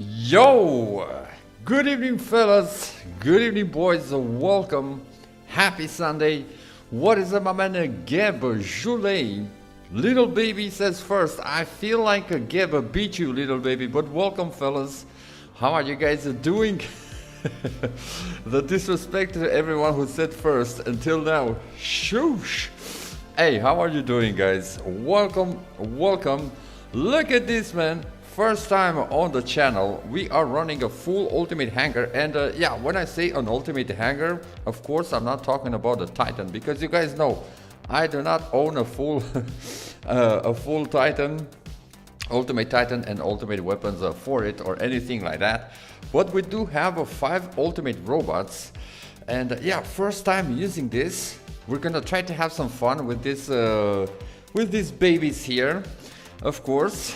Yo! Good evening, fellas. Good evening, boys. Welcome. Happy Sunday. What is up, my man? Geb Joulet. Little baby says first, I feel like Geb beat you, little baby, but welcome, fellas. How are you guys doing? The disrespect to everyone who said first until now. Shoosh. Hey, how are you doing, guys? Welcome, welcome. Look at this, man. First time on the channel, we are running a full ultimate hangar, and yeah, when I say an ultimate hangar, of course I'm not talking about the Titan, because you guys know I do not own a full Titan, ultimate Titan and ultimate weapons for it or anything like that. But we do have 5 ultimate robots, and yeah, first time using this. We're gonna try to have some fun with this with these babies here, of course.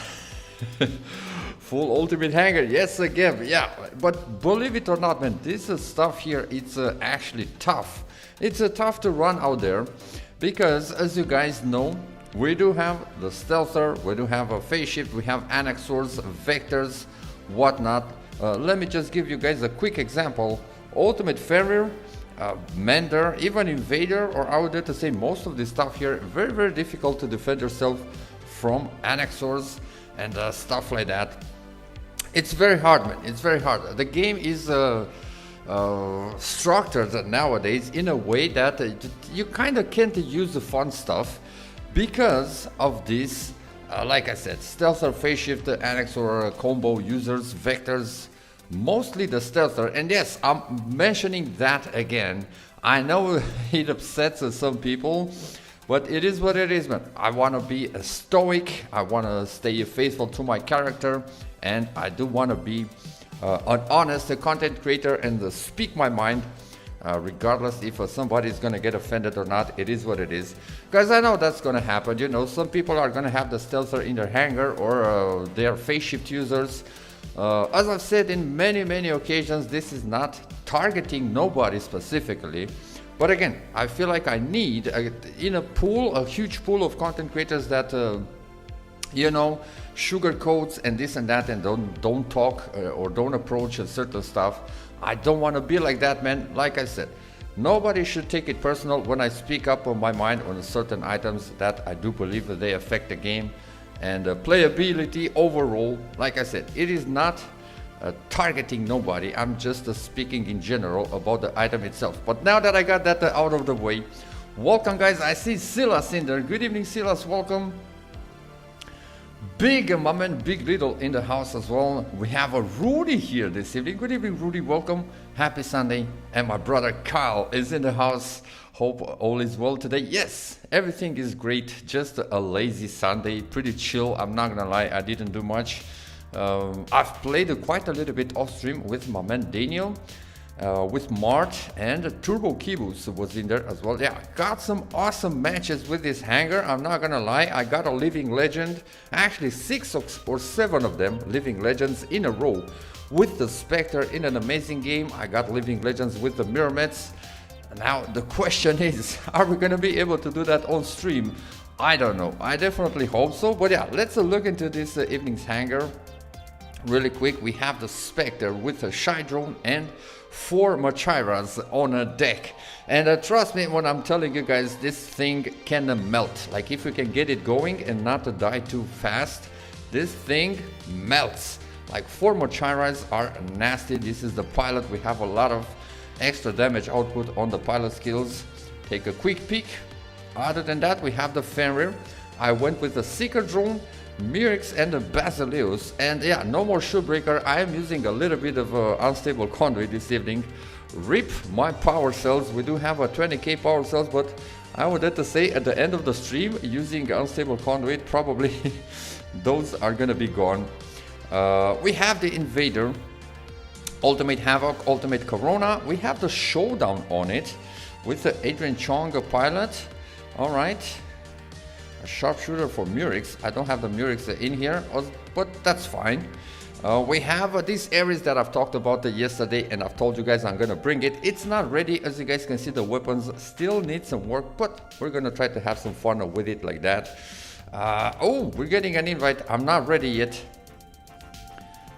Full ultimate hangar, yes, again, yeah. But believe it or not, man, this stuff here, it's actually tough. It's tough to run out there, because as you guys know, we do have the stealther, we do have a phase shift, we have annexors, vectors, whatnot. Let me just give you guys a quick example. Ultimate farrier, mender, even invader, or I would dare to say most of this stuff here, very, very difficult to defend yourself from annexors and stuff like that. It's very hard, man. It's very hard. The game is structured nowadays in a way that you kind of can't use the fun stuff because of this. Like I said, stealther, phase shift, annexor, combo users, vectors, mostly the stealther. And yes, I'm mentioning that again. I know it upsets some people, but it is what it is, man. I want to be a stoic, I want to stay faithful to my character, and I do want to be an honest content creator and speak my mind, regardless if somebody is going to get offended or not. It is what it is. Guys, I know that's going to happen. You know, some people are going to have the stealther in their hangar, or they are phase shift users. As I've said in many, many occasions, this is not targeting nobody specifically. But again, I feel like I need, in a pool, a huge pool of content creators that, you know, sugarcoats and this and that, and don't talk or don't approach certain stuff. I don't want to be like that, man. Like I said, nobody should take it personal when I speak up on my mind on certain items that I do believe that they affect the game and playability overall. Like I said, it is not targeting nobody. I'm just speaking in general about the item itself. But now that I got that out of the way, welcome, guys. I see Silas in there. Good evening, Silas. Welcome. Big my man, Big Little in the house as well. We have a Rudy here this evening. Good evening, Rudy. Welcome. Happy Sunday. And my brother Kyle is in the house. Hope all is well today. Yes, everything is great. Just a lazy Sunday. Pretty chill. I'm not gonna lie. I didn't do much. I've played quite a little bit off stream with my man Daniel, with Mart, and Turbo Kibus was in there as well. Yeah, got some awesome matches with this hangar. I'm not gonna lie, I got a living legend, actually 6 or 7 of them, living legends in a row with the Spectre in an amazing game. I got living legends with the Mirrormets. Now the question is, are we gonna be able to do that on stream? I don't know. I definitely hope so. But yeah, let's look into this evening's hangar really quick. We have the Spectre with a Shy Drone and 4 Machiras on a deck. And trust me when I'm telling you guys, this thing can melt. Like, if we can get it going and not to die too fast, this thing melts. Like, 4 Machiras are nasty. This is the pilot. We have a lot of extra damage output on the pilot skills. Take a quick peek. Other than that, we have the Fenrir. I went with the Seeker Drone, Myrix, and the Basileus. And yeah, no more Shoebreaker. I am using a little bit of unstable conduit this evening. Rip my power cells. We do have a 20k power cells, but I would have to say at the end of the stream, using unstable conduit, probably those are gonna be gone. We have the Invader, Ultimate Havoc, Ultimate Corona. We have the Showdown on it with the Adrian Chong pilot. All right. A sharpshooter for Murix. I don't have the Murix in here, but that's fine. We have these areas that I've talked about yesterday, and I've told you guys I'm gonna bring it. It's not ready, as you guys can see. The weapons still need some work, but we're gonna try to have some fun with it like that. Oh, we're getting an invite. I'm not ready yet.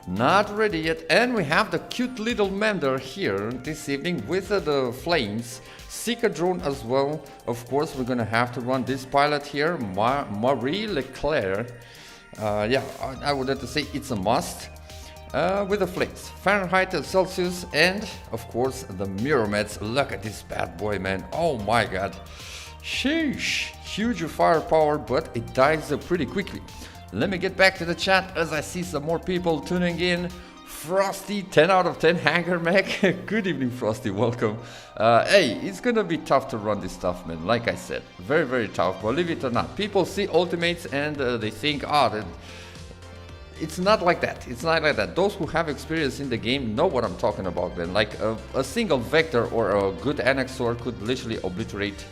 Not ready yet. And we have the cute little Mender here this evening with the flames. Seeker drone as well. Of course, we're gonna have to run this pilot here, Marie Leclerc. Yeah, I would have to say it's a must. With the flames, Fahrenheit, Celsius, and of course the mirror mats. Look at this bad boy, man. Oh my god. Sheesh. Huge firepower, but it dies pretty quickly. Let me get back to the chat as I see some more people tuning in. Frosty, 10 out of 10, Hangar Mac. Good evening, Frosty, welcome. Hey, it's gonna be tough to run this stuff, man. Like I said, very, very tough. Believe it or not, people see ultimates and they think, it's not like that. It's not like that. Those who have experience in the game know what I'm talking about, man. Like a single vector or a good annexor could literally obliterate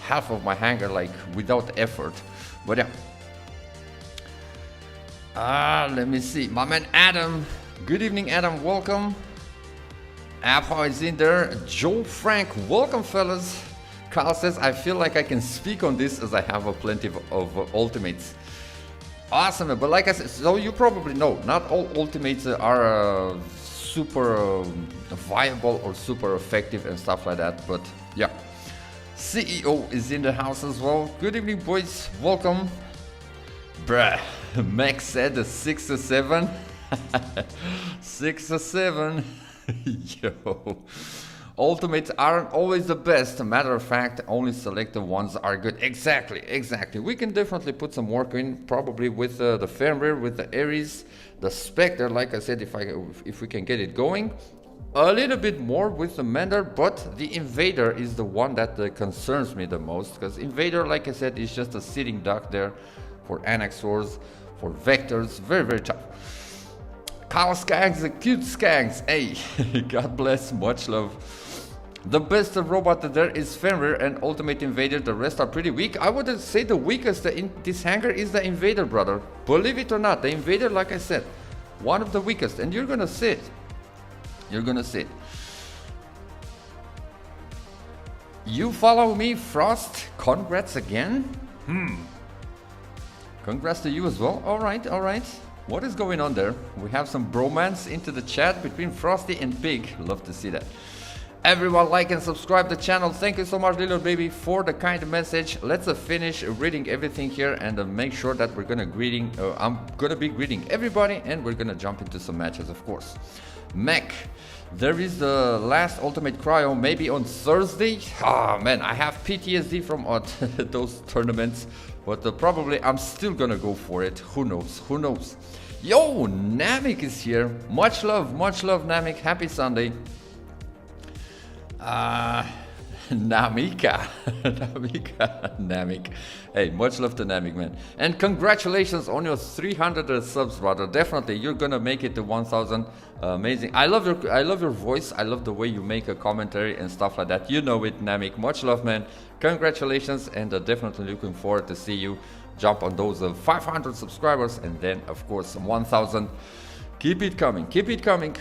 half of my hangar, like without effort. But yeah. Let me see. My man Adam. Good evening, Adam. Welcome. Appa is in there. Joe Frank. Welcome, fellas. Carl says, I feel like I can speak on this as I have plenty of ultimates. Awesome. But like I said, so you probably know, not all ultimates are super viable or super effective and stuff like that. But yeah. CEO is in the house as well. Good evening, boys. Welcome. Bruh. Max said a 6 or 7. 6 or 7. Yo. Ultimates aren't always the best. Matter of fact, only selected ones are good. Exactly, exactly. We can definitely put some work in, probably with the Fenrir, with the Ares, the Spectre. Like I said, if we can get it going. A little bit more with the Mender, but the Invader is the one that concerns me the most. Because Invader, like I said, is just a sitting duck there for annexors, for vectors. Very, very tough. Kyle Skaggs, the cute Skaggs. Hey, God bless, much love. The best robot there is Fenrir and Ultimate Invader. The rest are pretty weak. I would say the weakest in this hangar is the Invader, brother. Believe it or not, the Invader, like I said, one of the weakest. And you're gonna see it. You're gonna see it. You follow me, Frost. Congrats again. Congrats to you as well. All right, all right. What is going on there? We have some bromance into the chat between Frosty and Pig. Love to see that. Everyone like and subscribe the channel. Thank you so much, little baby, for the kind message. Let's finish reading everything here and make sure that we're gonna I'm gonna be greeting everybody, and we're gonna jump into some matches, of course. Mech, there is the last Ultimate Cryo, maybe on Thursday. Man, I have PTSD from those tournaments, but probably I'm still gonna go for it. Who knows? Who knows? Yo, Namik is here. Much love, Namik. Happy Sunday. Namika. Namik. Hey, much love to Namik, man. And congratulations on your 300 subs, brother. Definitely, you're gonna make it to 1,000. Amazing. I love your voice. I love the way you make a commentary and stuff like that. You know it, Namik. Much love, man. Congratulations, and definitely looking forward to see you jump on those 500 subscribers, and then, of course, 1,000. Keep it coming. Keep it coming.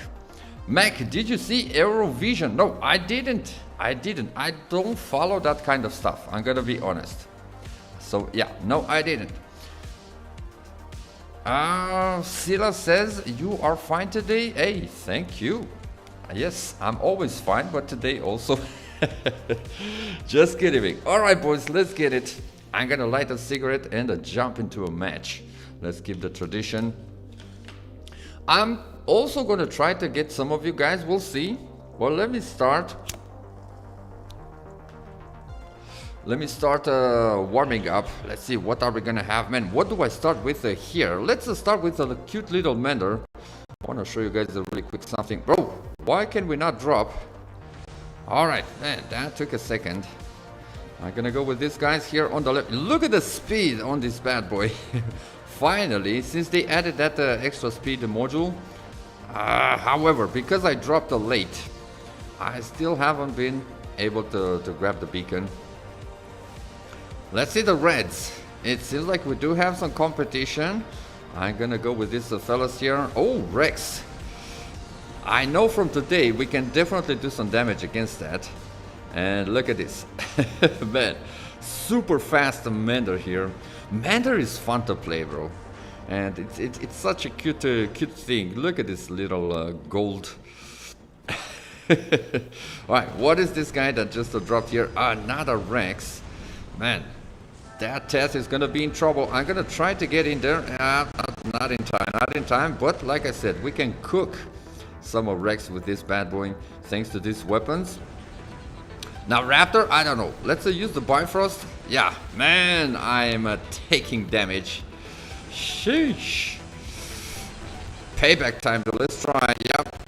Mac, did you see Eurovision? No, I didn't. I don't follow that kind of stuff. I'm gonna be honest. So yeah, no, I didn't. Sila says you are fine today. Hey, thank you. Yes, I'm always fine, but today also. Just kidding. All right, boys, let's get it. I'm gonna light a cigarette and jump into a match. Let's keep the tradition. I'm also gonna try to get some of you guys. We'll see. Well, let me start warming up. Let's see, what are we gonna have, man? What do I start with here? Let's start with a cute little Mender. I want to show you guys a really quick something. Bro, why can we not drop? All right, man, that took a second. I'm gonna go with these guys here on the left. Look at the speed on this bad boy. Finally, since they added that extra speed module. However, because I dropped late, I still haven't been able to grab the beacon. Let's see the reds. It seems like we do have some competition. I'm gonna go with these fellas here. Oh, Rex. I know from today we can definitely do some damage against that. And look at this. Man, super fast Mender here. Mender is fun to play, bro. And it's such a cute thing. Look at this little gold. Alright, what is this guy that just dropped here? Another Rex. Man, that test is gonna be in trouble. I'm gonna try to get in there. Not in time, but like I said, we can cook some of Rex with this bad boy thanks to these weapons. Now Raptor, I don't know. Let's use the Bifrost. Yeah, man, I'm taking damage. Sheesh. Payback time though. Let's try. Yep.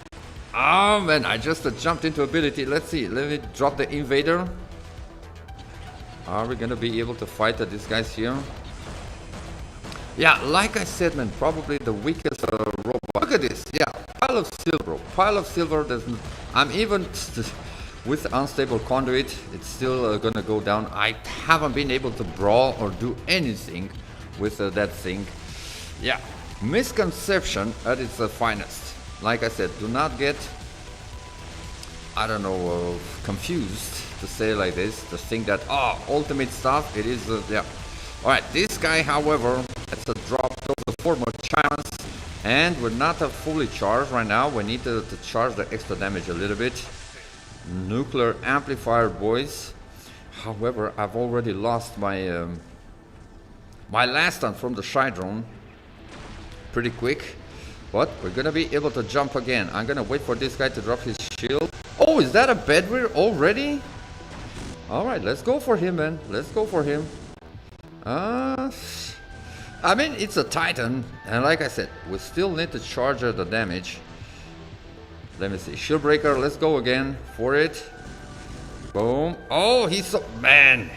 Oh man, I just jumped into ability. Let's see. Let me drop the Invader. Are we gonna be able to fight these guys here? Yeah, like I said, man, probably the weakest robot. Look at this. Yeah, pile of silver. Pile of silver. I'm even with unstable conduit. It's still gonna go down. I haven't been able to brawl or do anything with that thing. Yeah, misconception at its finest. Like I said, do not get, I don't know, confused to say like this, to think that, ultimate stuff, it is, yeah. Alright, this guy, however, it's a drop of the former chance, and we're not fully charged right now. We need to charge the extra damage a little bit. Nuclear amplifier, boys. However, I've already lost my my last one from the Shy Drone pretty quick, but we're gonna be able to jump again. I'm gonna wait for this guy to drop his shield. Oh, is that a Bedwear already? Alright, let's go for him, man. Let's go for him. I mean, it's a Titan, and like I said, we still need to charge the damage. Let me see. Shield breaker, let's go again for it. Boom. Oh, he's so... Man!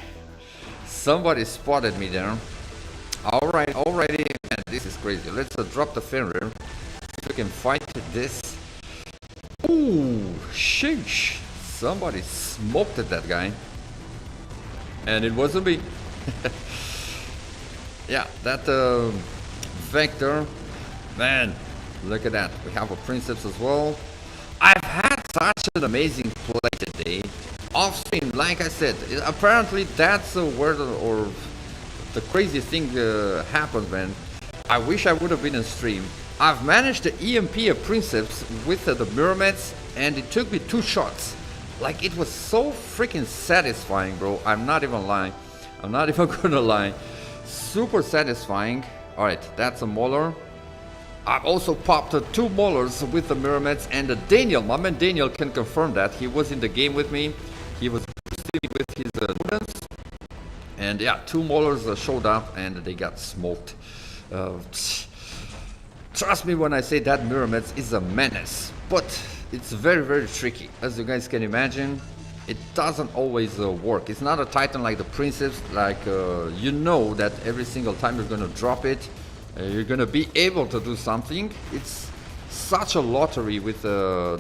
Somebody spotted me there. Alright, already. Man, this is crazy. Let's drop the Fenrir. So we can fight this. Ooh, sheesh. Somebody smoked at that guy. And it wasn't me. Yeah, that Vector. Man, look at that. We have a Princeps as well. I've had such an amazing play today. Off stream, like I said, apparently that's where the crazy thing happened, man. I wish I would have been on stream. I've managed to EMP a Princeps with the Myrmidons, and it took me 2 shots. Like, it was so freaking satisfying, bro. I'm not even lying. I'm not even gonna lie. Super satisfying. Alright, that's a Mauler. I've also popped 2 Maulers with the Myrmidons, and Daniel, my man Daniel can confirm that. He was in the game with me. He was boosting with his students. And yeah, 2 Maulers showed up and they got smoked. Trust me when I say that Myrmidons is a menace. But it's very, very tricky. As you guys can imagine, it doesn't always work. It's not a Titan like the Princeps, like you know that every single time you're gonna drop it, you're gonna be able to do something. It's such a lottery with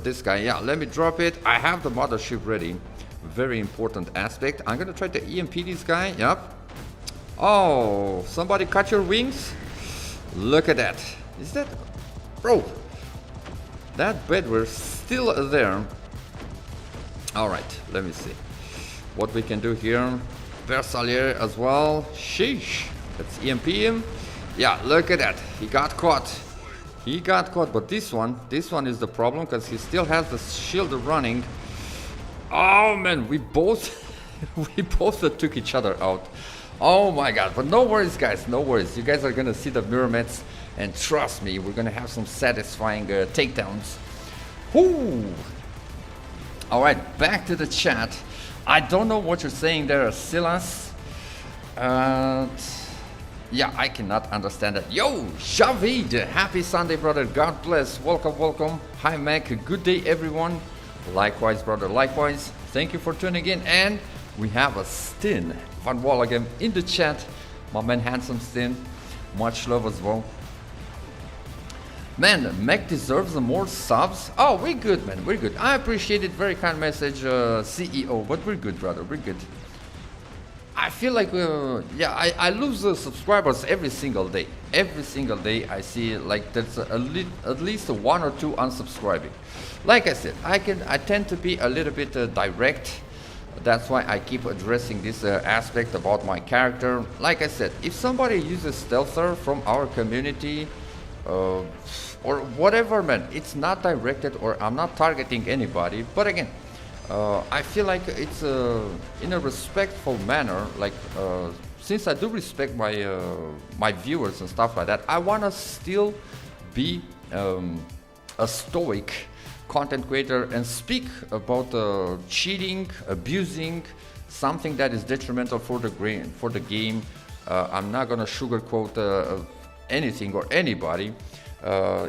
this guy. Yeah, let me drop it. I have the mothership ready. Very important aspect. I'm gonna try to EMP this guy. Yep. Oh, somebody cut your wings? Look at that. Is that... Bro, that Bedwear still there. Alright, let me see what we can do here. Versalier as well. Sheesh. Let's EMP him. Yeah, look at that. He got caught. He got caught, but this one is the problem because he still has the shield running. Oh man, we both took each other out. Oh my god, but no worries guys, no worries. You guys are gonna see the Myrmidons, and trust me, we're gonna have some satisfying takedowns. Whoo! Alright, back to the chat. I don't know what you're saying there, Silas. Yeah, I cannot understand that. Yo, Javid, happy Sunday, brother. God bless. Welcome, welcome. Hi, Mac. Good day, everyone. Likewise, brother. Likewise. Thank you for tuning in. And we have a Stin Van Wallegem in the chat. My man, handsome Stin. Much love as well. Man, Mac deserves more subs. Oh, we're good, man. We're good. I appreciate it. Very kind message, CEO. But we're good, brother. We're good. I feel like, yeah, I lose subscribers every single day. Every single day I see like there's at least 1 or 2 unsubscribing. Like I said, I tend to be a little bit direct. That's why I keep addressing this aspect about my character. Like I said, if somebody uses stealther from our community, or whatever, man, it's not directed, or I'm not targeting anybody. But again, I feel like it's in a respectful manner. Like since I do respect my my viewers and stuff like that, I wanna still be a stoic content creator and speak about cheating, abusing, something that is detrimental for the game. I'm not gonna sugarcoat anything or anybody.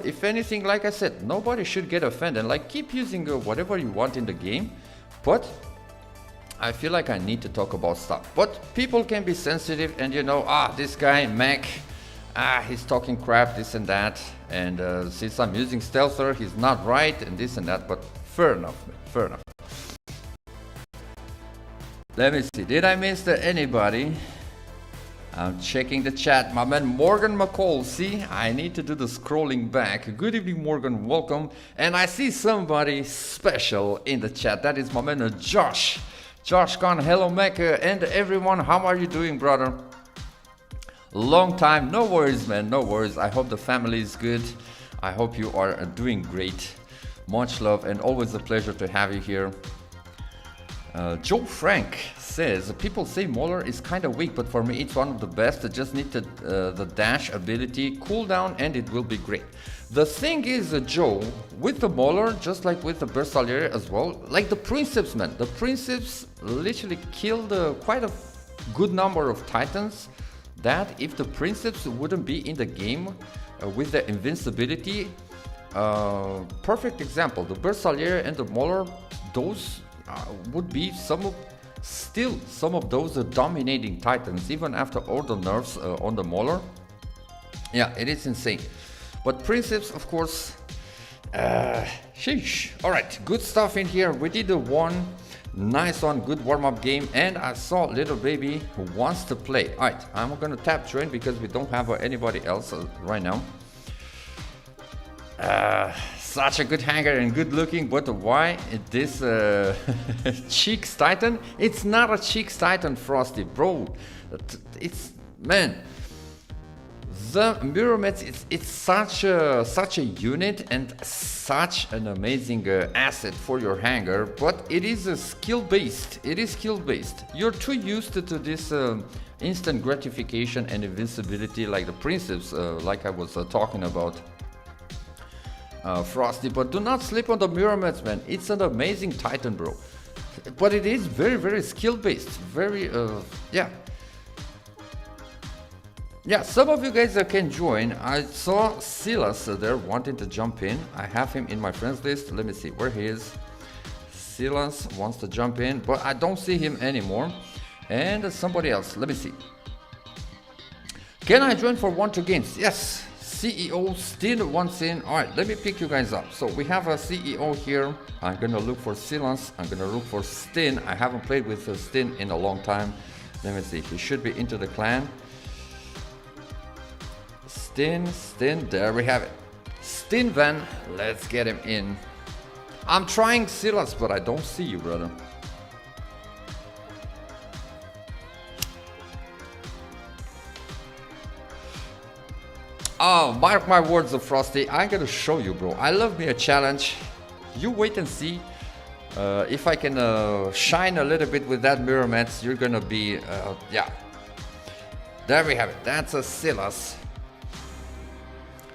If anything, like I said, nobody should get offended. Like, keep using whatever you want in the game, but I feel like I need to talk about stuff. But people can be sensitive, and you know, this guy Mac, he's talking crap, this and that, and since I'm using stealther, he's not right, and this and that. But fair enough, man, fair enough. Let me see, did I miss anybody? I'm checking the chat. My man Morgan McCall. See, I need to do the scrolling back. Good evening, Morgan. Welcome. And I see somebody special in the chat. That is my man Josh. Josh Khan. Hello, Mecca, and everyone. How are you doing, brother? Long time. No worries, man. No worries. I hope the family is good. I hope you are doing great. Much love, and always a pleasure to have you here. Joe Frank says, people say Mauler is kind of weak, but for me it's one of the best. I just need the dash ability, cooldown, and it will be great. The thing is, Joe, with the Mauler, just like with the Bersagliere as well, like the Princeps, man, the Princeps literally killed quite a good number of Titans, that if the Princeps wouldn't be in the game with the invincibility, perfect example, the Bersagliere and the Mauler, those would be some of those dominating Titans, even after all the nerfs on the Mauler. Yeah, it is insane. But Princeps, of course, sheesh. Alright, good stuff in here. We did one nice one, good warm-up game, and I saw little baby who wants to play. Alright, I'm gonna tap join because we don't have anybody else right now. Such a good Hangar and good looking, but why this Cheeks Titan? It's not a Cheeks Titan, Frosty, bro. It's, man, the Mirrormets, it's such a unit and such an amazing asset for your Hangar, but it is skill based. It is skill based. You're too used to this instant gratification and invincibility like the Princeps, like I was talking about. Frosty, but do not sleep on the Mirrormets, man. It's an amazing Titan, bro. But it is very, very skill based. Very, yeah. Yeah, some of you guys can join. I saw Silas there wanting to jump in. I have him in my friends list. Let me see where he is. Silas wants to jump in, but I don't see him anymore. And somebody else. Let me see. Can I join for 1-2 games? Yes. CEO Stin wants in. Alright, let me pick you guys up. So we have a CEO here. I'm gonna look for Silas. I'm gonna look for Stin. I haven't played with Stin in a long time. Let me see. He should be into the clan. Stin, there we have it. Stin Van, let's get him in. I'm trying Silas, but I don't see you, brother. Oh, mark my words, Frosty. I'm gonna show you, bro. I love me a challenge. You wait and see. If I can shine a little bit with that Mirrormets, you're gonna be, yeah. There we have it. That's a Silas.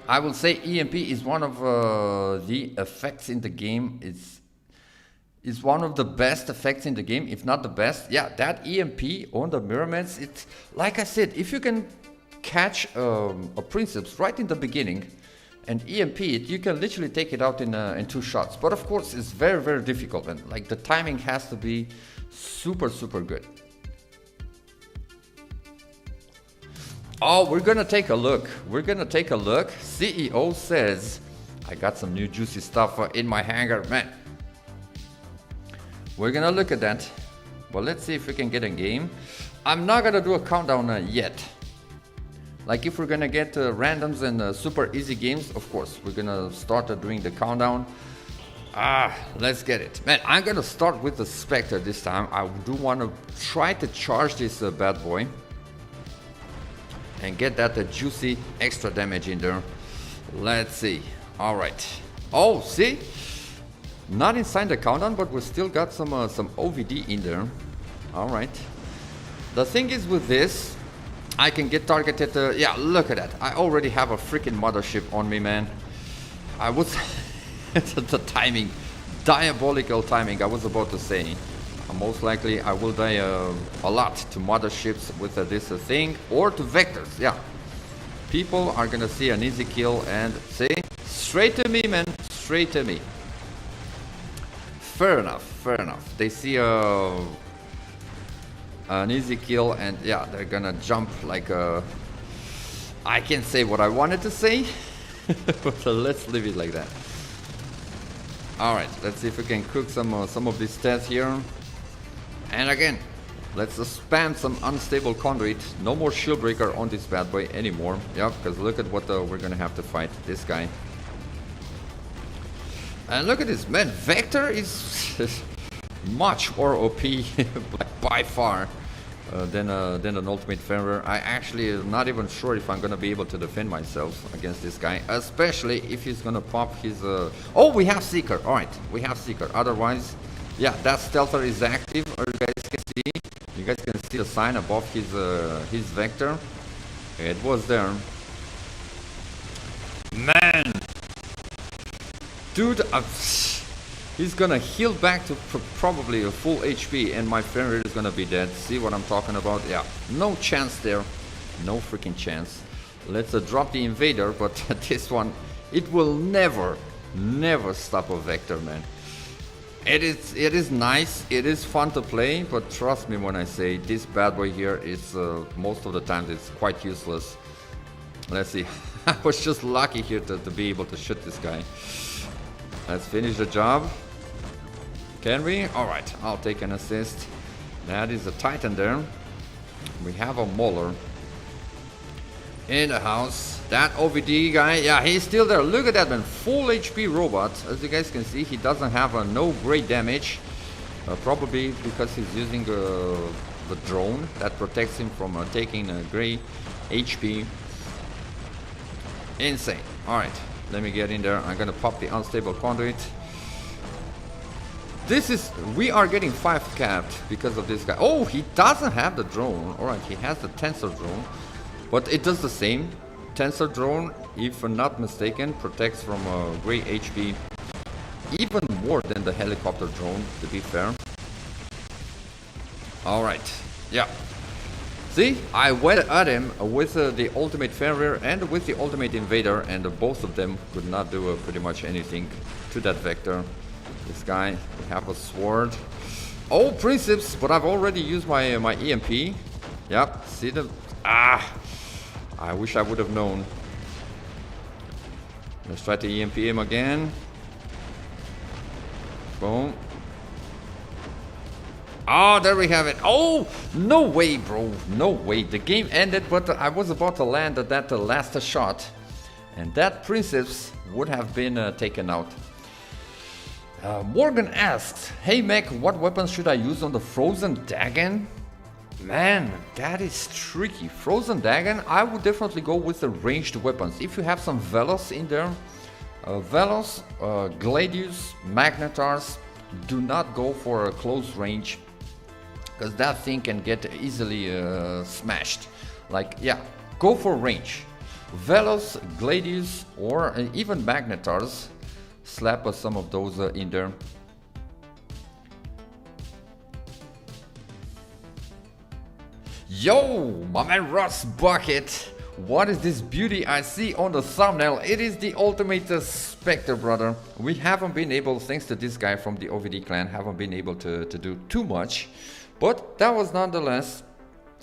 I will say EMP is one of the effects in the game. It's one of the best effects in the game, if not the best. Yeah, that EMP on the Mirrormets, it's like I said, if you can catch a Princeps right in the beginning and EMP it, you can literally take it out in 2 shots. But of course, it's very, very difficult, and like the timing has to be super, super good. Oh, we're gonna take a look. We're gonna take a look. CEO says, I got some new juicy stuff in my Hangar, man. We're gonna look at that. But let's see if we can get a game. I'm not gonna do a countdown yet. Like if we're gonna get randoms and super easy games, of course, we're gonna start doing the countdown. Let's get it. Man, I'm gonna start with the Spectre this time. I do want to try to charge this bad boy. And get that juicy extra damage in there. Let's see. Alright. Oh, see? Not inside the countdown, but we still got some OVD in there. Alright. The thing is with this, I can get targeted. Yeah, look at that. I already have a freaking mothership on me, man. I was... the timing. Diabolical timing, I was about to say. Most likely I will die a lot to motherships with this thing. Or to vectors, yeah. People are gonna see an easy kill and see? Straight to me, man. Straight to me. Fair enough, fair enough. They see an easy kill and yeah, they're gonna jump like I can't say what I wanted to say, but let's leave it like that. Alright, let's see if we can cook some of these stats here. And again, let's spam some unstable conduit. No more shield breaker on this bad boy anymore. Yeah, because look at what we're gonna have to fight. This guy. And look at this, man. Vector is much more OP by far than an ultimate Fenrir. I actually am not even sure if I'm gonna be able to defend myself against this guy, especially if he's gonna pop his. Oh, we have Seeker. All right, we have Seeker. Otherwise, yeah, that stealther is active. Or you guys can see. You guys can see the sign above his Vector. It was there. Man. Dude, he's gonna heal back to probably a full HP and my Fenrir is gonna be dead. See what I'm talking about? Yeah, no chance there. No freaking chance. Let's drop the Invader, but this one, it will never stop a Vector, man. It is nice, it is fun to play, but trust me when I say this bad boy here is, most of the times it's quite useless. Let's see. I was just lucky here to be able to shoot this guy. Let's finish the job. Can we? Alright, I'll take an assist. That is a Titan there. We have a Mauler in the house. That OVD guy, yeah, he's still there. Look at that, man. Full HP robot. As you guys can see, he doesn't have no great damage. Probably because he's using the drone that protects him from taking a great HP. Insane. Alright. Let me get in there. I'm gonna pop the unstable conduit. We are getting 5 capped because of this guy. Oh, he doesn't have the drone. Alright, he has the Tensor drone. But it does the same. Tensor drone, if I'm not mistaken, protects from great HP. Even more than the helicopter drone, to be fair. Alright, yeah. See, I went at him with the ultimate Fenrir and with the ultimate Invader, and both of them could not do pretty much anything to that Vector. This guy, we have a sword. Oh, Princeps, but I've already used my EMP. Yep, see the... I wish I would have known. Let's try to EMP him again. Boom. Oh, there we have it. Oh, no way, bro. No way. The game ended, but I was about to land at that last shot. And that Princess would have been taken out. Morgan asks, hey, Mech, what weapons should I use on the Frozen Dagon? Man, that is tricky. Frozen Dagon, I would definitely go with the ranged weapons. If you have some Velos in there, Velos, Gladius, Magnetars, do not go for a close range, because that thing can get easily smashed. Like, yeah, go for range. Velos, Gladius, or even Magnetars. Slap some of those in there. Yo, my man Russ Bucket. What is this beauty I see on the thumbnail? It is the ultimate Spectre, brother. We haven't been able, thanks to this guy from the OVD clan, haven't been able to do too much. But that was nonetheless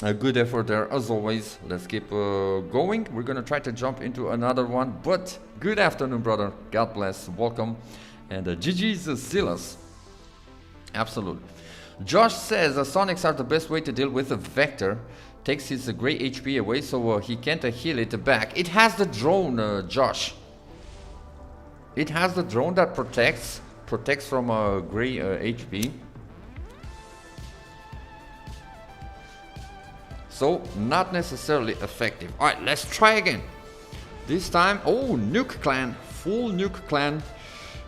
a good effort there, as always. Let's keep going. We're gonna try to jump into another one. But good afternoon, brother. God bless. Welcome. And GG's Silas. Absolutely. Josh says Sonics are the best way to deal with a Vector. Takes his great HP away, so he can't heal it back. It has the drone, Josh. It has the drone that protects protects from gray HP. So not necessarily effective. All right, let's try again. This time, oh, nuke clan, full nuke clan.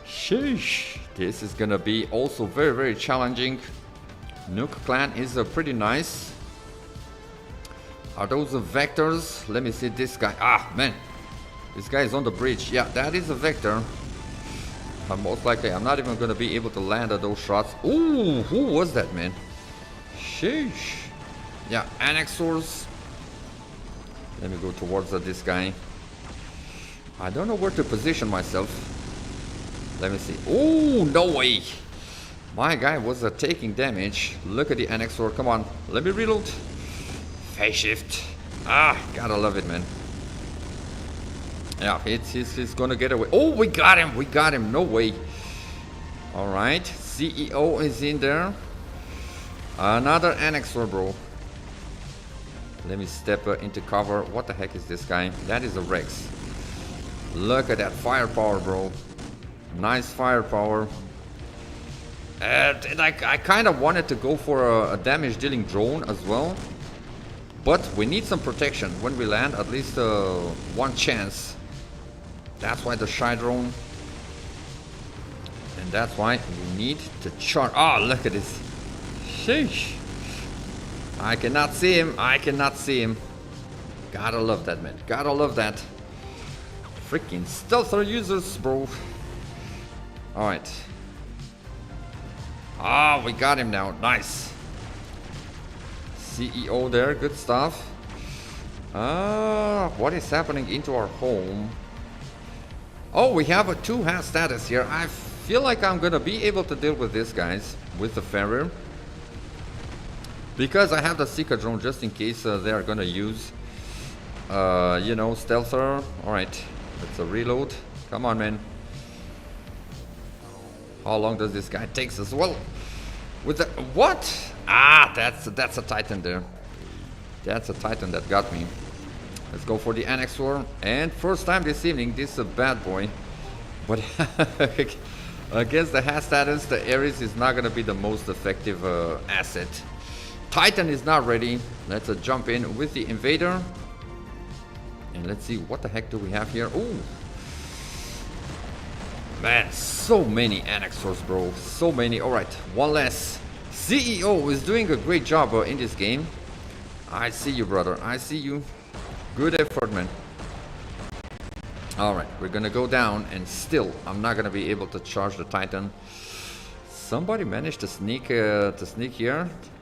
Sheesh, this is gonna be also very, very challenging. Nuke clan is pretty nice. Are those the vectors? Let me see this guy. Ah, man, this guy is on the bridge. Yeah, that is a vector. Most likely, I'm not even gonna be able to land those shots. Ooh, who was that, man? Sheesh. Yeah, Annexors. Let me go towards this guy. I don't know where to position myself. Let me see. Oh, no way. My guy was taking damage. Look at the Annexor. Come on. Let me reload. Phase shift. Ah, gotta love it, man. Yeah, he's gonna get away. Oh, we got him. We got him. No way. All right. CEO is in there. Another Annexor, bro. Let me step into cover. What the heck is this guy? That is a Rex. Look at that firepower, bro. Nice firepower. And I kind of wanted to go for a damage dealing drone as well. But we need some protection when we land. At least one chance. That's why the shy drone. And that's why we need to charge. Oh, look at this. Sheesh. I cannot see him. I cannot see him. Gotta love that, man. Gotta love that. Freaking stealther users, bro. Alright. Ah, we got him now. Nice. CEO there. Good stuff. What is happening into our home? Oh, we have a 2-hat status here. I feel like I'm gonna be able to deal with these guys with the Farrier. Because I have the Seeker drone just in case they are gonna use, you know, stealther. Alright, let's reload. Come on, man. How long does this guy take as well? With the what? Ah, that's a Titan there. That's a Titan that got me. Let's go for the Annexor. And first time this evening, this is a bad boy. But against the hat status, the Ares is not gonna be the most effective asset. Titan is not ready. Let's jump in with the Invader. And let's see what the heck do we have here. Ooh. Man, so many Annexors, bro. So many. Alright, one less. CEO is doing a great job in this game. I see you, brother. I see you. Good effort, man. Alright, we're gonna go down. And still, I'm not gonna be able to charge the Titan. Somebody managed to sneak here.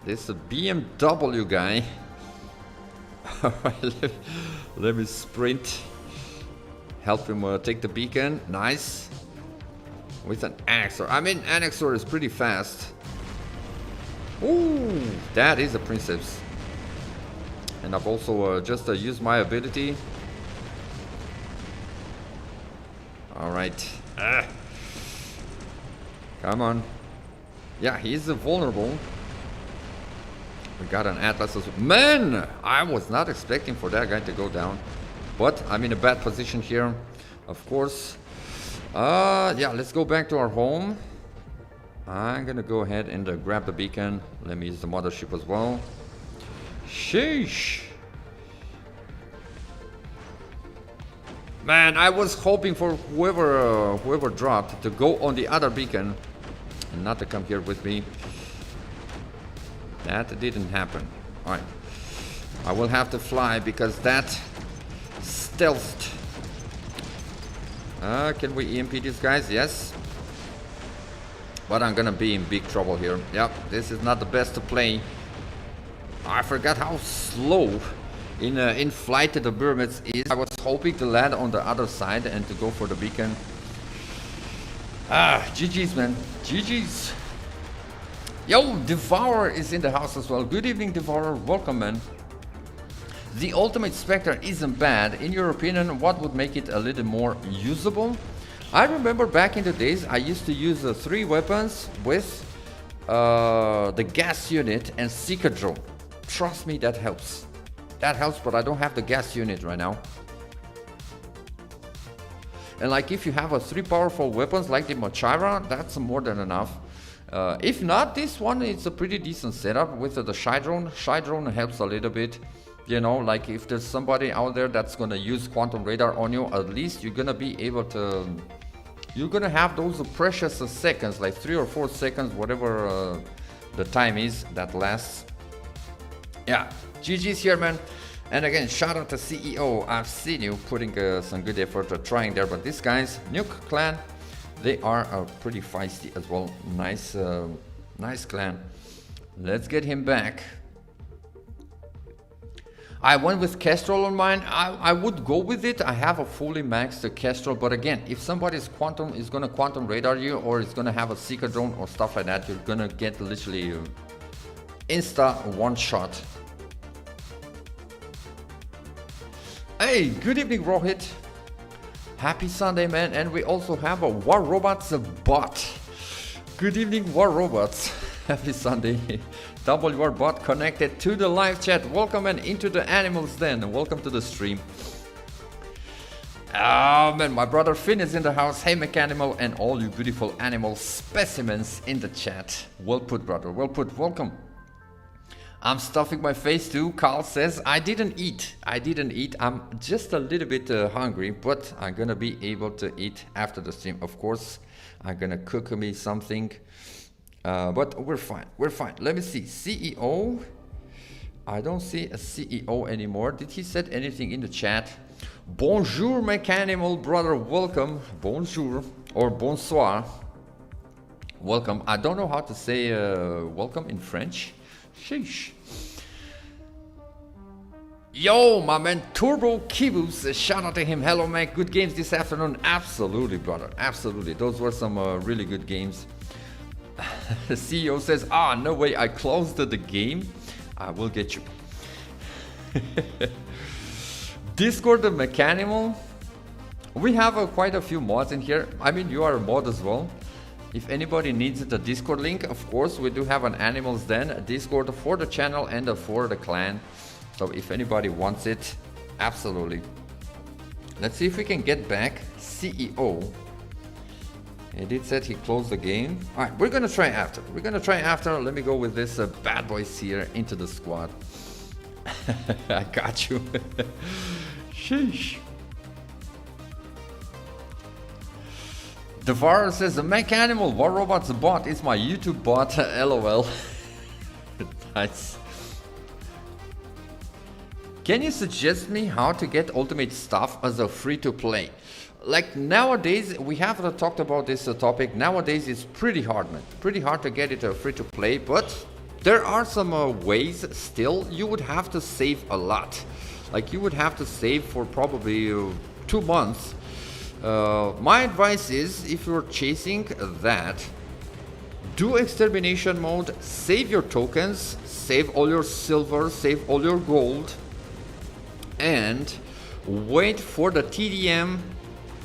This is a BMW guy. Let me sprint. Help him take the beacon. Nice. With an Annexor. I mean, Annexor is pretty fast. Ooh, that is a Princeps. And I've also just used my ability. Alright. Come on. Yeah, he's vulnerable. We got an Atlas as well. Man, I was not expecting for that guy to go down. But I'm in a bad position here, of course. Yeah, let's go back to our home. I'm gonna go ahead and grab the beacon. Let me use the mothership as well. Sheesh. Man, I was hoping for whoever dropped to go on the other beacon and not to come here with me. That didn't happen. Alright. I will have to fly because that stealthed. Can we EMP these guys? Yes. But I'm gonna be in big trouble here. Yep, this is not the best to play. I forgot how slow in flight the Burmits is. I was hoping to land on the other side and to go for the beacon. Ah, GG's, man. GG's. Yo, Devourer is in the house as well. Good evening, Devourer. Welcome, man. The Ultimate Spectre isn't bad. In your opinion, what would make it a little more usable? I remember back in the days, I used to use 3 weapons with the gas unit and Seeker drone. Trust me, that helps. That helps, but I don't have the gas unit right now. And like if you have a 3 powerful weapons like the Machira, that's more than enough. If not, this one it's a pretty decent setup with the Shy Drone. Shy Drone helps a little bit. You know, like if there's somebody out there that's gonna use Quantum Radar on you, at least you're gonna be able to, you're gonna have those precious seconds, like 3 or 4 seconds, whatever the time is that lasts. Yeah, GG's here, man. And again, shout out to CEO. I've seen you putting some good effort trying there, but these guys, Nuke Clan, they are pretty feisty as well. Nice, nice clan. Let's get him back. I went with Kestrel on mine. I would go with it. I have a fully maxed Kestrel, but again, if somebody's quantum is gonna quantum radar you, or is gonna have a seeker drone or stuff like that, you're gonna get literally insta one shot. Hey, good evening, Rohit. Happy Sunday, man. And we also have a War Robots bot. Good evening, War Robots. Happy Sunday. WR bot connected to the live chat. Welcome and into the animals den. Welcome to the stream. Oh man, my brother Finn is in the house. Hey Mechanimal and all you beautiful animal specimens in the chat. Well put, brother, well put. Welcome. I'm stuffing my face too. Carl says I didn't eat. I'm just a little bit hungry, but I'm gonna be able to eat after the stream. Of course, I'm gonna cook me something. But we're fine. Let me see. CEO. I don't see a CEO anymore. Did he said anything in the chat? Bonjour, Mechanimal brother. Welcome. Bonjour or bonsoir. Welcome. I don't know how to say welcome in French. Sheesh. Yo, my man Turbo Kibus. Shout out to him. Hello, man. Good games this afternoon. Absolutely, brother. Absolutely. Those were some really good games. The CEO says, no way, I closed the game. I will get you. Discord the Mechanimal. We have quite a few mods in here. I mean, you are a mod as well. If anybody needs the Discord link, of course, we do have an Animals Den, a Discord for the channel and for the clan. So if anybody wants it, absolutely. Let's see if we can get back CEO. He did said he closed the game. All right, we're gonna try after. Let me go with this bad boys here into the squad. I got you. Sheesh. Devar says the Mechanimal War Robots bot is my YouTube bot. LOL. Nice. Can you suggest me how to get ultimate stuff as a free-to-play? Like nowadays, we haven't talked about this topic. Nowadays, it's pretty hard, man. Pretty hard to get it free to play, but there are some ways still. You would have to save a lot. Like you would have to save for probably 2 months. My advice is, if you're chasing that, do extermination mode, save your tokens, save all your silver, save all your gold, and wait for the TDM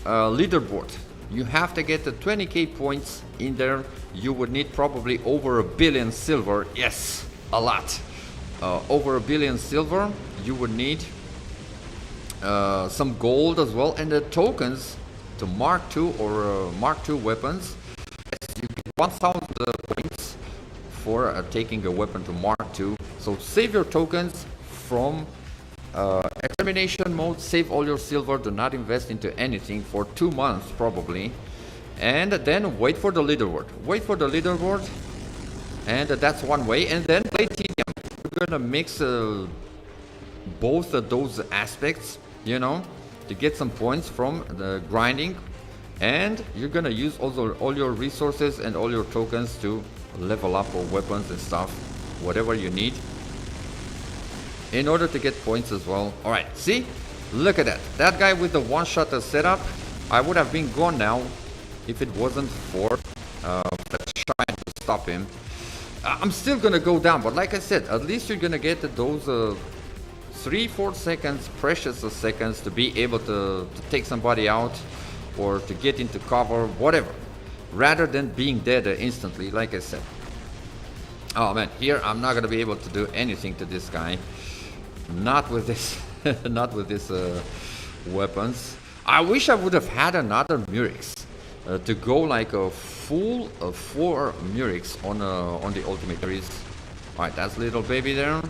leaderboard. You have to get the 20k points in there. You would need probably over 1 billion silver. Yes, a lot. Over 1 billion silver. You would need some gold as well, and the tokens to Mark II or Mark II weapons. Yes, you get 1000 points for taking a weapon to Mark II. So save your tokens from extermination mode, save all your silver, do not invest into anything for 2 months probably, and then wait for the leaderboard. And that's one way, and then play TDM. We're gonna mix both of those aspects, you know, to get some points from the grinding, and you're gonna use also all your resources and all your tokens to level up or weapons and stuff, whatever you need, in order to get points as well. All right, see, look at that. That guy with the one-shot setup, I would have been gone now if it wasn't for trying to stop him. I'm still gonna go down, but like I said, at least you're gonna get those 3-4 seconds, precious seconds, to be able to take somebody out or to get into cover, whatever, rather than being dead instantly, like I said. Oh man, here I'm not gonna be able to do anything to this guy. Not with this, not with this weapons. I wish I would have had another Murex to go like a full 4 Murex on the Ultimate Series. Alright, that's little baby there.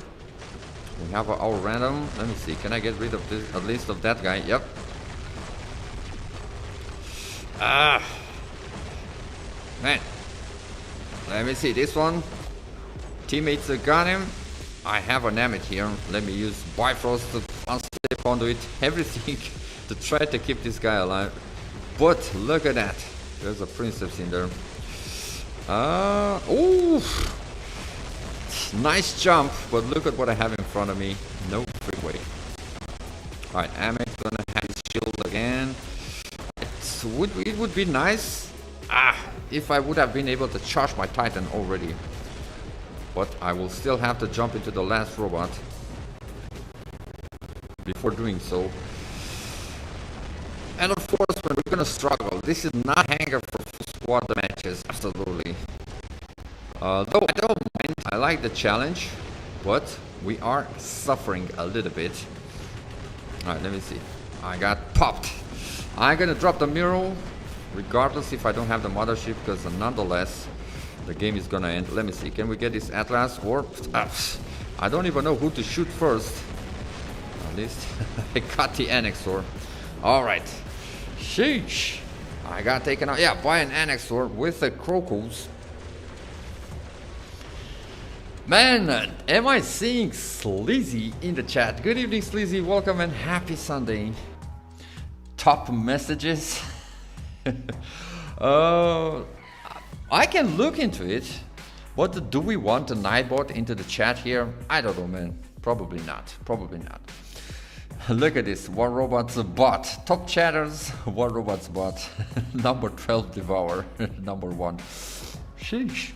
We have our random. Let me see. Can I get rid of this, at least of that guy? Yep. Man. Let me see this one. Teammates got him. I have an Amit here. Let me use Bifrost to unstep onto it. Everything to try to keep this guy alive. But look at that. There's a princess in there. Oh, nice jump. But look at what I have in front of me. No freeway. Alright, Amit's gonna have his shield again. It would be nice if I would have been able to charge my Titan already. But I will still have to jump into the last robot before doing so. And of course, when we're gonna struggle, this is not Hangar for squad matches, absolutely. Though I don't mind, I like the challenge, but we are suffering a little bit. Alright, let me see. I got popped. I'm gonna drop the mural, regardless if I don't have the mothership, because nonetheless, the game is gonna end. Let me see. Can we get this Atlas or I don't even know who to shoot first. At least I got the Annexor. Alright. Sheesh. I got taken out. Yeah, by an Annexor with the Crocus. Man, am I seeing Sleazy in the chat? Good evening, Sleazy. Welcome and happy Sunday. Top messages. I can look into it, but do we want a Nightbot into the chat here? I don't know, man. Probably not. Probably not. Look at this. One robot's a bot. Top chatters. One robot's bot. Number 12 Devour. Number 1. Sheesh.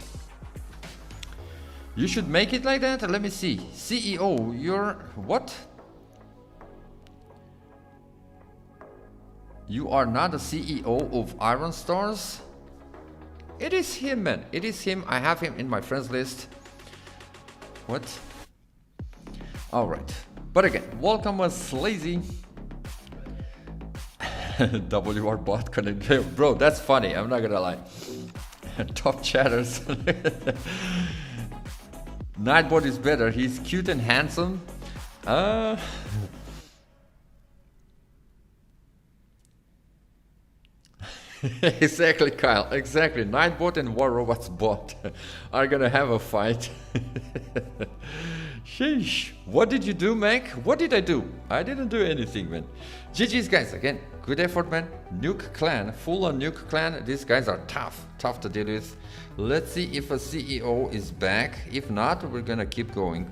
You should make it like that? Let me see. CEO, you're... What? You are not a CEO of Iron Stars? It is him, man. It is him. I have him in my friends list. What? Alright. But again, welcome as Lazy. WR bot connect. Bro, that's funny. I'm not gonna lie. Top chatters. Nightbot is better. He's cute and handsome. Exactly, Kyle. Exactly. Nightbot and War Robots bot are gonna have a fight. Sheesh. What did you do, Mac? What did I do? I didn't do anything, man. GG's, guys. Again, good effort, man. Nuke clan. Full on nuke clan. These guys are tough. Tough to deal with. Let's see if a CEO is back. If not, we're gonna keep going.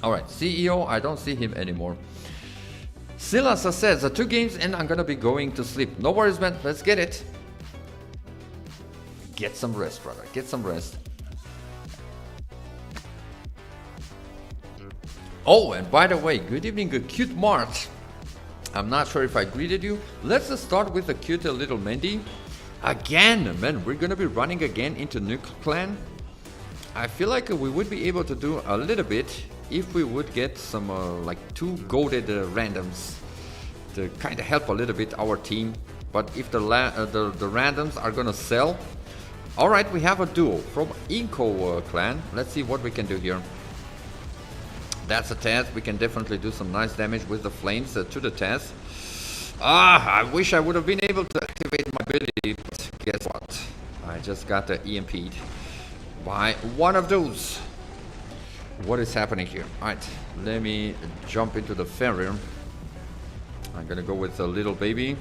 Alright, CEO. I don't see him anymore. Silasa says, 2 games and I'm gonna be going to sleep. No worries, man. Let's get it. Get some rest, brother. Get some rest. Oh, and by the way, good evening, good cute Mart. I'm not sure if I greeted you. Let's start with the cute little Mandy. Again, man, we're gonna be running again into Nuke Clan. I feel like we would be able to do a little bit if we would get some like 2 golded randoms to kind of help a little bit our team. But if the randoms are gonna sell, all right, we have a duo from Inco clan. Let's see what we can do here. That's a test. We can definitely do some nice damage with the flames to the test. I wish I would have been able to activate my ability, but guess what? I just got the EMP'd by one of those. What is happening here? Alright, let me jump into the Ferrier. I'm gonna go with a little baby.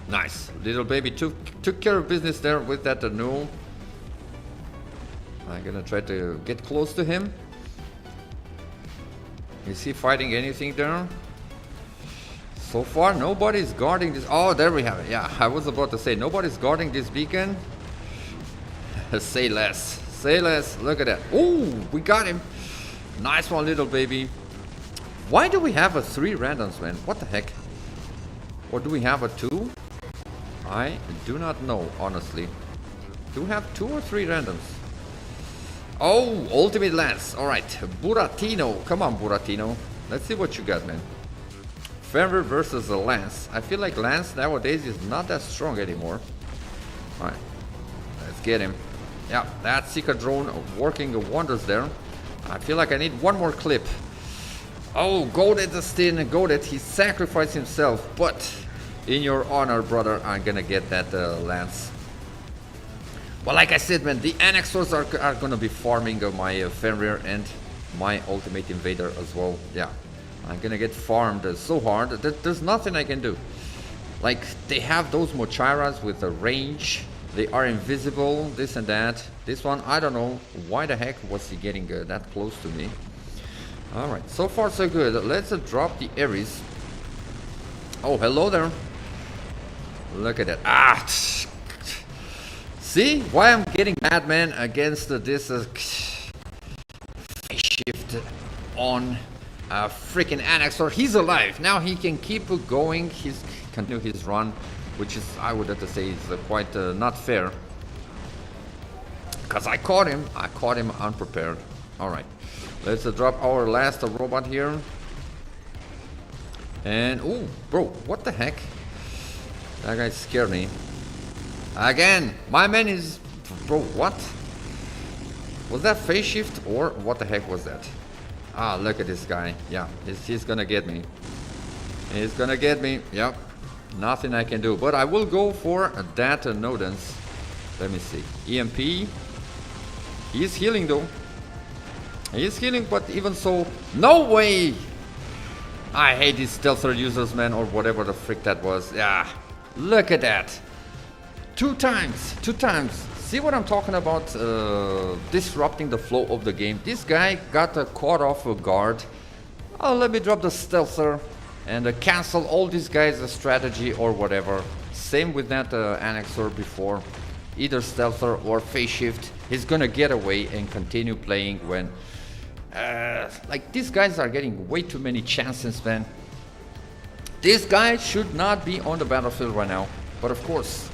Nice. Little baby took care of business there with that null. I'm gonna try to get close to him. Is he fighting anything there? So far, nobody's guarding this. Oh, there we have it. Yeah, I was about to say, nobody's guarding this beacon. Say less. Say less. Look at that. Oh, we got him. Nice one, little baby. Why do we have a 3 randoms, man? What the heck? Or do we have a 2? I do not know, honestly. Do we have 2 or 3 randoms? Oh, ultimate lance. All right, Buratino. Come on, Buratino. Let's see what you got, man. Fenrir versus a Lance. I feel like Lance nowadays is not that strong anymore. Alright, let's get him. Yeah, that Seeker drone working wonders there. I feel like I need one more clip. Oh, goaded the Stin, goaded. He sacrificed himself, but in your honor, brother, I'm gonna get that Lance. Well, like I said, man, the Annexors are gonna be farming my Fenrir and my Ultimate Invader as well. Yeah, I'm gonna get farmed so hard that there's nothing I can do. Like, they have those Mochiras with a range. They are invisible, this and that. This one, I don't know why the heck was he getting that close to me. Alright, so far so good. Let's drop the Ares. Oh, hello there. Look at that. Ah! See why I'm getting mad, man, against this shift on a freaking Annexor. He's alive. Now he can keep going. He's continue his run, which is, I would have to say, is quite not fair. Because I caught him unprepared. Alright, let's drop our last robot here. And, oh, bro, what the heck? That guy scared me. Again, my man is, bro, what? Was that phase shift or what the heck was that? Ah, look at this guy. Yeah, he's gonna get me. He's gonna get me. Yep. Nothing I can do. But I will go for that Nodens. Let me see. EMP. He's healing though. He's healing, but even so, no way! I hate these stealther users, man, or whatever the frick that was. Yeah, look at that. Two times. See what I'm talking about? Disrupting the flow of the game. This guy got caught off guard. Oh, let me drop the stealther and cancel all these guys' strategy or whatever. Same with that Annexor before. Either stealther or phase shift. He's gonna get away and continue playing when... like, these guys are getting way too many chances, man. This guy should not be on the battlefield right now. But of course,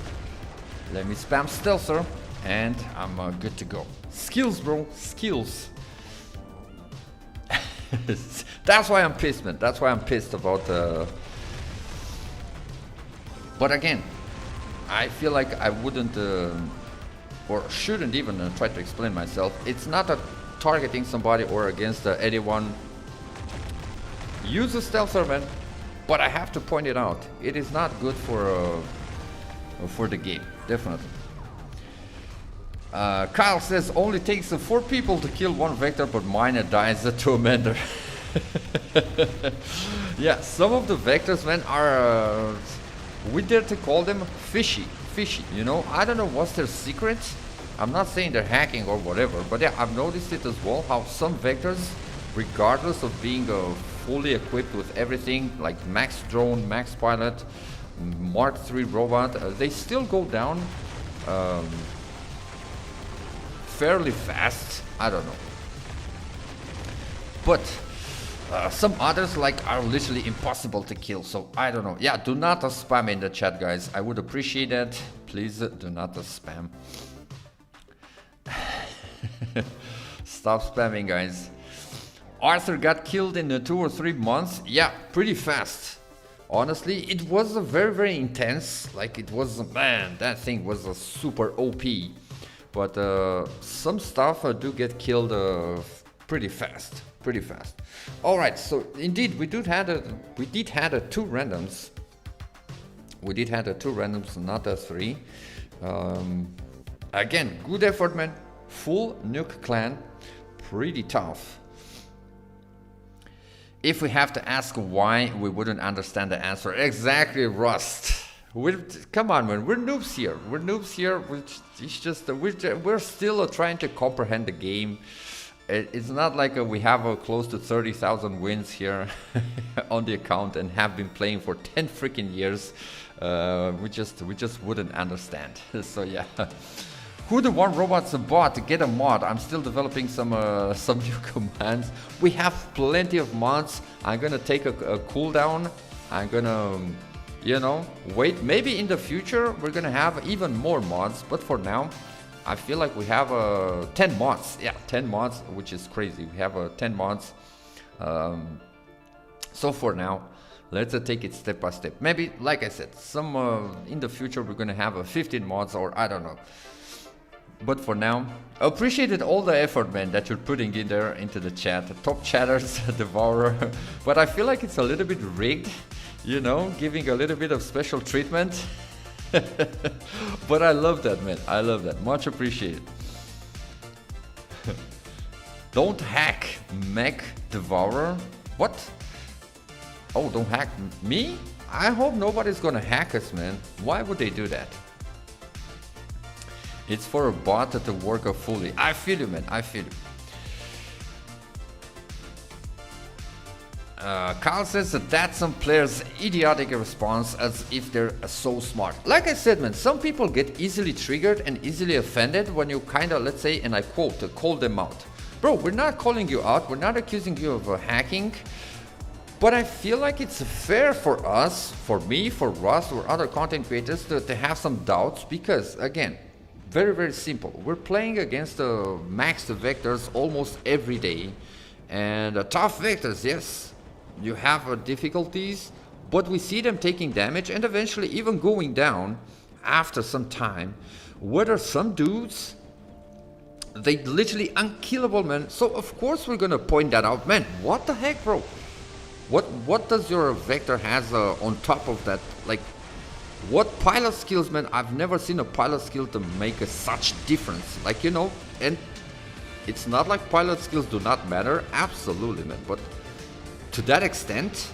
let me spam stealther and I'm good to go. Skills, bro, skills. That's why I'm pissed, man. That's why I'm pissed about... But again, I feel like I wouldn't or shouldn't even try to explain myself. It's not a targeting somebody or against anyone. Use a stealther, man. But I have to point it out. It is not good for the game, definitely. Kyle says only takes 4 people to kill 1 vector, but mine dies to a mender. Yeah, some of the vectors, man, are we dare to call them fishy, you know. I don't know what's their secret. I'm not saying they're hacking or whatever, but yeah, I've noticed it as well, how some vectors, regardless of being fully equipped with everything, like max drone, max pilot, Mark III robot, they still go down fairly fast. I don't know. But some others are literally impossible to kill, so I don't know. Yeah, do not spam in the chat, guys. I would appreciate that. Please do not spam. Stop spamming, guys. Arthur got killed in 2 or 3 months. Yeah, pretty fast. Honestly, it was very, very intense. Like, it was, man, that thing was a super OP. But some stuff do get killed pretty fast. All right, so indeed we did had 2 randoms. We did had 2 randoms, not 3. Again, good effort, man. Full nuke clan, pretty tough. If we have to ask why, we wouldn't understand the answer. Exactly, Rust. Come on, man. We're noobs here. We're still trying to comprehend the game. It's not like we have close to 30,000 wins here on the account and have been playing for 10 freaking years. We just wouldn't understand. So yeah. Who the one robot's a bot to get a mod? I'm still developing some new commands. We have plenty of mods. I'm gonna take a cooldown. I'm gonna, you know, wait. Maybe in the future we're gonna have even more mods. But for now, I feel like we have 10 mods. Yeah, 10 mods, which is crazy. We have 10 mods. So for now, Let's take it step by step. Maybe, like I said, some in the future we're gonna have a 15 mods, or I don't know. But for now, appreciated all the effort, man, that you're putting in there into the chat. Top chatters, Devourer. But I feel like it's a little bit rigged, you know, giving a little bit of special treatment. But I love that, man. I love that. Much appreciated. Don't hack Mech Devourer. What? Oh, don't hack me? I hope nobody's gonna hack us, man. Why would they do that? It's for a bot to work fully. I feel you, man. I feel you. Carl says that that's some players' idiotic response, as if they're so smart. Like I said, man, some people get easily triggered and easily offended when you kind of, let's say, and I quote, call them out. Bro, we're not calling you out. We're not accusing you of hacking. But I feel like it's fair for us, for me, for Russ, or other content creators to have some doubts, because, again, very, very simple. We're playing against maxed vectors almost every day. And tough vectors, yes, you have difficulties, but we see them taking damage and eventually even going down after some time. Whether some dudes, they literally unkillable, man. So of course we're gonna point that out. Man, what the heck, bro? What does your vector has on top of that? Like, what pilot skills, man? I've never seen a pilot skill to make such difference. Like, you know, and it's not like pilot skills do not matter. Absolutely, man. But to that extent,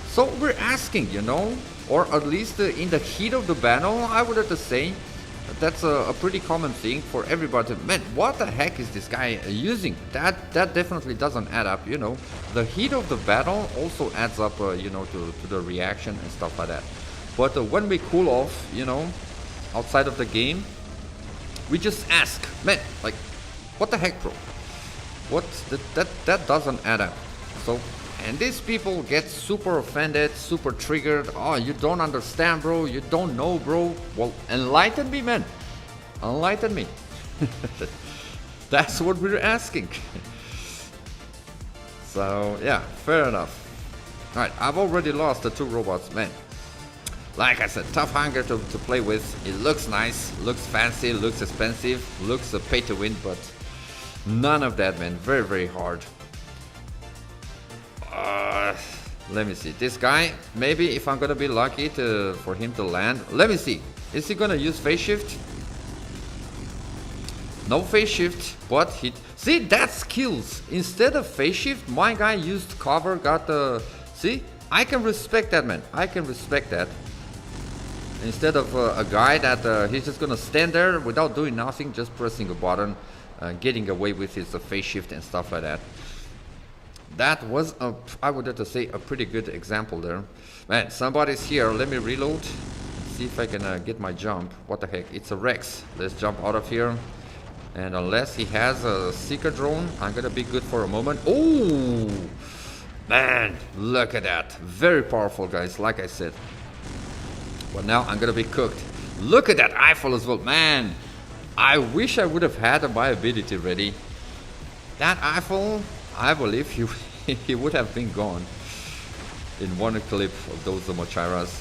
so we're asking, you know, or at least in the heat of the battle, I would have to say that's a pretty common thing for everybody. Man, what the heck is this guy using? That definitely doesn't add up, you know. The heat of the battle also adds up, you know, to the reaction and stuff like that. But when we cool off, you know, outside of the game, we just ask, man, like, what the heck, bro? What? That doesn't add up. So, and these people get super offended, super triggered. Oh, you don't understand, bro. You don't know, bro. Well, enlighten me, man. Enlighten me. That's what we're asking. So, yeah, fair enough. All right, I've already lost the 2 robots, man. Like I said, tough Hangar to play with. It looks nice, looks fancy, looks expensive, looks pay to win, but none of that, man. Very, very hard. Let me see. This guy, maybe if I'm gonna be lucky for him to land. Let me see. Is he gonna use phase shift? No phase shift, but he... See, that's kills. Instead of phase shift, my guy used cover, got the... See? I can respect that, man. I can respect that. Instead of a guy that he's just gonna stand there without doing nothing, just pressing a button, getting away with his phase shift and stuff like that. That was, I would have to say, a pretty good example there. Man, somebody's here. Let me reload. See if I can get my jump. What the heck? It's a Rex. Let's jump out of here. And unless he has a Seeker drone, I'm gonna be good for a moment. Oh! Man, look at that. Very powerful, guys, like I said. But now I'm gonna be cooked. Look at that Eiffel as well. Man, I wish I would have had my ability ready. That Eiffel, I believe he would have been gone in one clip of those Mochiras.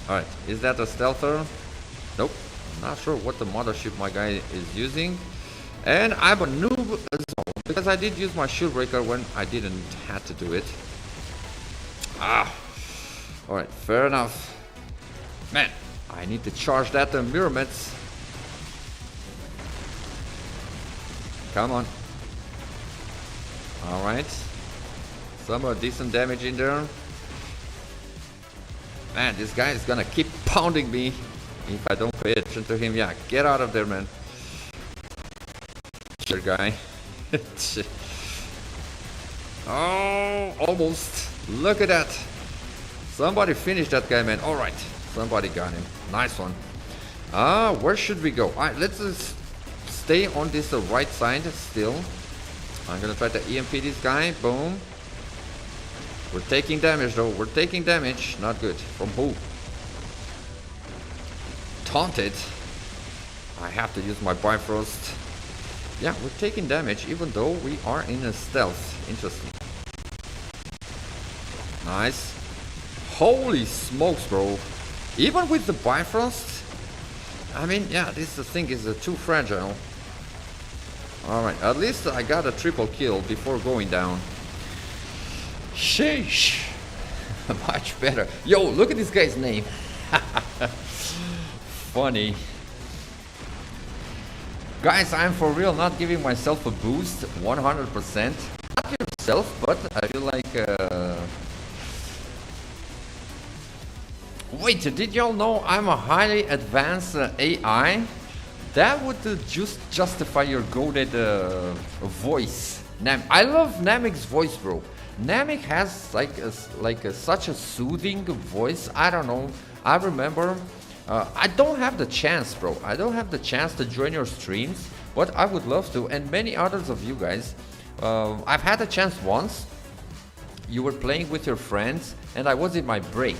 Alright, is that a stealther? Nope. Not sure what the mothership my guy is using. And I'm a noob as well, because I did use my shield breaker when I didn't have to do it. Alright, fair enough. Man, I need to charge that mirror meds. Come on. Alright. Some decent damage in there. Man, this guy is gonna keep pounding me if I don't pay attention to him. Yeah, get out of there, man. Sure, guy. Oh, almost. Look at that. Somebody finished that guy, man. Alright. Somebody got him. Nice one. Where should we go? Alright, let's just stay on this right side still. I'm gonna try to EMP this guy. Boom. We're taking damage though. We're taking damage. Not good. From who? Taunted. I have to use my Bifrost. Yeah, we're taking damage even though we are in a stealth. Interesting. Nice. Holy smokes, bro. Even with the Bifrost, I mean, yeah, this thing is too fragile. Alright, at least I got a triple kill before going down. Sheesh. Much better. Yo, look at this guy's name. Funny. Guys, I'm for real not giving myself a boost 100%. Not yourself, but I feel like... Wait, did y'all know I'm a highly advanced AI? That would just justify your goated voice. I love Namik's voice, bro. Namik has such a soothing voice. I don't know. I remember. I don't have the chance, bro. I don't have the chance to join your streams, but I would love to. And many others of you guys. I've had a chance once. You were playing with your friends, and I was in my break.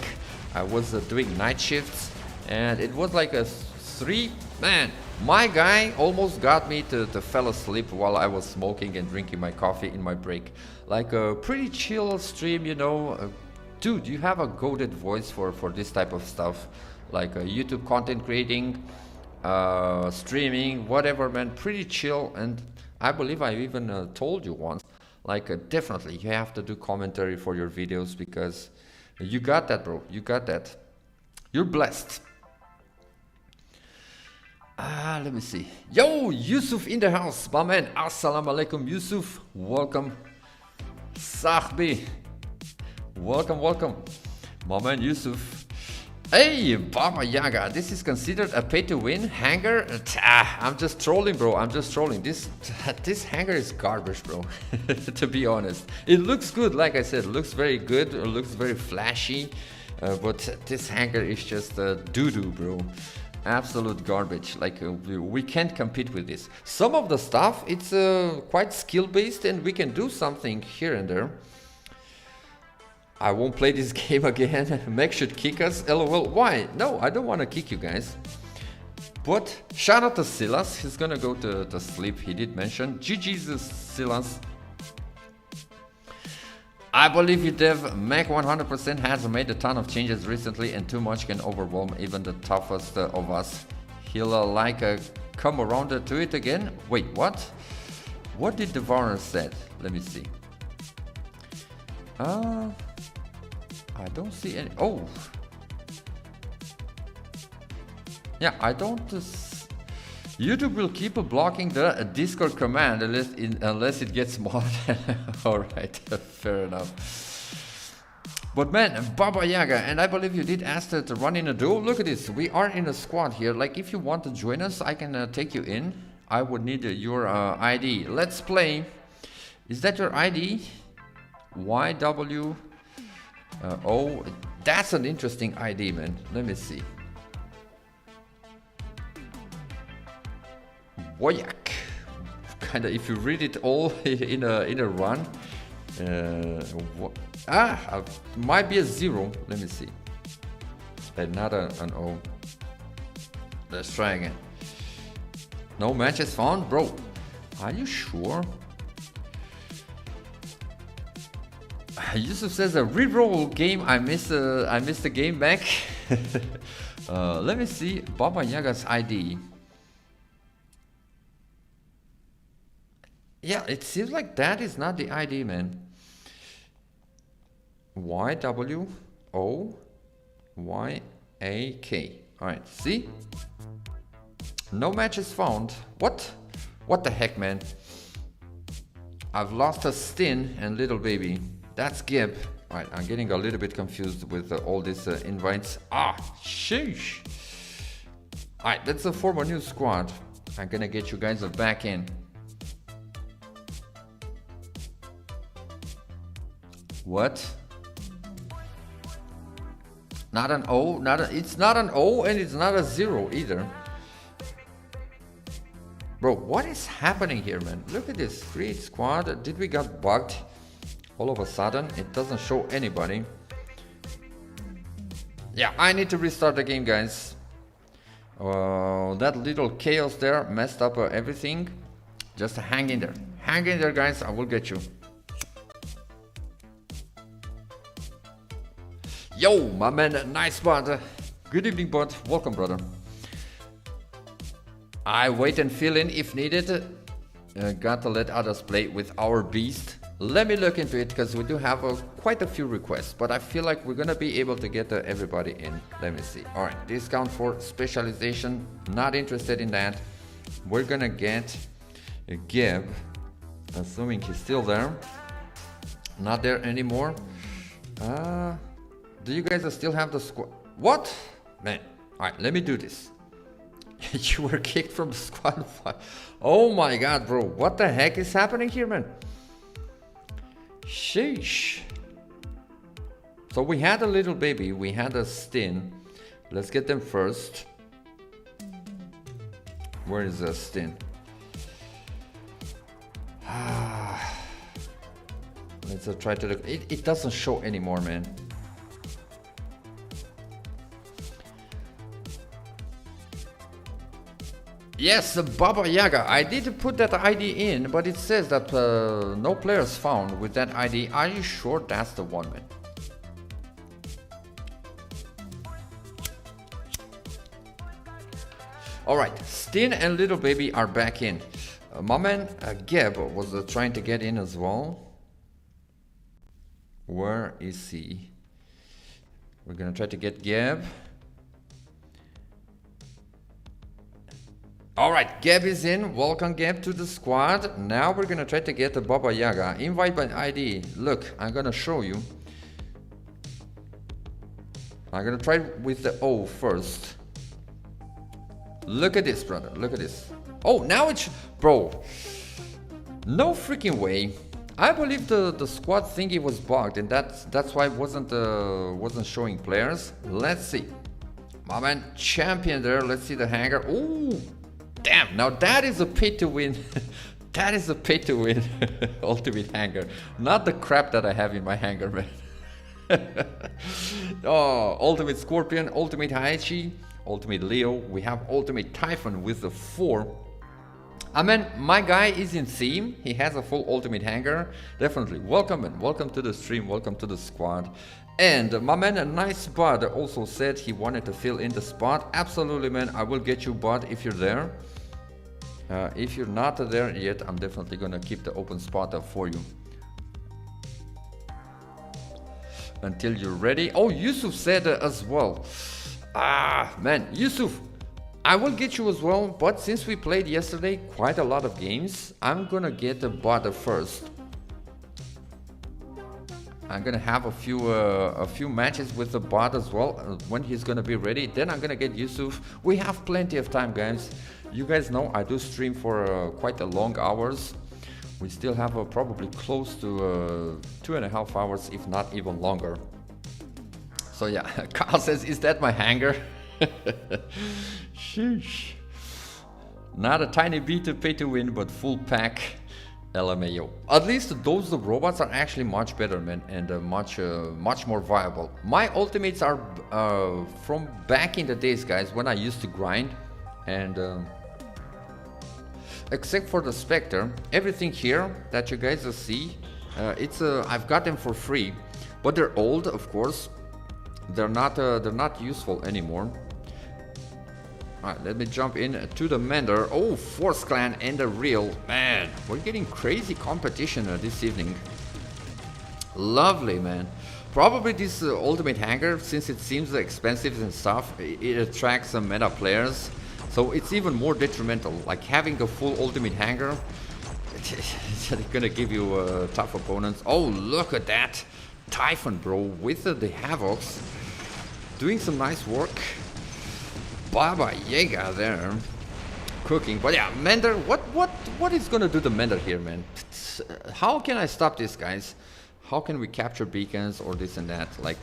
I was doing night shifts, and it was like a 3. Man, my guy almost got me to fall asleep while I was smoking and drinking my coffee in my break. Like a pretty chill stream, you know. Dude, you have a goated voice for this type of stuff. Like YouTube content creating, streaming, whatever, man. Pretty chill, and I believe I even told you once. Like definitely, you have to do commentary for your videos because... You got that, bro. You got that. You're blessed. Let me see. Yo, Yusuf in the house. My man. Assalamu alaikum, Yusuf. Welcome. Sahbi. Welcome, welcome. My man, Yusuf. Hey, Baba Yaga. This is considered a pay-to-win hangar? I'm just trolling, bro. I'm just trolling. This hangar is garbage, bro. To be honest. It looks good, like I said. It looks very good. It looks very flashy. But this hangar is just doo-doo, bro. Absolute garbage. Like, we can't compete with this. Some of the stuff, it's quite skill-based and we can do something here and there. I won't play this game again. Meg should kick us. LOL. Why? No, I don't want to kick you guys. But shout out to Silas. He's gonna go to sleep. He did mention. GG's Silas. I believe you, Dev. Meg 100% has made a ton of changes recently, and too much can overwhelm even the toughest of us. He'll come around to it again. Wait, what? What did the Varner said? Let me see. I don't see any. Oh, yeah, I don't. YouTube will keep blocking the Discord command unless it gets modded. All right, fair enough. But man, Baba Yaga, and I believe you did ask to run in a duo. Look at this. We are in a squad here. Like, if you want to join us, I can take you in. I would need your ID. Let's play. Is that your ID? YW. Oh, that's an interesting ID, man. Let me see. Woyak. Kinda, if you read it all in a run. Might be a 0. Let me see. Not an O. Let's try again. No matches found, bro. Are you sure? Yusuf says a reroll game. I missed the game back. Let me see Baba Yaga's ID. Yeah, it seems like that is not the ID, man. YWOYAK. Alright, see? No matches found. What? What the heck, man? I've lost a Stin and Little Baby. That's Gib. Alright, I'm getting a little bit confused with all these invites. Sheesh. Alright, let's form a new squad. I'm gonna get you guys back in. What? Not an O, it's not an O and it's not a 0 either. Bro, what is happening here, man? Look at this, create squad. Did we got bugged? All of a sudden, it doesn't show anybody. Yeah, I need to restart the game, guys. That little chaos there messed up everything. Just hang in there. Hang in there, guys. I will get you. Yo, my man, nice bud. Good evening, bud. Welcome, brother. I wait and fill in if needed. Got to let others play with our beast. Let me look into it because we do have quite a few requests, but I feel like we're gonna be able to get everybody in. Let me see. All right, discount for specialization. Not interested in that. We're gonna get Gib, assuming he's still there. Not there anymore. Do you guys still have the squad? What? Man, all right, let me do this. You were kicked from the squad. Oh my god, bro. What the heck is happening here, man? Sheesh. So we had a little baby. We had a Stin. Let's get them first. Where is the Stin? Let's try to look. It doesn't show anymore, man. Yes, Baba Yaga. I did put that ID in, but it says that no players found with that ID. Are you sure that's the one, man? Alright, Stin and Little Baby are back in. My man Geb was trying to get in as well. Where is he? We're gonna try to get Geb. Alright, Geb is in. Welcome, Geb, to the squad. Now we're gonna try to get the Baba Yaga. Invite by ID. Look, I'm gonna show you. I'm gonna try with the O first. Look at this, brother. Look at this. Oh, now it's... Bro. No freaking way. I believe the squad thingy was bugged, and that's why it wasn't showing players. Let's see. My man, champion there. Let's see the Hangar. Ooh. Damn, now that is a pay to win. That is a pay to win ultimate Hangar. Not the crap that I have in my Hangar, man. Oh, ultimate Scorpion, ultimate Haichi, ultimate Leo. We have ultimate Typhon with the 4. I mean, my guy is in theme. He has a full ultimate Hangar. Definitely. Welcome, man. Welcome to the stream. Welcome to the squad. And my man, a nice bud, also said he wanted to fill in the spot. Absolutely, man. I will get you, bud, if you're there. If you're not there yet, I'm definitely gonna keep the open spot up for you until you're ready. Oh, Yusuf said as well. Ah, man, Yusuf, I will get you as well. But since we played yesterday quite a lot of games, I'm gonna get the bot first. I'm gonna have a few matches with the bot as well when he's gonna be ready. Then I'm gonna get Yusuf. We have plenty of time, guys. You guys know I do stream for quite a long hours. We still have probably close to 2.5 hours, if not even longer. So yeah, Carl says, is that my Hangar? Sheesh. Not a tiny bit to pay to win, but full pack. LMAO. At least those robots are actually much better, man, and much more viable. My ultimates are from back in the days, guys, when I used to grind, and except for the Spectre, everything here that you guys see, I've got them for free, but they're old, of course. They're not useful anymore. Alright, let me jump in to the Mender. Oh, Force Clan and the Real. Man, we're getting crazy competition this evening. Lovely, man. Probably this ultimate Hangar, since it seems expensive and stuff, it attracts some meta players. So it's even more detrimental. Like having a full ultimate Hangar, it's gonna give you tough opponents. Oh, look at that. Typhon, bro, with the Havocs. Doing some nice work. Baba Yaga there cooking, but yeah, Mender, what is gonna do the Mender here, man? How can I stop this, guys? How can we capture beacons or this and that? Like,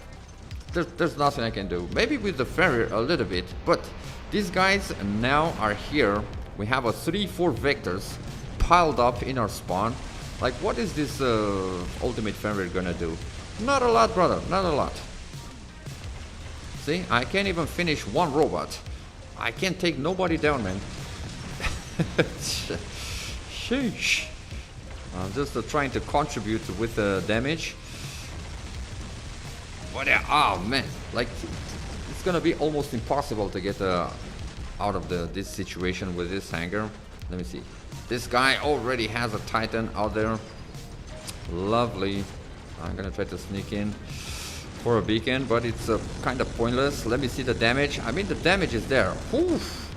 there's nothing I can do. Maybe with the Ferrier a little bit, but these guys now are here. We have a 3-4 vectors piled up in our spawn. Like, what is this ultimate Ferrier gonna do? Not a lot, brother, not a lot. See, I can't even finish one robot. I can't take nobody down, man. Sheesh. I'm just trying to contribute with the damage. But yeah, oh man, like it's gonna be almost impossible to get out of this situation with this hangar. Let me see. This guy already has a Titan out there. Lovely. I'm gonna try to sneak in for a beacon, but it's kind of pointless. Let me see the damage. I mean, the damage is there. Oof.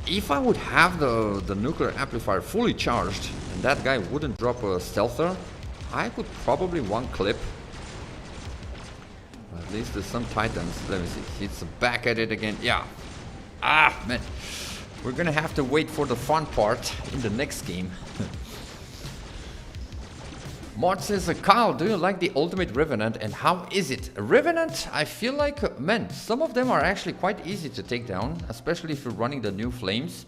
If I would have the nuclear amplifier fully charged and that guy wouldn't drop a stealther, I would probably one clip. At least there's some Titans. Let me see. It's back at it again. Yeah. Ah, man. We're gonna have to wait for the fun part in the next game. Mod says, Kyle, do you like the Ultimate Revenant and how is it? Revenant, I feel like, man, some of them are actually quite easy to take down, especially if you're running the new flames.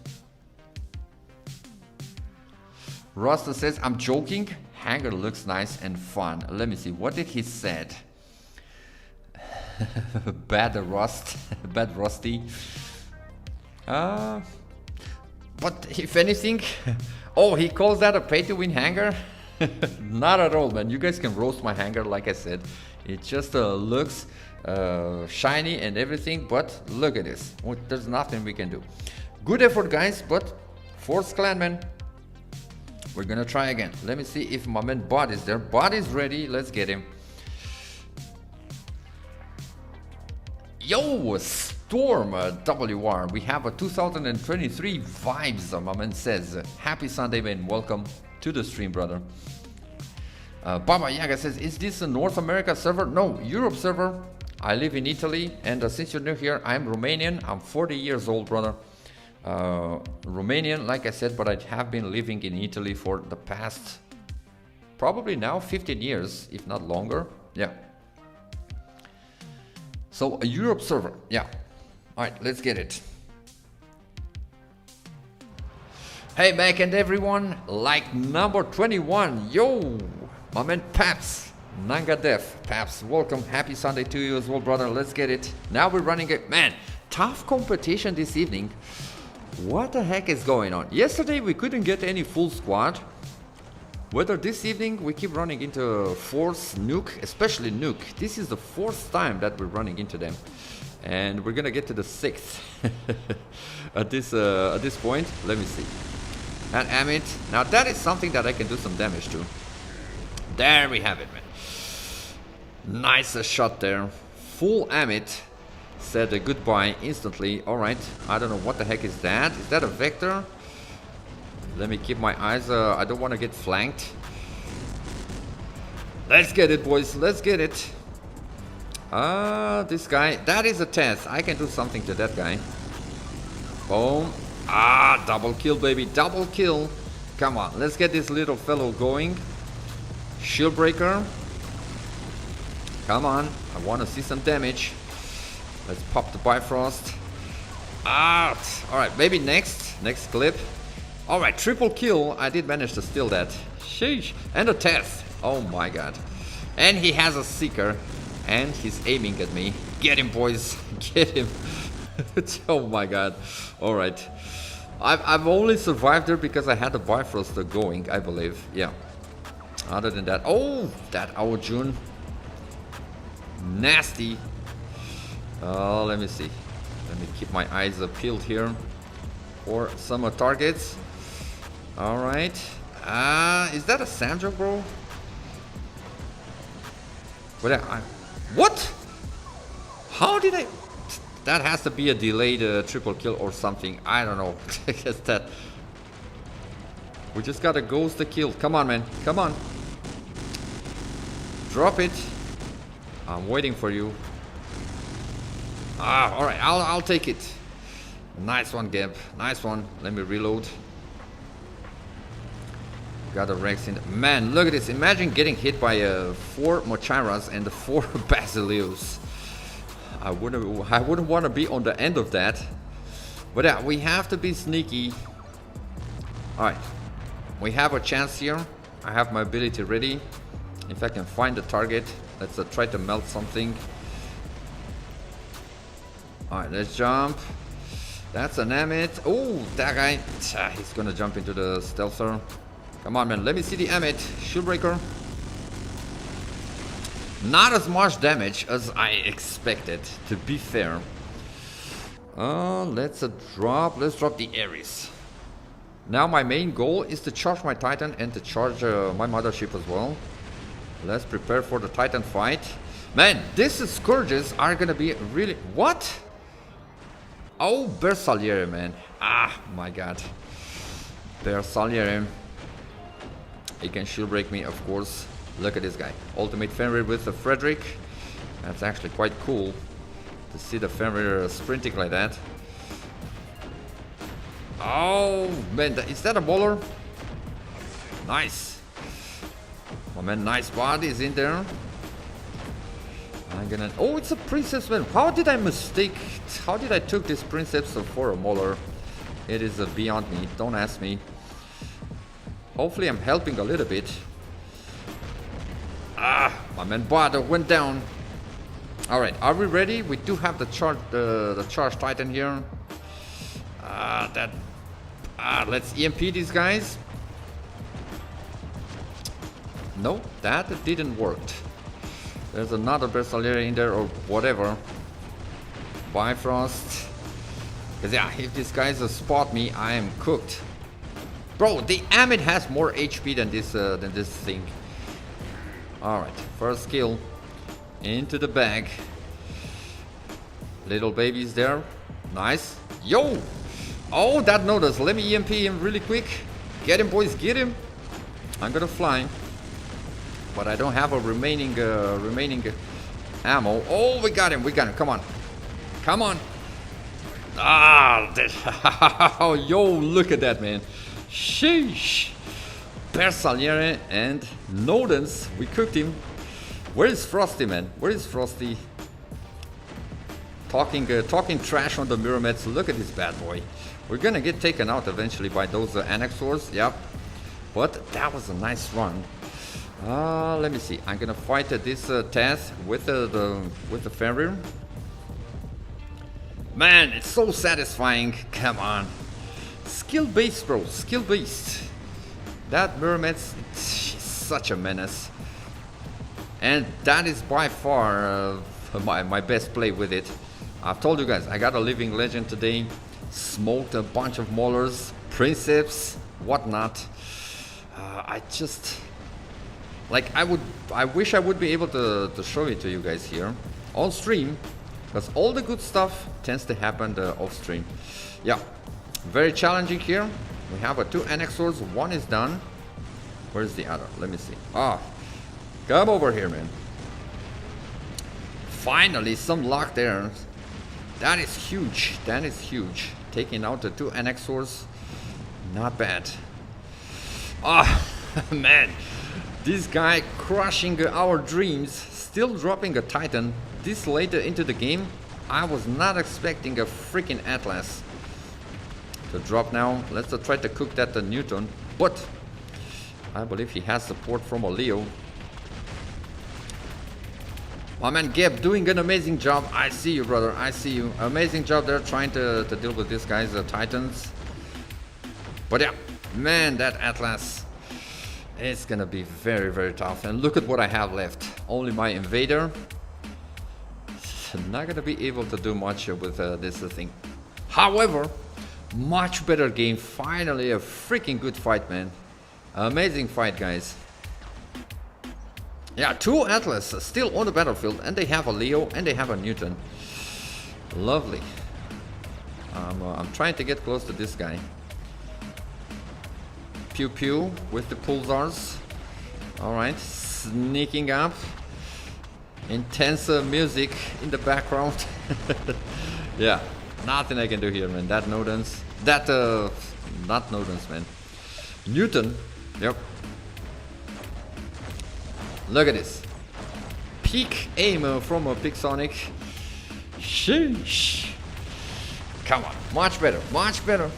Rasta says, I'm joking. Hangar looks nice and fun. Let me see, what did he said? Bad rust, bad rusty. But if anything, oh, he calls that a pay-to-win hangar? Not at all, man. You guys can roast my hangar, like I said. It just looks shiny and everything, but look at this. There's nothing we can do. Good effort, guys, but Force Clanman. We're gonna try again. Let me see if my man Bot is there. Bot is ready. Let's get him. Yo, Storm WR. We have a 2023 vibes, my man says. Happy Sunday, man. Welcome to the stream, brother. Baba Yaga says, is this a North America server? No, Europe server. I live in Italy, and since you're new here, I'm Romanian. I'm 40 years old, brother. Romanian, like I said, but I have been living in Italy for the past, probably now 15 years, if not longer. Yeah. So a Europe server, yeah. All right, let's get it. Hey, Mac and everyone, like number 21, yo, my man Paps, Nanga Def, Paps, welcome, happy Sunday to you as well, brother, let's get it. Now we're running it, man, tough competition this evening. What the heck is going on? Yesterday we couldn't get any full squad. Whether this evening we keep running into Force, Nuke, especially Nuke. This is the 4th time that we're running into them. And we're gonna get to the 6th at this point. Let me see. And Amit, now that is something that I can do some damage to. There we have it, man. Nice shot there. Full Amit said a goodbye instantly. Alright, I don't know what the heck is that. Is that a Vector? Let me keep my eyes, I don't want to get flanked. Let's get it, boys, let's get it. This guy, that is a test. I can do something to that guy. Boom. Double kill, baby, double kill. Come on, let's get this little fellow going. Shield breaker. Come on, I want to see some damage. Let's pop the Bifrost. Alright, maybe next clip. Alright, triple kill. I did manage to steal that. Sheesh. And a test. Oh my god. And he has a Seeker. And he's aiming at me. Get him, boys. Get him. Oh my god. Alright. I've only survived there because I had the Bifrost going, I believe. Yeah. Other than that. Oh, that Aojun. Nasty. Oh, let me see. Let me keep my eyes peeled here for some targets. Alright. Is that a Sandra, bro? What? How did I... That has to be a delayed triple kill or something. I don't know. I guess that... We just gotta ghost the kill. Come on, man. Come on. Drop it. I'm waiting for you. Alright. I'll take it. Nice one, Gab. Nice one. Let me reload. Got a Rex in the... Man, look at this. Imagine getting hit by 4 Mochiras and 4 Basileus. I wouldn't want to be on the end of that. But yeah, we have to be sneaky. Alright. We have a chance here. I have my ability ready. If I can find the target, let's try to melt something. Alright, let's jump. That's an Amit. Oh, that guy. He's gonna jump into the stealther. Come on, man. Let me see the Amit. Shield breaker. Not as much damage as I expected, to be fair. Let's drop the Ares. Now my main goal is to charge my Titan and to charge my mothership as well. Let's prepare for the Titan fight. Man, these Scourges are gonna be really... What? Oh, Bersagliere, man. Ah, my god. Bersagliere. He can shield break me, of course. Look at this guy. Ultimate Fenrir with the Frederick. That's actually quite cool to see the Fenrir sprinting like that. Oh, man. Is that a bowler? Nice. Oh, man. Nice bodies in there. I'm gonna... Oh, it's a Princess, man. How did I mistake... How did I took this Princess for a Mauler? It is beyond me. Don't ask me. Hopefully I'm helping a little bit. Ah, my man Bada went down. Alright, are we ready? We do have the charge Titan here. Let's EMP these guys. No, that didn't work. There's another Bersagliere in there or whatever. Bifrost. Because yeah, if these guys spot me, I am cooked. Bro, the Amit has more HP than this thing. Alright, first kill. Into the bag. Little babies there. Nice. Yo! Oh, that notice. Let me EMP him really quick. Get him, boys, get him. I'm gonna fly. But I don't have a remaining ammo. Oh, we got him, come on. Come on. Ah, oh, yo, look at that, man. Sheesh. Bersagliere and Nodens, we cooked him. Where is Frosty, man? Where is Frosty? Talking trash on the Mirrormets. Look at this bad boy. We're gonna get taken out eventually by those Annexors. Yep. But that was a nice run. Let me see. I'm gonna fight this Taz with the Fenrir. Man, it's so satisfying. Come on. Skill based, bro. Skill based. That Mirrormets, she's such a menace. And that is by far my best play with it. I've told you guys, I got a living legend today. Smoked a bunch of Maulers, Princeps, whatnot. I just... Like, I wish I would be able to show it to you guys here on stream, because all the good stuff tends to happen off stream. Yeah, very challenging here. We have two Annexors, one is done. Where's the other? Let me see. Ah, come over here, man. Finally, some luck there. That is huge. That is huge. Taking out the two Annexors, not bad. Ah, man. This guy crushing our dreams, still dropping a Titan this later into the game. I was not expecting a freaking Atlas to drop now. Let's try to cook that Newton, but I believe he has support from a Leo. My man Geb doing an amazing job. I see you, brother. I see you. Amazing job there trying to deal with these guys, Titans. But yeah, man, that Atlas... It's gonna be very, very tough. And look at what I have left. Only my Invader. Not gonna be able to do much with this thing. However, much better game. Finally, a freaking good fight, man. Amazing fight, guys. Yeah, two Atlas still on the battlefield. And they have a Leo and they have a Newton. Lovely. I'm trying to get close to this guy. Pew pew with the pulsars. Alright, sneaking up. Intense music in the background. Yeah, nothing I can do here, man. That Nodens. That, not Nodens, man. Newton. Yep. Look at this. Peak aim from a Pixonic. Sheesh. Come on, much better, much better.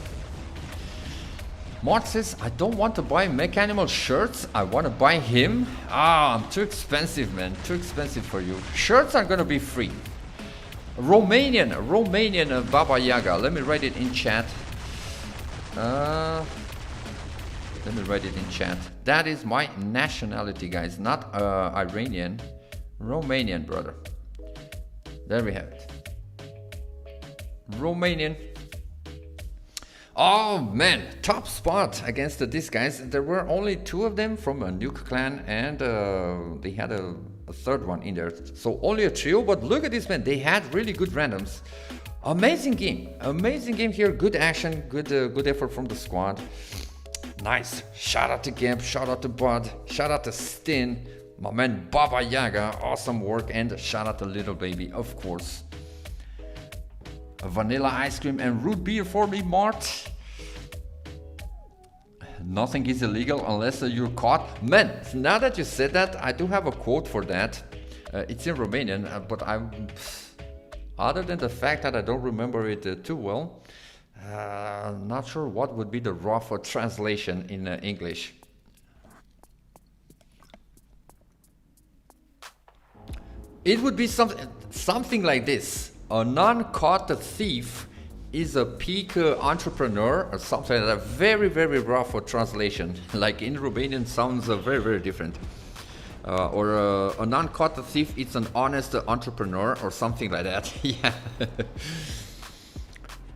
Mod says, I don't want to buy Mechanimal shirts, I want to buy him. Ah, I'm too expensive, man. Too expensive for you. Shirts are gonna be free. Romanian Baba Yaga. Let me write it in chat. Let me write it in chat. That is my nationality, guys. Not Iranian. Romanian, brother. There we have it. Romanian. Oh man, top spot against these guys. There were only 2 of them from a Nuke clan, and they had a third one in there. So only a trio, but look at this, man. They had really good randoms. Amazing game here. Good action, good effort from the squad. Nice. Shout out to Gimp, shout out to Bud, shout out to Stin, my man Baba Yaga, awesome work, and shout out to Little Baby, of course. Vanilla ice cream and root beer for me, Mart. Nothing is illegal unless you're caught. Man, now that you said that, I do have a quote for that. It's in Romanian, but other than the fact that I don't remember it too well, not sure what would be the rough translation in English. It would be something like this. A non-caught thief is a peak entrepreneur, or something like that. Very, very rough translation. Like in Romanian sounds very, very different. Or a non-caught thief, it's an honest entrepreneur, or something like that. Yeah.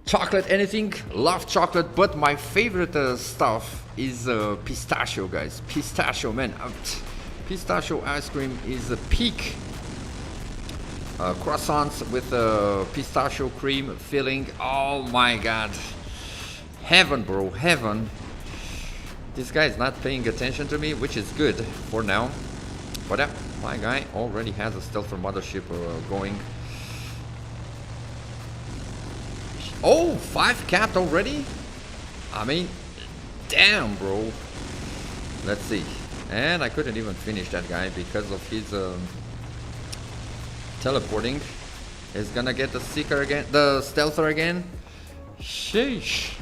Chocolate, anything? Love chocolate, but my favorite stuff is pistachio, guys. Pistachio, man. Pistachio ice cream is a peak. Croissants with pistachio cream filling. Oh my god. Heaven, bro, heaven. This guy is not paying attention to me, which is good for now. But yeah, my guy already has a stealther mothership going. Oh, 5 capped already? I mean, damn, bro. Let's see. And I couldn't even finish that guy because of his teleporting. Is gonna get the seeker again, the stealther again. Sheesh.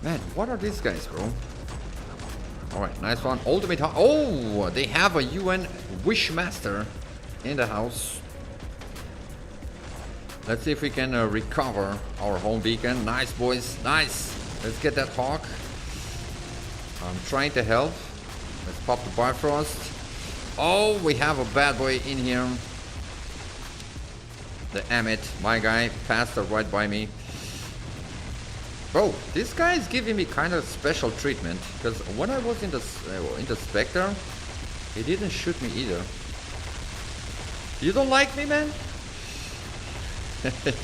Man, what are these guys, bro? Alright, nice one. Ultimate. Oh, they have a UN Wishmaster in the house. Let's see if we can recover our home beacon. Nice, boys. Nice. Let's get that hawk. I'm trying to help. Let's pop the Bifrost. Oh, we have a bad boy in here. The Amit, my guy, passed right by me. Bro, this guy is giving me kind of special treatment, because when I was in the Spectre, he didn't shoot me either. You don't like me, man?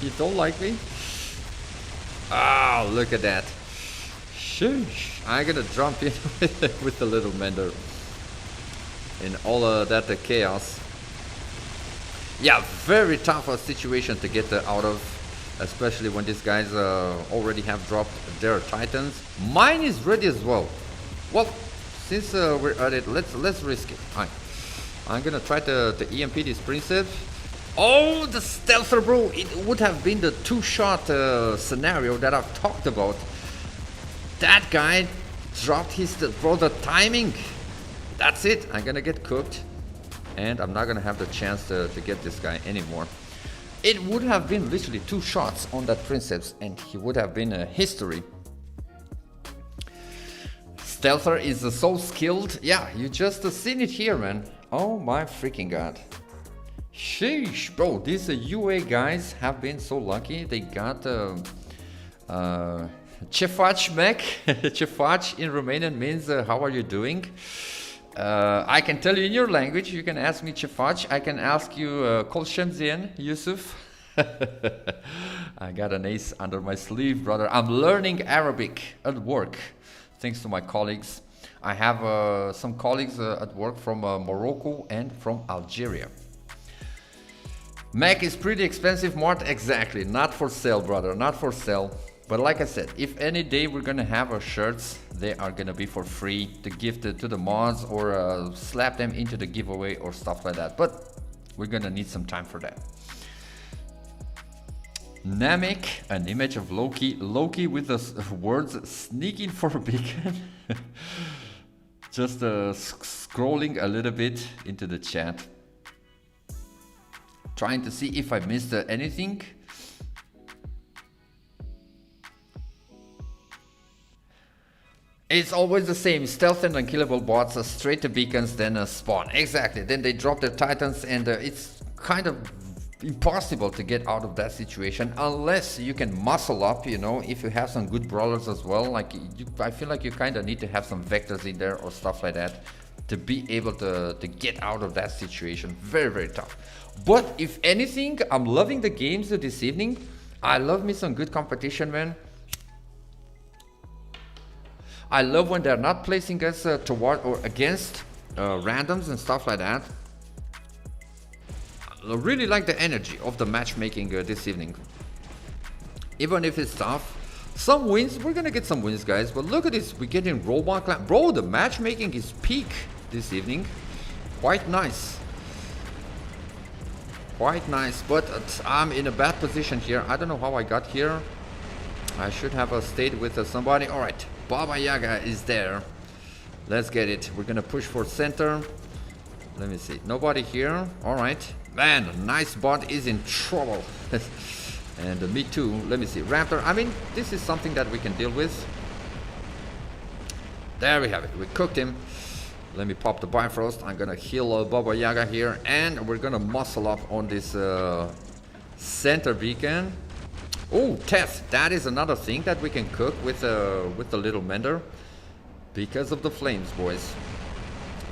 You don't like me? Oh, look at that. Sheesh. I'm gonna jump in with the little mender in all that chaos. Yeah, very tough situation to get out of, especially when these guys already have dropped their titans. Mine is ready as well. Well, since we're at it, let's risk it. I'm gonna try to EMP this princess. Oh, the stealther, bro! It would have been the 2-shot scenario that I've talked about. That guy dropped his bro, the timing. That's it. I'm gonna get cooked. And I'm not gonna have the chance to get this guy anymore. It would have been literally 2 shots on that princess, and he would have been a history. Stealther is so skilled. Yeah, you just seen it here, man. Oh my freaking god. Sheesh, bro. These UA guys have been so lucky. They got Cefaci mech. Cefaci in Romanian means how are you doing? I can tell you in your language. You can ask me Cefaci. I can ask you Kol Shemzien, Yusuf. I got an ace under my sleeve, brother. I'm learning Arabic at work, thanks to my colleagues. I have some colleagues at work from Morocco and from Algeria. Mac is pretty expensive, Mart. Exactly. Not for sale, brother. Not for sale. But like I said, if any day we're gonna have our shirts, they are gonna be for free to gift to the mods or slap them into the giveaway or stuff like that. But we're gonna need some time for that. Namek, an image of Loki. Loki with the words sneaking for a beacon. Just scrolling a little bit into the chat. Trying to see if I missed anything. It's always the same. Stealth and unkillable bots are straight to beacons, then spawn. Exactly. Then they drop their titans, and it's kind of impossible to get out of that situation unless you can muscle up, you know, if you have some good brawlers as well. Like, I feel like you kind of need to have some vectors in there or stuff like that to be able to get out of that situation. Very, very tough. But if anything, I'm loving the games this evening. I love me some good competition, man. I love when they're not placing us toward or against randoms and stuff like that. I really like the energy of the matchmaking this evening. Even if it's tough. Some wins, we're gonna get some wins, guys. But look at this, we're getting robot clan. Bro, the matchmaking is peak this evening. Quite nice. Quite nice, but I'm in a bad position here. I don't know how I got here. I should have stayed with somebody. All right. Baba Yaga is there. Let's get it. We're gonna push for center. Let me see. Nobody here. All right. Man, nice bot is in trouble. And me too. Let me see. Raptor. I mean, this is something that we can deal with. There we have it. We cooked him. Let me pop the Bifrost. I'm gonna heal Baba Yaga here. And we're gonna muscle up on this center beacon. Oh, test. That is another thing that we can cook with the little mender. Because of the flames, boys.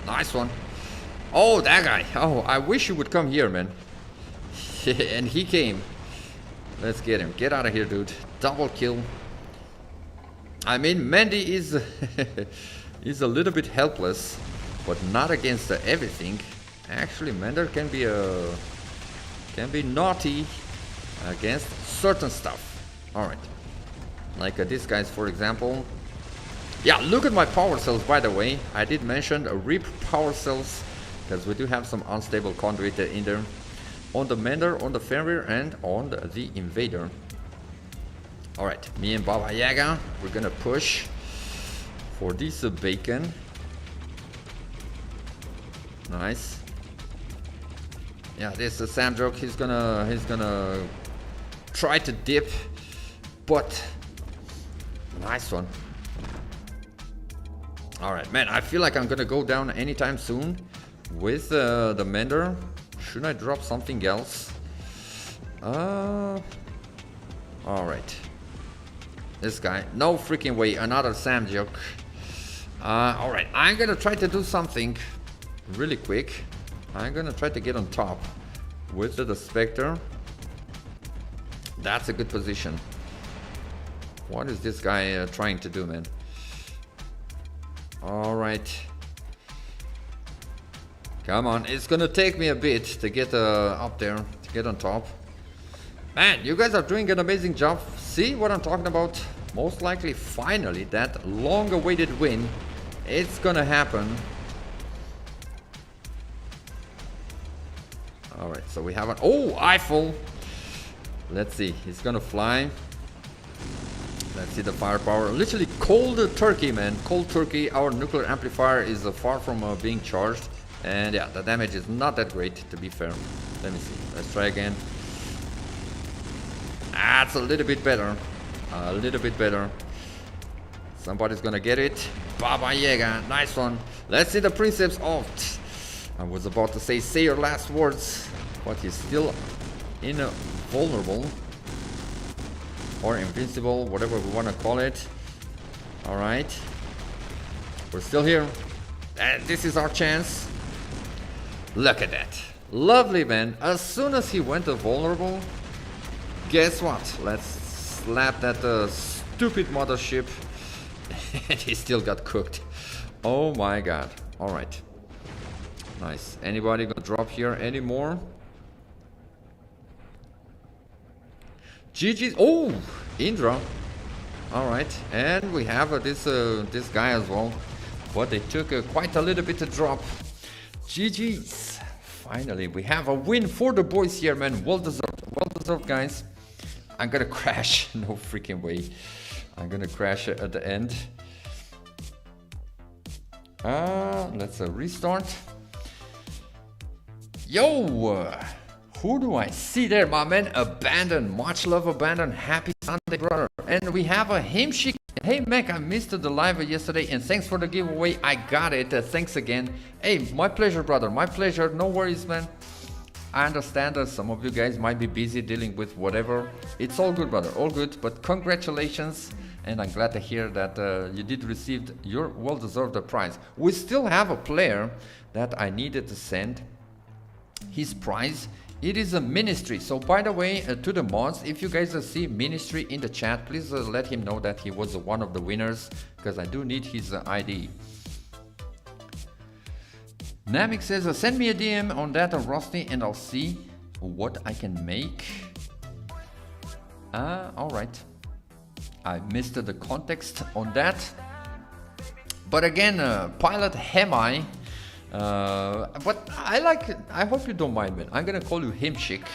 Nice one. Oh, that guy. Oh, I wish he would come here, man. And he came. Let's get him. Get out of here, dude. Double kill. I mean, Mandy is is a little bit helpless, but not against everything. Actually, Mender can be naughty against certain stuff. All right, like this guy's, for example. Yeah, look at my power cells, by the way. I did mention RIP power cells because we do have some unstable conduit in there. On the Mender, on the Fenrir, and on the Invader. All right, me and Baba Yaga, we're gonna push for this bacon. Nice. Yeah, this is Sam joke. He's gonna try to dip, but nice one. All right, man. I feel like I'm gonna go down anytime soon with the Mender. Should I drop something else? All right. This guy. No freaking way. Another Sam joke. All right. I'm gonna try to do something really quick. I'm gonna try to get on top with the Spectre. That's a good position. What is this guy trying to do, man? All right. Come on, it's gonna take me a bit to get up there, to get on top. Man, you guys are doing an amazing job. See what I'm talking about? Most likely, finally, that long-awaited win, it's gonna happen. All right, so we have an... Oh, Eiffel! Let's see, he's gonna fly. Let's see the firepower. Literally cold turkey, man. Cold turkey. Our nuclear amplifier is far from being charged. And yeah, the damage is not that great, to be fair. Let me see. Let's try again. That's a little bit better. A little bit better. Somebody's gonna get it. Baba Yaga. Nice one. Let's see the Princeps. Oh, I was about to say your last words. But he's still invulnerable. Or invincible, whatever we want to call it. Alright. We're still here. And this is our chance. Look at that. Lovely, man. As soon as he went vulnerable, guess what? Let's slap that stupid mothership. And he still got cooked. Oh my god. Alright. Nice. Anybody gonna drop here anymore? GG's. Oh, Indra. All right, and we have this guy as well, but they took quite a little bit to drop. GG's. Finally, we have a win for the boys here, man. Well deserved, guys. I'm gonna crash. No freaking way. I'm gonna crash at the end. Let's restart. Yo. Who do I see there, my man? Abandon, much love, Abandon. Happy Sunday, brother. And we have a Himshik Hey Mac, I missed the live yesterday and thanks for the giveaway. I got it. Thanks again. Hey, my pleasure, brother. My pleasure. No worries, man. I understand that some of you guys might be busy dealing with whatever. It's all good, brother. All good. But congratulations. And I'm glad to hear that you did receive your well-deserved prize. We still have a player that I needed to send his prize. It is a ministry. So by the way, to the mods, if you guys see ministry in the chat, please let him know that he was one of the winners, because I do need his ID. Namik says, send me a DM on that Rusty and I'll see what I can make. Alright. I missed the context on that. But again, Pilot Hemi. But I hope you don't mind, man. I'm gonna call you Himshik.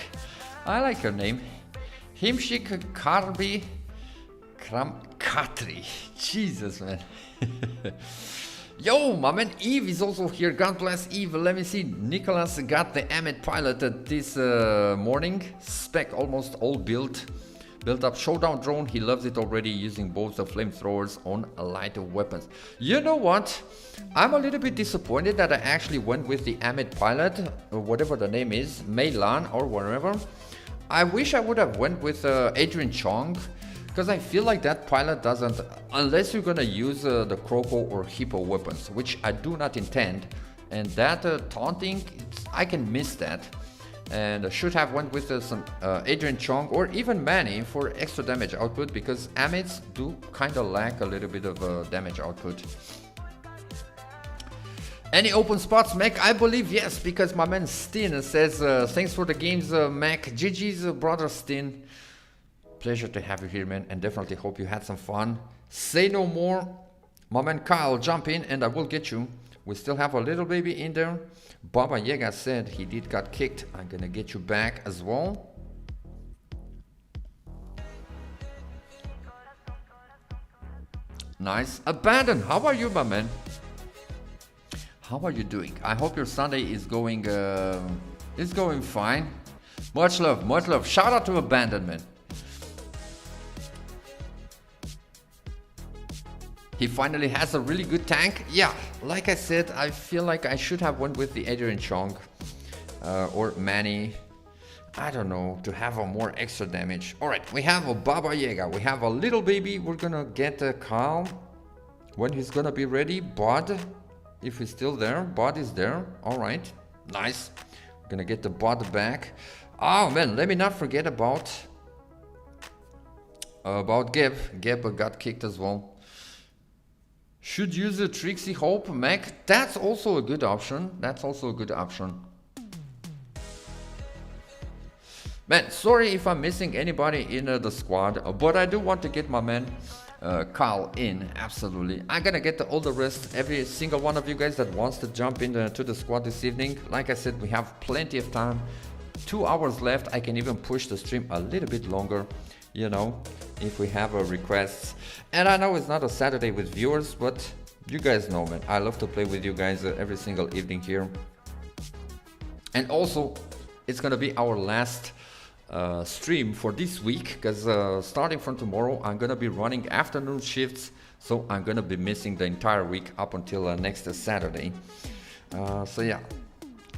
I like her name. Himshik Karbi Katri. Jesus, man. Yo, my man Eve is also here. God bless Eve. Let me see. Nicholas got the Amit pilot this morning. Spec almost all built up. Showdown drone. He loves it already, using both the flamethrowers on lighter weapons. You know what? I'm a little bit disappointed that I actually went with the Amit pilot, or whatever the name is, Meilan or whatever. I wish I would have went with Adrian Chong, because I feel like that pilot doesn't, unless you're gonna use the Croco or Hippo weapons, which I do not intend. And that taunting, I can miss that. And I should have went with some Adrian Chong or even Manny for extra damage output, because Amits do kind of lack a little bit of damage output. Any open spots, Mac? I believe yes, because my man Stin says, thanks for the games, Mac. GG's brother Stin. Pleasure to have you here, man, and definitely hope you had some fun. Say no more. My man Kyle, jump in and I will get you. We still have a little baby in there. Baba Yaga said he did got kicked. I'm gonna get you back as well. Nice. Abandon, how are you, my man? How are you doing? I hope your Sunday is going fine. Much love, much love. Shout out to Abandonment. He finally has a really good tank. Yeah, like I said, I feel like I should have went with the Adrian Chong or Manny. I don't know, to have a more extra damage. All right, we have a Baba Yaga. We have a little baby. We're gonna get Carl when he's gonna be ready. Bud, if he's still there. Bud is there. All right, nice. We're gonna get the Bud back. Oh man, let me not forget about Geb. Geb got kicked as well. Should use a Trixie Hope Mac. That's also a good option. That's also a good option. Man, sorry if I'm missing anybody in the squad, but I do want to get my man Carl in. Absolutely. I'm gonna get all the rest, every single one of you guys that wants to jump into the squad this evening. Like I said, we have plenty of time. 2 hours left. I can even push the stream a little bit longer, you know, if we have requests. And I know it's not a Saturday with viewers, but you guys know, man, I love to play with you guys every single evening here. And also, it's gonna be our last stream for this week, because starting from tomorrow, I'm gonna be running afternoon shifts, so I'm gonna be missing the entire week up until next Saturday. So yeah.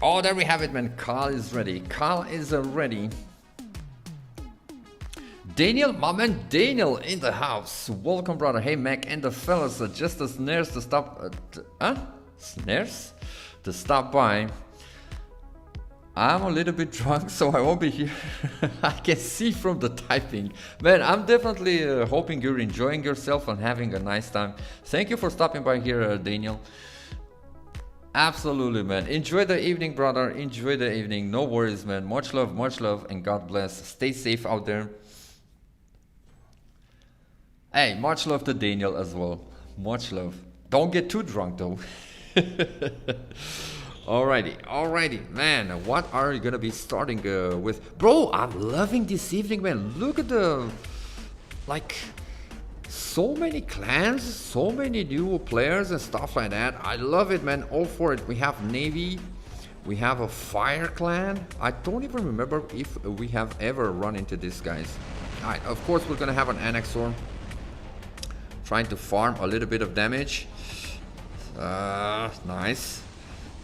Oh, there we have it, man. Carl is ready. Carl is ready. Daniel, my man Daniel in the house. Welcome, brother. Hey, Mac and the fellas. Just the snares to stop. Snares? To stop by. I'm a little bit drunk, so I won't be here. I can see from the typing. Man, I'm definitely hoping you're enjoying yourself and having a nice time. Thank you for stopping by here, Daniel. Absolutely, man. Enjoy the evening, brother. Enjoy the evening. No worries, man. Much love, and God bless. Stay safe out there. Hey, much love to Daniel as well. Much love. Don't get too drunk, though. Alrighty, man. What are you gonna be starting with? Bro, I'm loving this evening, man. Look at the... like... so many clans, so many new players and stuff like that. I love it, man. All for it. We have Navy. We have a Fire clan. I don't even remember if we have ever run into these guys. Alright, of course we're gonna have an Annexor. trying to farm a little bit of damage. Nice.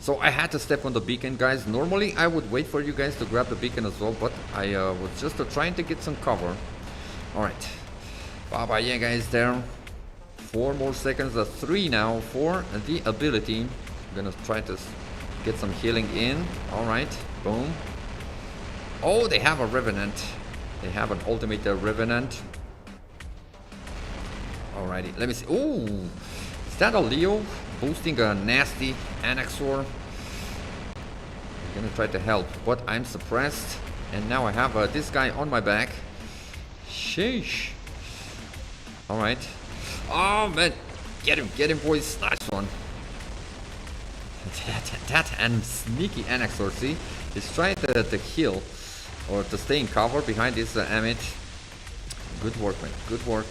So I had to step on the beacon, guys. Normally I would wait for you guys to grab the beacon as well, but I was just trying to get some cover. Alright. Bye-bye, yeah, guys, there. 4 more seconds, 3 now for the ability. I'm gonna try to get some healing in. Alright, boom. Oh, they have a Revenant. They have an ultimate Revenant. Alrighty, let me see. Oh, is that a Leo? Boosting a nasty Anaxor. I'm gonna try to help, but I'm suppressed. And now I have this guy on my back. Sheesh. Alright. Oh, man. Get him, boys. Nice one. That and sneaky Anaxor, see? He's trying to heal or to stay in cover behind this Amit. Good work, man. Good work.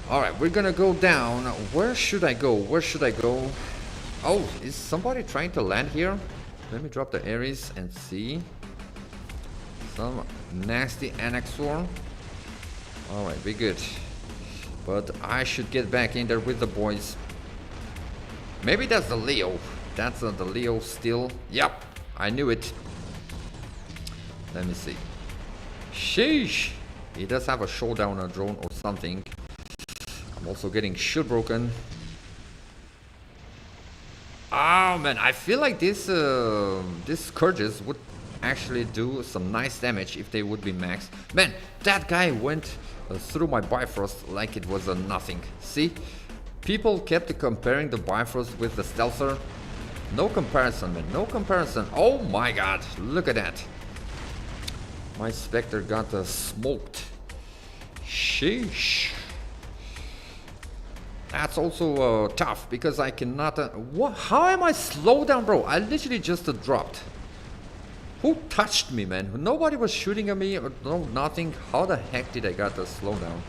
Alright, we're gonna go down. Where should I go? Where should I go? Oh, is somebody trying to land here? Let me drop the Ares and see. Some nasty Anaxor. Alright, be good. But I should get back in there with the boys. Maybe that's the Leo. That's the Leo still. Yep, I knew it. Let me see. Sheesh. He does have a Showdown drone or something. I'm also getting shield broken. Oh man, I feel like this Scourges would actually do some nice damage if they would be maxed. Man, that guy went through my Bifrost like it was a nothing. See? People kept comparing the Bifrost with the Stealther. No comparison, man. No comparison. Oh my god. Look at that. My Spectre got smoked. Sheesh. That's also tough because I cannot... what? How am I slowed down, bro? I literally just dropped. Who touched me, man? Nobody was shooting at me or no, nothing. How the heck did I get the slowdown?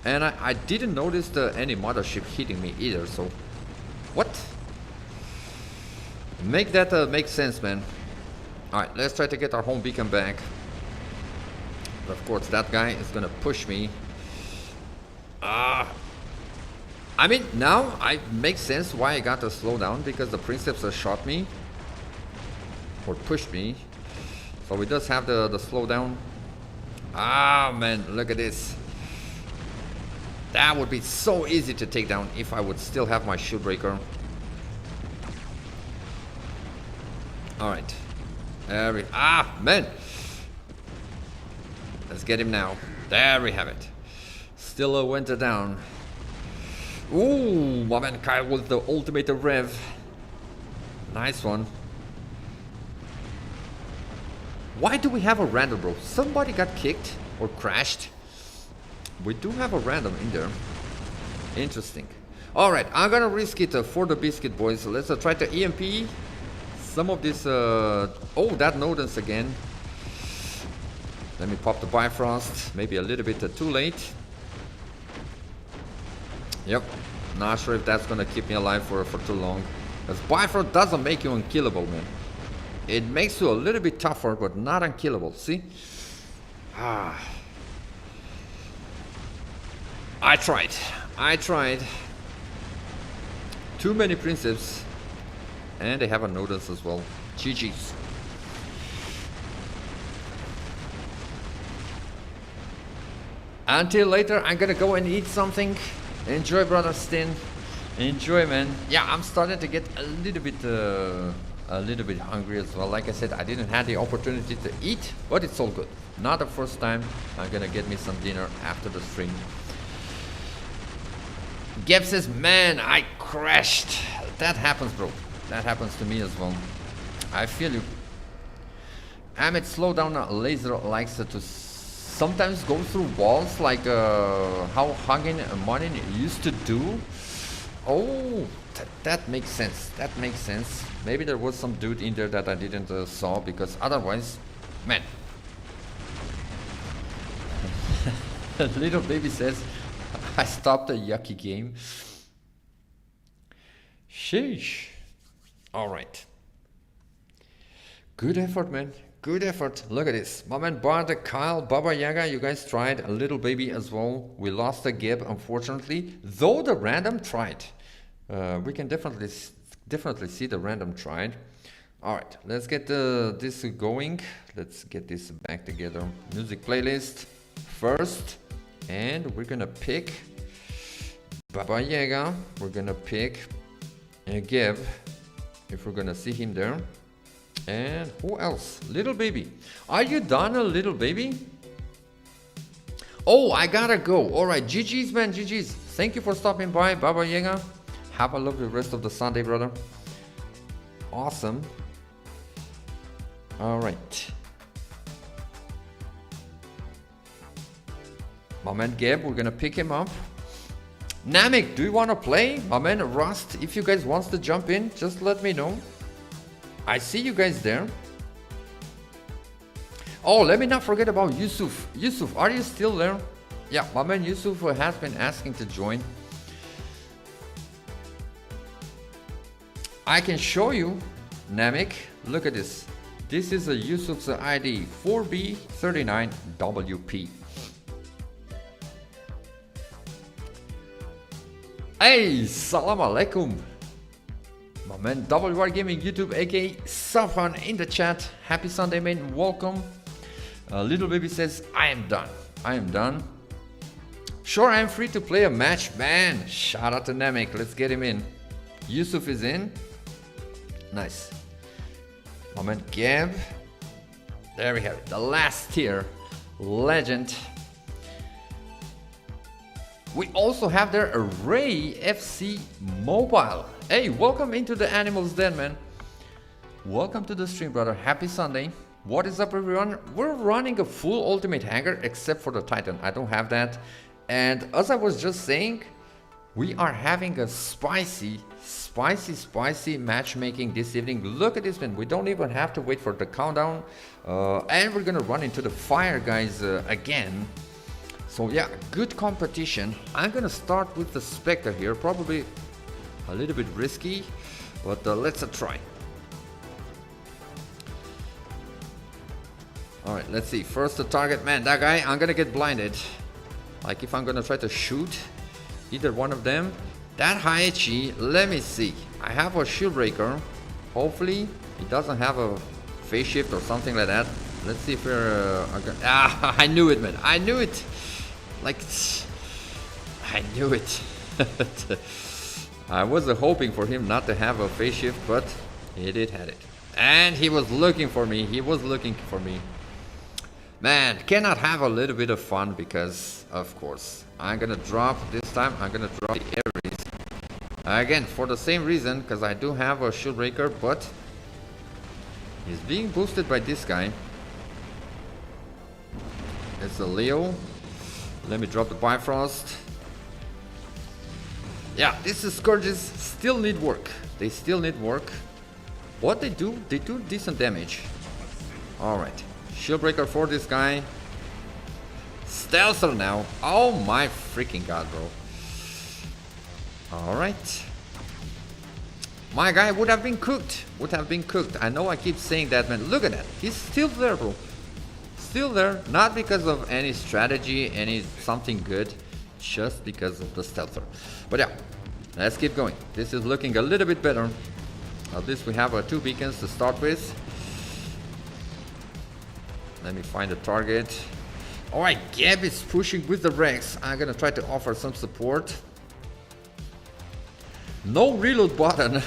And I didn't notice any mothership hitting me either, so... what? Make that make sense, man. Alright, let's try to get our home beacon back. But of course, that guy is gonna push me. I mean, now I make sense why I got the slowdown, because the Princeps shot me. Or pushed me. So he does have the slowdown. Ah, man, look at this. That would be so easy to take down if I would still have my shield breaker. Alright. Man! Let's get him now. There we have it. Still went down. Ooh, my man Kyle with the ultimate rev. Nice one. Why do we have a random, bro? Somebody got kicked or crashed. We do have a random in there. Interesting. Alright, I'm gonna risk it for the biscuit, boys. So let's try to EMP some of this. Oh, that Nodens again. Let me pop the Bifrost. Maybe a little bit too late. Yep. Not sure if that's gonna keep me alive for too long. Because Bifrost doesn't make you unkillable, man. It makes you a little bit tougher, but not unkillable. See? I tried. Too many Princeps. And they have a Nodens as well. GG's. Until later, I'm gonna go and eat something. Enjoy, brother Stin. Enjoy, man. Yeah, I'm starting to get a little bit hungry as well. Like I said, I didn't have the opportunity to eat, but it's all good. Not the first time. I'm gonna get me some dinner after the stream. Geb says, man, I crashed. That happens, bro. That happens to me as well. I feel you. Amit, slow down. Laser likes to sometimes go through walls like how Hagen and Martin used to do. Oh, that makes sense. That makes sense. Maybe there was some dude in there that I didn't saw, because otherwise, man. Little baby says, I stopped a yucky game. Sheesh. All right. Good effort, man. Good effort. Look at this. My man Bartek, Kyle, Baba Yaga, you guys tried. A little baby as well. We lost a gap, unfortunately. Though the random tried. We can definitely see the random tried. All right, let's get this going. Let's get this back together. Music playlist first. And we're gonna pick Baba Yaga. We're gonna pick Geb, if we're gonna see him there. And who else? Little baby. Are you done, a little baby? Oh, I gotta go. All right, GG's, man, GG's. Thank you for stopping by, Baba Yaga. Have a lovely rest of the Sunday, brother. Awesome. All right. My man Gab, we're gonna pick him up. Namek, do you wanna play? My man Rust, if you guys wants to jump in, just let me know. I see you guys there. Oh, let me not forget about Yusuf. Yusuf, are you still there? Yeah, my man Yusuf has been asking to join. I can show you, Namek. Look at this. This is a Yusuf's ID 4B39WP. Hey, salam alaikum. My man WR Gaming YouTube aka Safan in the chat. Happy Sunday, man. Welcome. Little baby says, I am done. I am done. Sure, I am free to play a match, man. Shout out to Namek. Let's get him in. Yusuf is in. Nice. My man Gab. There we have it. The last tier. Legend. We also have there a Ray FC Mobile. Hey, welcome into the Animals Den, man. Welcome to the stream, brother. Happy Sunday. What is up, everyone? We're running a full Ultimate Hangar except for the Titan. I don't have that. And as I was just saying, we are having a spicy matchmaking this evening. Look at this, man. We don't even have to wait for the countdown. And we're gonna run into the fire, guys, again. So yeah, good competition. I'm gonna start with the Spectre here. Probably a little bit risky, but let's try. All right, let's see. First the target, man. That guy, I'm gonna get blinded. Like if I'm gonna try to shoot either one of them. That Haichi, let me see. I have a shield breaker. Hopefully he doesn't have a phase shift or something like that. Let's see if we're I knew it, man. I knew it. Like, I knew it. I was hoping for him not to have a phase shift, but he did have it. And he was looking for me. He was looking for me. Man, cannot have a little bit of fun because, of course, I'm gonna drop this time. I'm gonna drop the Ares. Again, for the same reason, because I do have a shield breaker, but he's being boosted by this guy. It's a Leo. Let me drop the Bifrost. Yeah, these Scourges still need work. They still need work. What they do decent damage. Alright. Shield breaker for this guy. Stealther now. Oh my freaking god, bro. Alright. My guy would have been cooked. Would have been cooked. I know I keep saying that, man. Look at that. He's still there, bro. Still there, not because of any strategy, any something good, just because of the stealther. But yeah, let's keep going. This is looking a little bit better. At least we have 2 beacons to start with. Let me find the target. Alright, Gab is pushing with the Rex. I'm gonna try to offer some support. No reload button.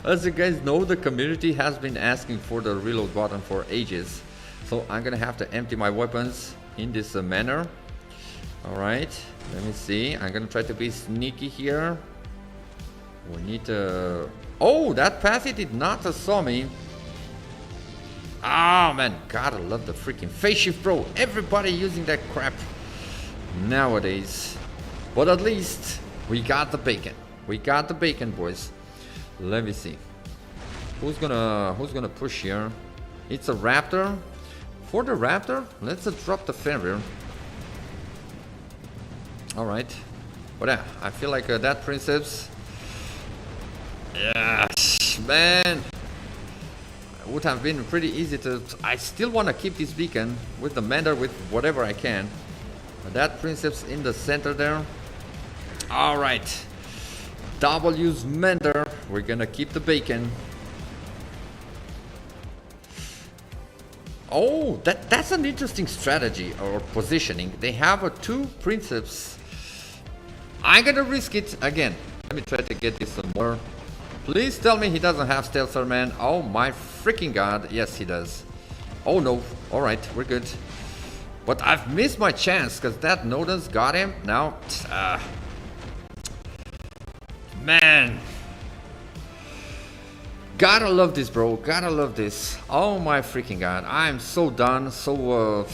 As you guys know, the community has been asking for the reload button for ages. So I'm gonna have to empty my weapons in this manner. Alright, let me see. I'm gonna try to be sneaky here. We need to... Oh, that Pathy did not saw me. Ah, man, gotta love the freaking phase shift, bro. Everybody using that crap nowadays. But at least we got the bacon. We got the bacon, boys. Let me see. Who's gonna push here? It's a Raptor. For the Raptor, let's drop the Fenrir. Alright. But yeah, I feel like that Princeps. Yes, man. would have been pretty easy to... I still want to keep this beacon with the Mender, with whatever I can. But that Princeps in the center there. Alright. W's Mender. We're gonna keep the beacon. Oh, that's an interesting strategy or positioning. They have a 2 Princeps. I'm gonna risk it again. Let me try to get this some more. Please tell me he doesn't have Stealther, man. Oh my freaking god. Yes, he does. Oh no. Alright, we're good. But I've missed my chance because that Nodens got him. Now, man. Gotta love this, bro. Gotta love this. Oh my freaking god. I'm so done. So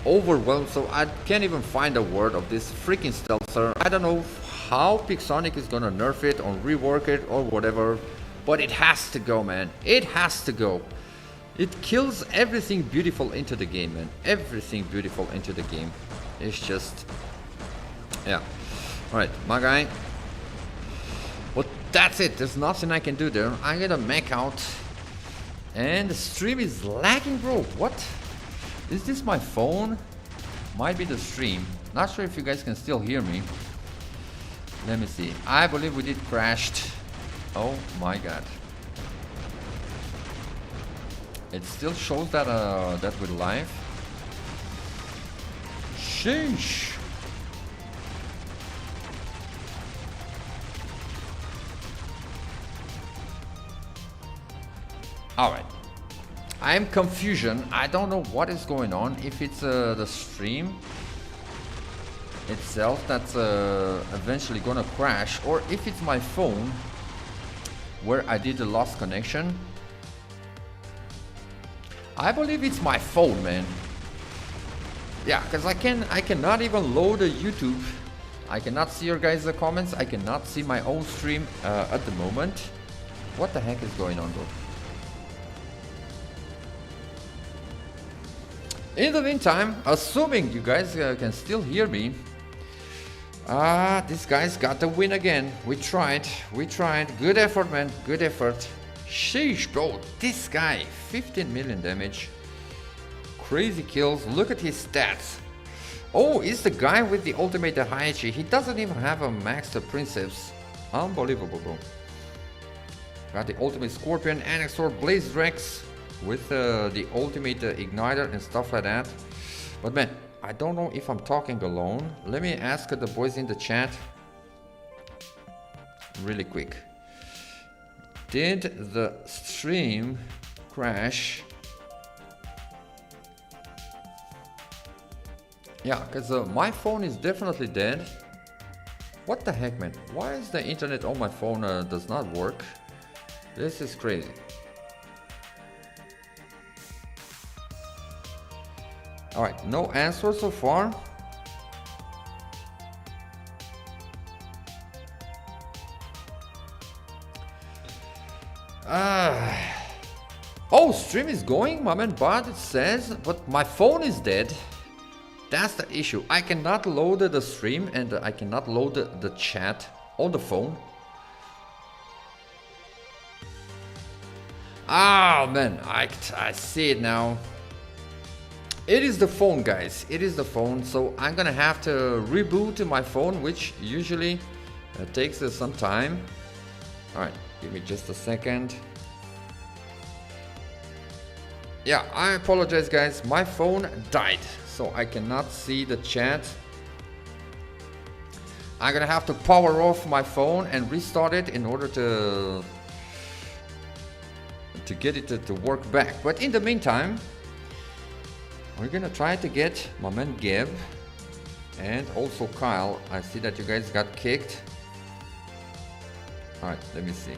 overwhelmed. So I can't even find a word of this freaking Stealther. I don't know how Pixonic is gonna nerf it or rework it or whatever. But it has to go, man. It has to go. It kills everything beautiful into the game, man. Everything beautiful into the game. It's just... yeah. Alright, my guy. But that's it. There's nothing I can do there. I get a mech out. And the stream is lagging, bro. What? Is this my phone? Might be the stream. Not sure if you guys can still hear me. Let me see. I believe we did crashed. Oh my god. It still shows that that we're live. Sheesh. Alright. I am confusion. I don't know what is going on. If it's the stream itself that's eventually gonna crash, or if it's my phone where I did a lost connection. I believe it's my phone, man. Yeah, because I cannot even load a YouTube. I cannot see your guys' comments. I cannot see my own stream at the moment. What the heck is going on, bro? In the meantime, assuming you guys can still hear me, this guy's got the win again. We tried. Good effort, man. Good effort. Sheesh, bro. This guy, 15 million damage. Crazy kills. Look at his stats. Oh, it's the guy with the ultimate Daiichi. He doesn't even have a maxed Princeps. Unbelievable, bro. Got the ultimate Scorpion, Annexor, Blaze Rex with the ultimate Igniter and stuff like that. But man, I don't know if I'm talking alone. Let me ask the boys in the chat really quick. Did the stream crash? Yeah, because my phone is definitely dead. What the heck, man? Why is the internet on my phone does not work? This is crazy. Alright, no answer so far. Oh, stream is going, my man, but it says, but my phone is dead. That's the issue. I cannot load the stream and I cannot load the chat on the phone. Ah, man, I see it now. It is the phone, guys. It is the phone. So I'm gonna have to reboot my phone, which usually takes some time. Alright, give me just a second. Yeah, I apologize, guys. My phone died, so I cannot see the chat. I'm gonna have to power off my phone and restart it in order to get it to work back. But in the meantime, we're gonna try to get my man Geb and also Kyle. I see that you guys got kicked. Alright, let me see.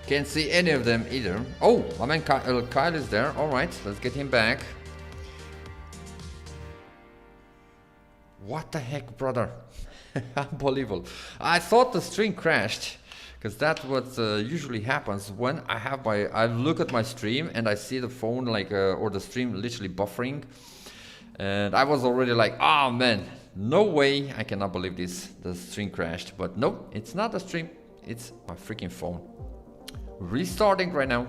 Can't see any of them either. Oh, my man Kyle is there. Alright, let's get him back. What the heck, brother? Unbelievable. I thought the stream crashed, because that's what usually happens when I look at my stream and I see the phone like or the stream literally buffering, and I was already like, oh man, no way, I cannot believe this, the stream crashed. But no, it's not the stream, it's my freaking phone. Restarting right now.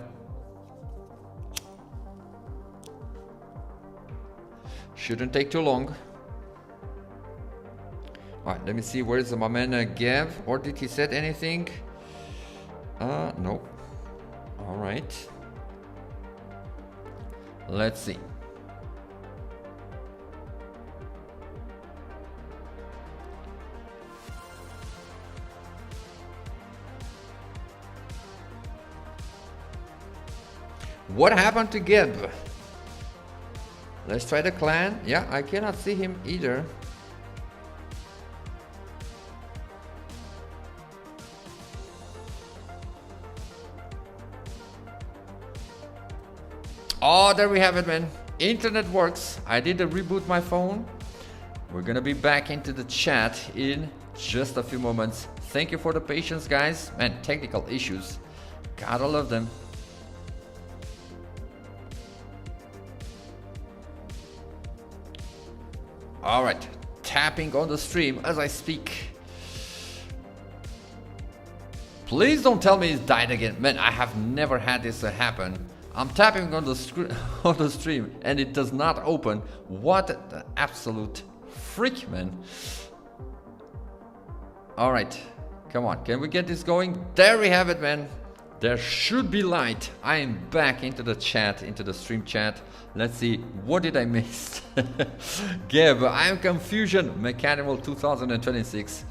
Shouldn't take too long. Alright, let me see, where's my man Gav? Or did he set anything? No. Alright. Let's see. What happened to Geb? Let's try the clan. Yeah, I cannot see him either. Oh, there we have it, man. Internet works. I did reboot my phone. We're gonna be back into the chat in just a few moments. Thank you for the patience, guys. Man, technical issues. Gotta love them. Alright, tapping on the stream as I speak. Please don't tell me it died again. Man, I have never had this happen. I'm tapping on the on the stream and it does not open. What the absolute freak, man. Alright, come on, can we get this going? There we have it, man. There should be light. I am back into the chat, into the stream chat. Let's see, what did I miss? Gab, I am confusion. Mechanical 2026.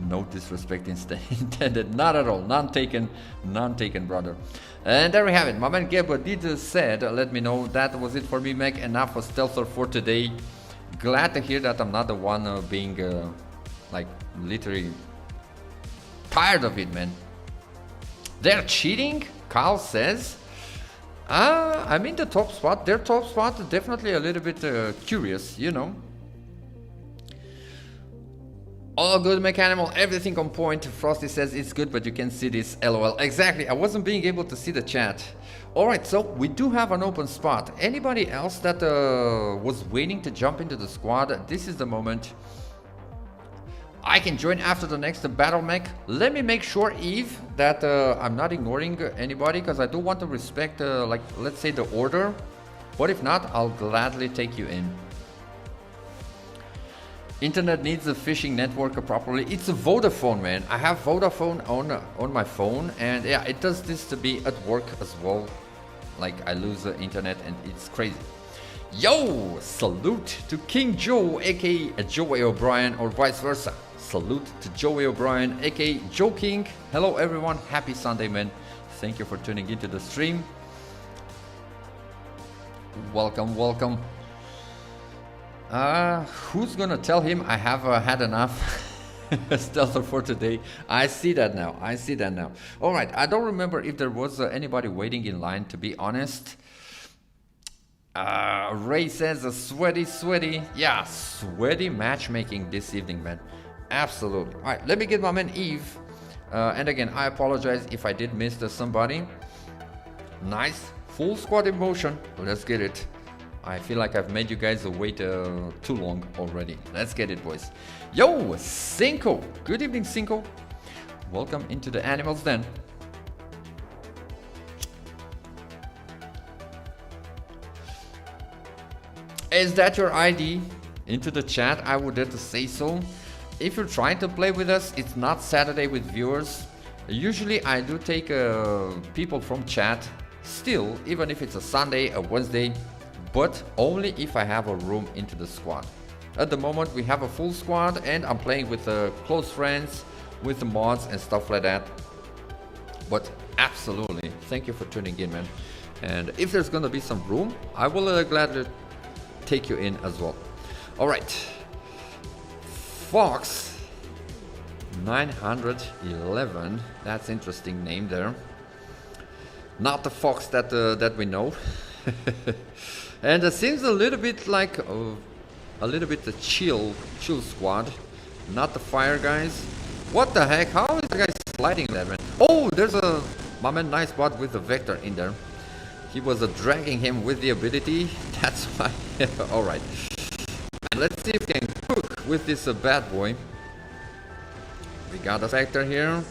No disrespect intended. Not at all. None taken, brother. And there we have it. My man Gab did said, let me know. That was it for me, Mech. Enough for Stealther for today. Glad to hear that I'm not the one being like literally tired of it, man. They're cheating, Carl says. I'm in the top spot. Their top spot, definitely a little bit curious, you know. All good, Mechanimal, everything on point. Frosty says it's good, but you can see this, LOL. Exactly, I wasn't being able to see the chat. Alright, so we do have an open spot. Anybody else that was waiting to jump into the squad, this is the moment. I can join after the next battle mech. Let me make sure, Eve, that I'm not ignoring anybody, because I do want to respect, like, let's say the order. But if not, I'll gladly take you in. Internet needs a phishing network properly. It's a Vodafone, man. I have Vodafone on my phone, and yeah, it does this to be at work as well. Like, I lose the internet and it's crazy. Yo, salute to King Joe, aka Joey O'Brien, or vice versa. Salute to Joey O'Brien, aka Joe King. Hello everyone, happy Sunday, man. Thank you for tuning into the stream. Welcome, welcome. Who's gonna tell him I have had enough? Stealther for today. I see that now, I see that now. Alright, I don't remember if there was anybody waiting in line, to be honest. Ray says sweaty. Yeah, sweaty matchmaking this evening, man. Absolutely. Alright, let me get my man Eve. And again, I apologize if I did miss somebody. Nice. Full squad in motion. Let's get it. I feel like I've made you guys wait too long already. Let's get it, boys. Yo, Cinco. Good evening, Cinco. Welcome into the Animals Den. Is that your ID? Into the chat, I would dare to say so. If you're trying to play with us, it's not Saturday with viewers. Usually I do take people from chat still, even if it's a Sunday, a Wednesday, but only if I have a room into the squad. At the moment we have a full squad and I'm playing with close friends, with the mods and stuff like that. But absolutely, thank you for tuning in, man. And if there's gonna be some room, I will gladly take you in as well. All right, Fox 911. That's interesting name there. Not the Fox that that we know. And it seems a little bit like the chill squad, not the fire guys. What the heck? How is the guy sliding that, man? Oh, there's my man Nice Bot with the Vector in there. He was dragging him with the ability. That's why. All right. And let's see if we can cook with this bad boy. We got a Vector here.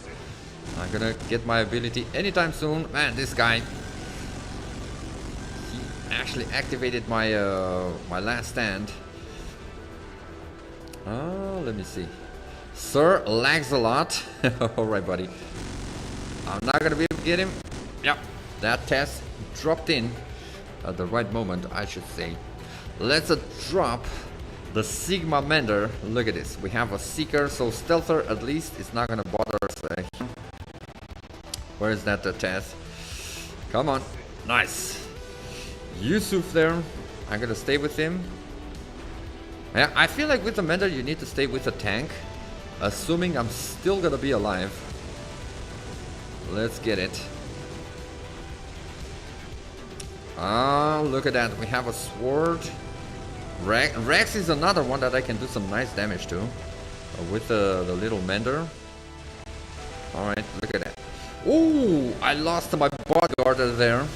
I'm gonna get my ability anytime soon. Man, this guy. He actually activated my my last stand. Let me see. Sir lags a lot. Alright, buddy. I'm not gonna be able to get him. Yep, that test dropped in at the right moment, I should say. Let's drop the Sigma Mender. Look at this. We have a Seeker, so Stealther at least is not gonna bother us. Where is that test? Come on. Nice. Yusuf there. I'm gonna stay with him. Yeah, I feel like with the Mender you need to stay with the tank, assuming I'm still gonna be alive. Let's get it. Ah, look at that. We have a sword. Rex is another one that I can do some nice damage to with the little Mender. Alright, look at that. Ooh, I lost my bodyguard there.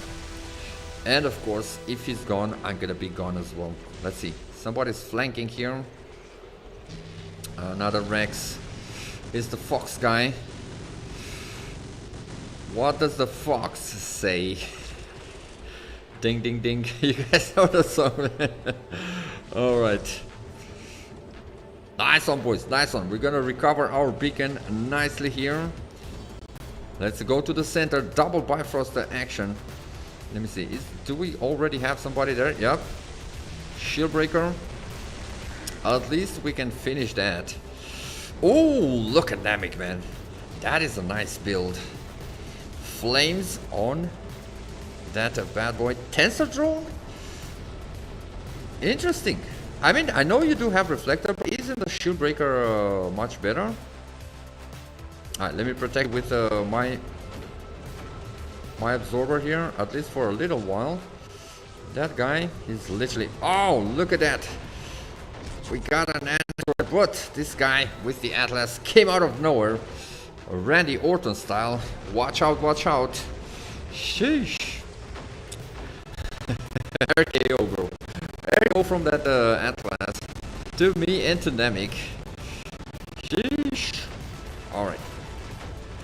And of course, if he's gone, I'm gonna be gone as well. Let's see. Somebody's flanking here. Another Rex. Is the Fox guy. What does the Fox say? Ding, ding, ding. You guys know the song. Alright. Nice one, boys. Nice one. We're gonna recover our beacon nicely here. Let's go to the center. Double Bifrost action. Let me see. Do we already have somebody there? Yep. Shield breaker. At least we can finish that. Oh, look at Namek, man. That is a nice build. Flames on that bad boy. Tensor drone? Interesting. I mean, I know you do have reflector, but isn't the shield breaker much better? Alright, let me protect with my absorber here, at least for a little while. That guy is literally... Oh, look at that. We got an android, but this guy with the Atlas came out of nowhere. Randy Orton style. Watch out, watch out. Sheesh. RKO, bro. RKO from that Atlas to me and to Namek. Sheesh. Alright.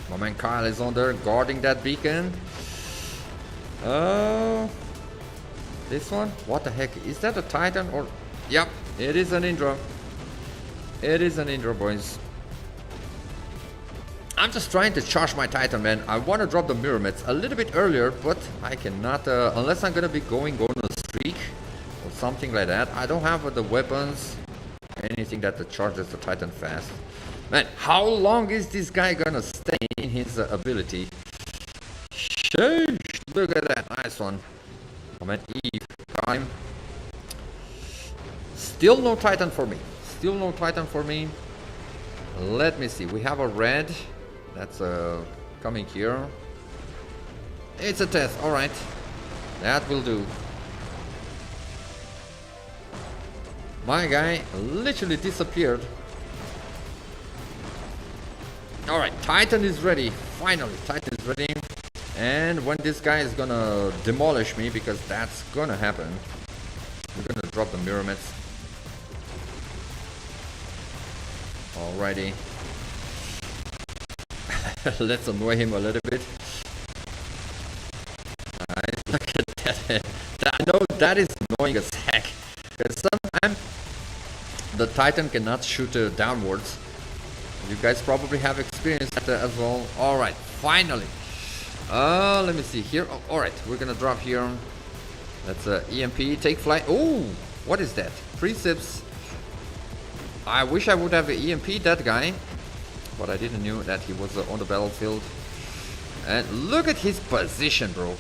My man Kyle is on there guarding that beacon. This one? What the heck? Is that a Titan or... Yep, it is an Indra. It is an Indra, boys. I'm just trying to charge my Titan, man. I want to drop the mirror mets a little bit earlier, but I cannot, unless I'm gonna be going on a streak or something like that. I don't have the weapons, anything that charges the Titan fast. Man, how long is this guy gonna stay in his ability? Sheesh, look at that, nice one. I'm at Eve, time. Still no Titan for me. Still no Titan for me. Let me see, we have a red. That's coming here. It's a test, alright. That will do. My guy literally disappeared. Alright, Titan is ready. Finally, Titan is ready. And when this guy is gonna demolish me, because that's gonna happen, we're gonna drop the mirror mets. Alrighty. Let's annoy him a little bit. Nice. Look at that. I know that is annoying as heck. Because sometimes the Titan cannot shoot downwards. You guys probably have experienced that as well. Alright, finally. Let me see here. Oh, alright, we're gonna drop here. That's EMP. Take flight. Oh, what is that? Precepts. I wish I would have EMP that guy. But I didn't know that he was on the battlefield. And look at his position, bro.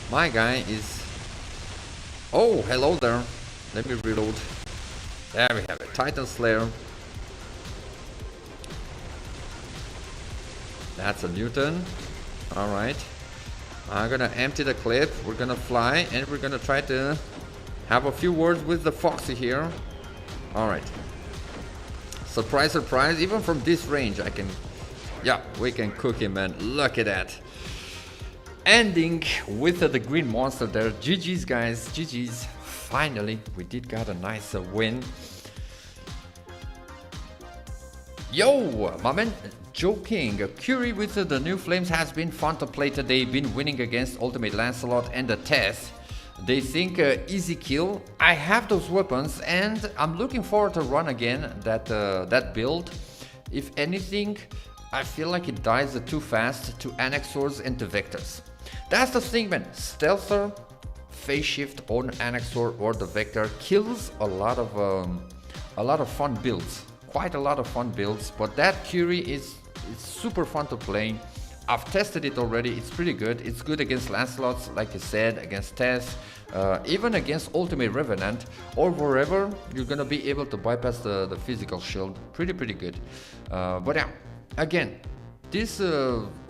My guy is... Oh, hello there. Let me reload. There we have it. Titan Slayer. That's a Newton. Alright. I'm gonna empty the clip. We're gonna fly. And we're gonna try to have a few words with the Foxy here. Alright. Surprise, surprise. Even from this range, I can... Yeah, we can cook him, man. Look at that. Ending with the green monster there. GG's, guys. GG's. Finally, we did got a nice win. Yo, my man Joe King. Curie with the new flames has been fun to play today. Been winning against Ultimate Lancelot and the test. They think easy kill. I have those weapons, and I'm looking forward to run again that build. If anything, I feel like it dies too fast to Annexors and to Vectors. That's the thing, man. Stealther, phase shift on Annexor or the Vector kills a lot of fun builds. Quite a lot of fun builds, but that Curie is super fun to play. I've tested it already, it's pretty good. It's good against Lancelots, like I said, against Tess, even against Ultimate Revenant, or wherever you're gonna be able to bypass the physical shield. Pretty good. But yeah, again, this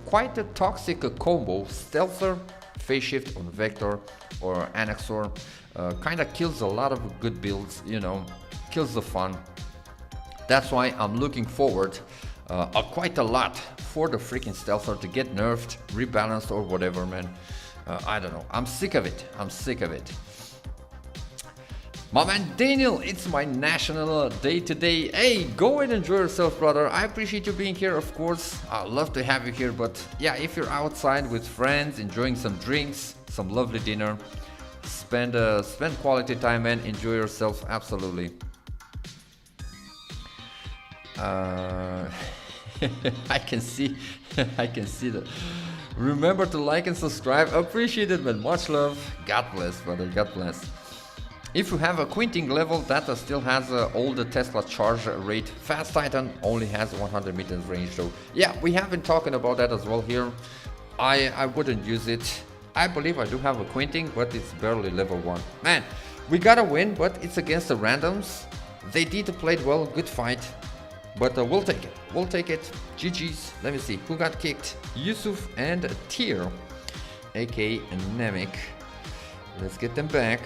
quite a toxic combo. Stealther, phase shift on Vector or Annexor, kinda kills a lot of good builds, you know, kills the fun. That's why I'm looking forward quite a lot for the freaking Stealther to get nerfed, rebalanced or whatever, man. I don't know. I'm sick of it. My man Daniel, it's my national day today. Hey, go and enjoy yourself, brother. I appreciate you being here, of course. I'd love to have you here, but yeah, if you're outside with friends, enjoying some drinks, some lovely dinner, spend quality time and enjoy yourself, absolutely. I can see that. Remember to like and subscribe. Appreciate it, man. Much love. God bless, brother. God bless. If you have a quinting level that still has all the Tesla charge rate, Fast Titan only has 100 meters range. So yeah, we have been talking about that as well here. I wouldn't use it. I believe I do have a quinting, but it's barely level 1. Man, we gotta win, but it's against the randoms. They did play it well. Good fight. But we'll take it. We'll take it. GG's. Let me see. Who got kicked? Yusuf and Tyr, aka Namek. Let's get them back.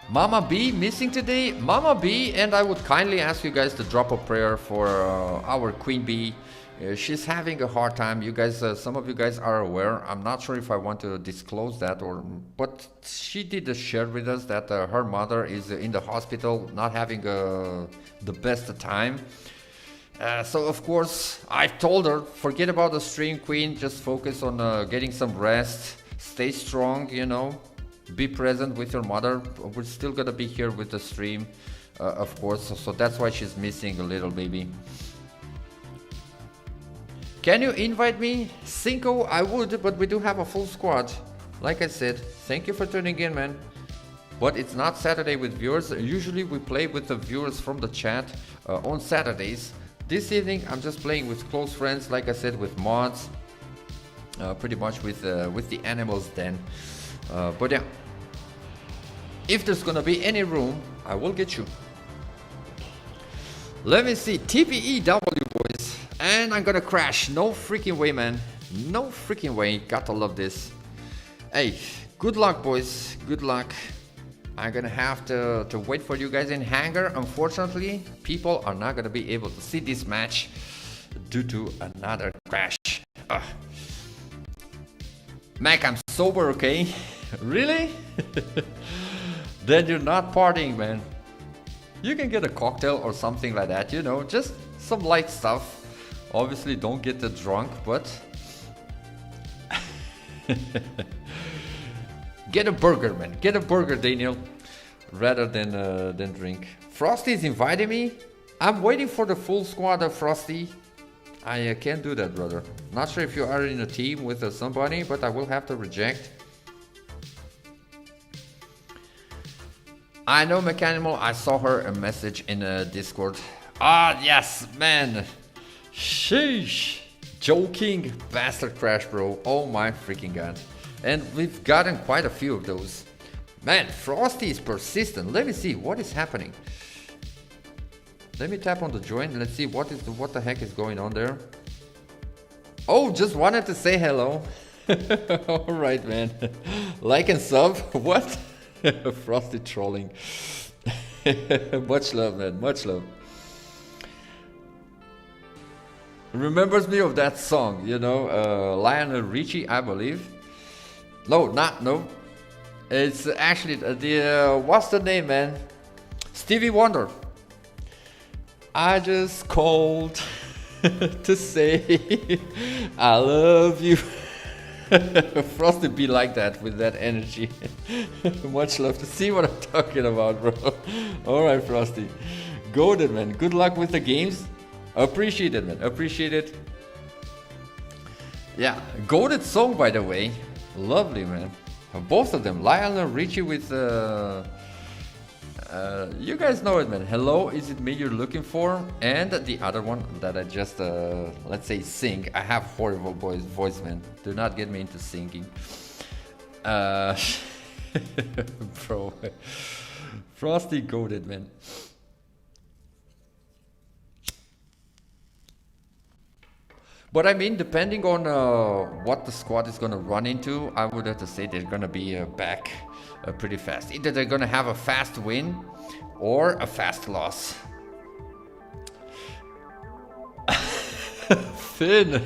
Mama B missing today. Mama B, and I would kindly ask you guys to drop a prayer for our Queen Bee. She's having a hard time. You guys, some of you guys are aware. I'm not sure if I want to disclose that, but she did share with us that her mother is in the hospital, not having the best time. So of course, I've told her, forget about the stream, Queen. Just focus on getting some rest. Stay strong, you know. Be present with your mother. We're still gonna be here with the stream, of course. So that's why she's missing a little baby. Can you invite me? Cinco, I would, but we do have a full squad. Like I said, thank you for tuning in, man. But it's not Saturday with viewers. Usually we play with the viewers from the chat on Saturdays. This evening I'm just playing with close friends, like I said, with mods. Pretty much with the animals then. But yeah, if there's gonna be any room, I will get you. Let me see, TPEW boys. And I'm gonna crash. No freaking way, man. No freaking way. Gotta love this. Hey, good luck, boys. Good luck. I'm gonna have to wait for you guys in Hangar. Unfortunately, people are not gonna be able to see this match due to another crash. Mac, I'm sober, okay? Really? Then you're not partying, man. You can get a cocktail or something like that, you know, just some light stuff. Obviously, don't get drunk, but get a burger, man. Get a burger, Daniel, rather than drink. Frosty's inviting me. I'm waiting for the full squad of Frosty. I can't do that, brother. Not sure if you are in a team with somebody, but I will have to reject. I know Mechanimal. I saw her a message in Discord. Ah, yes, man. Sheesh. Joking. Bastard crash, bro. Oh my freaking god. And we've gotten quite a few of those. Man, Frosty is persistent. Let me see what is happening. Let me tap on the join. Let's see what the heck is going on there. Oh, just wanted to say hello. Alright, man. Like and sub. What? Frosty trolling. Much love, man. Much love. Remembers me of that song, you know, Lionel Richie, I believe. No. It's actually the what's the name, man? Stevie Wonder. I just called. to say I love you. Frosty be like that with that energy. Much love to see what I'm talking about, bro. Alright, Frosty. Golden, man. Good luck with the games. Appreciate it, man. Appreciate it. Yeah, golden song, by the way. Lovely, man. Both of them. Lionel Richie with you guys know it, man. Hello, is it me you're looking for? And the other one that I just let's say sing. I have horrible voice, man. Do not get me into singing. Bro, Frosty goated, man. But I mean, depending on what the squad is gonna run into, I would have to say they're gonna be back pretty fast. Either they're gonna have a fast win or a fast loss. Finn,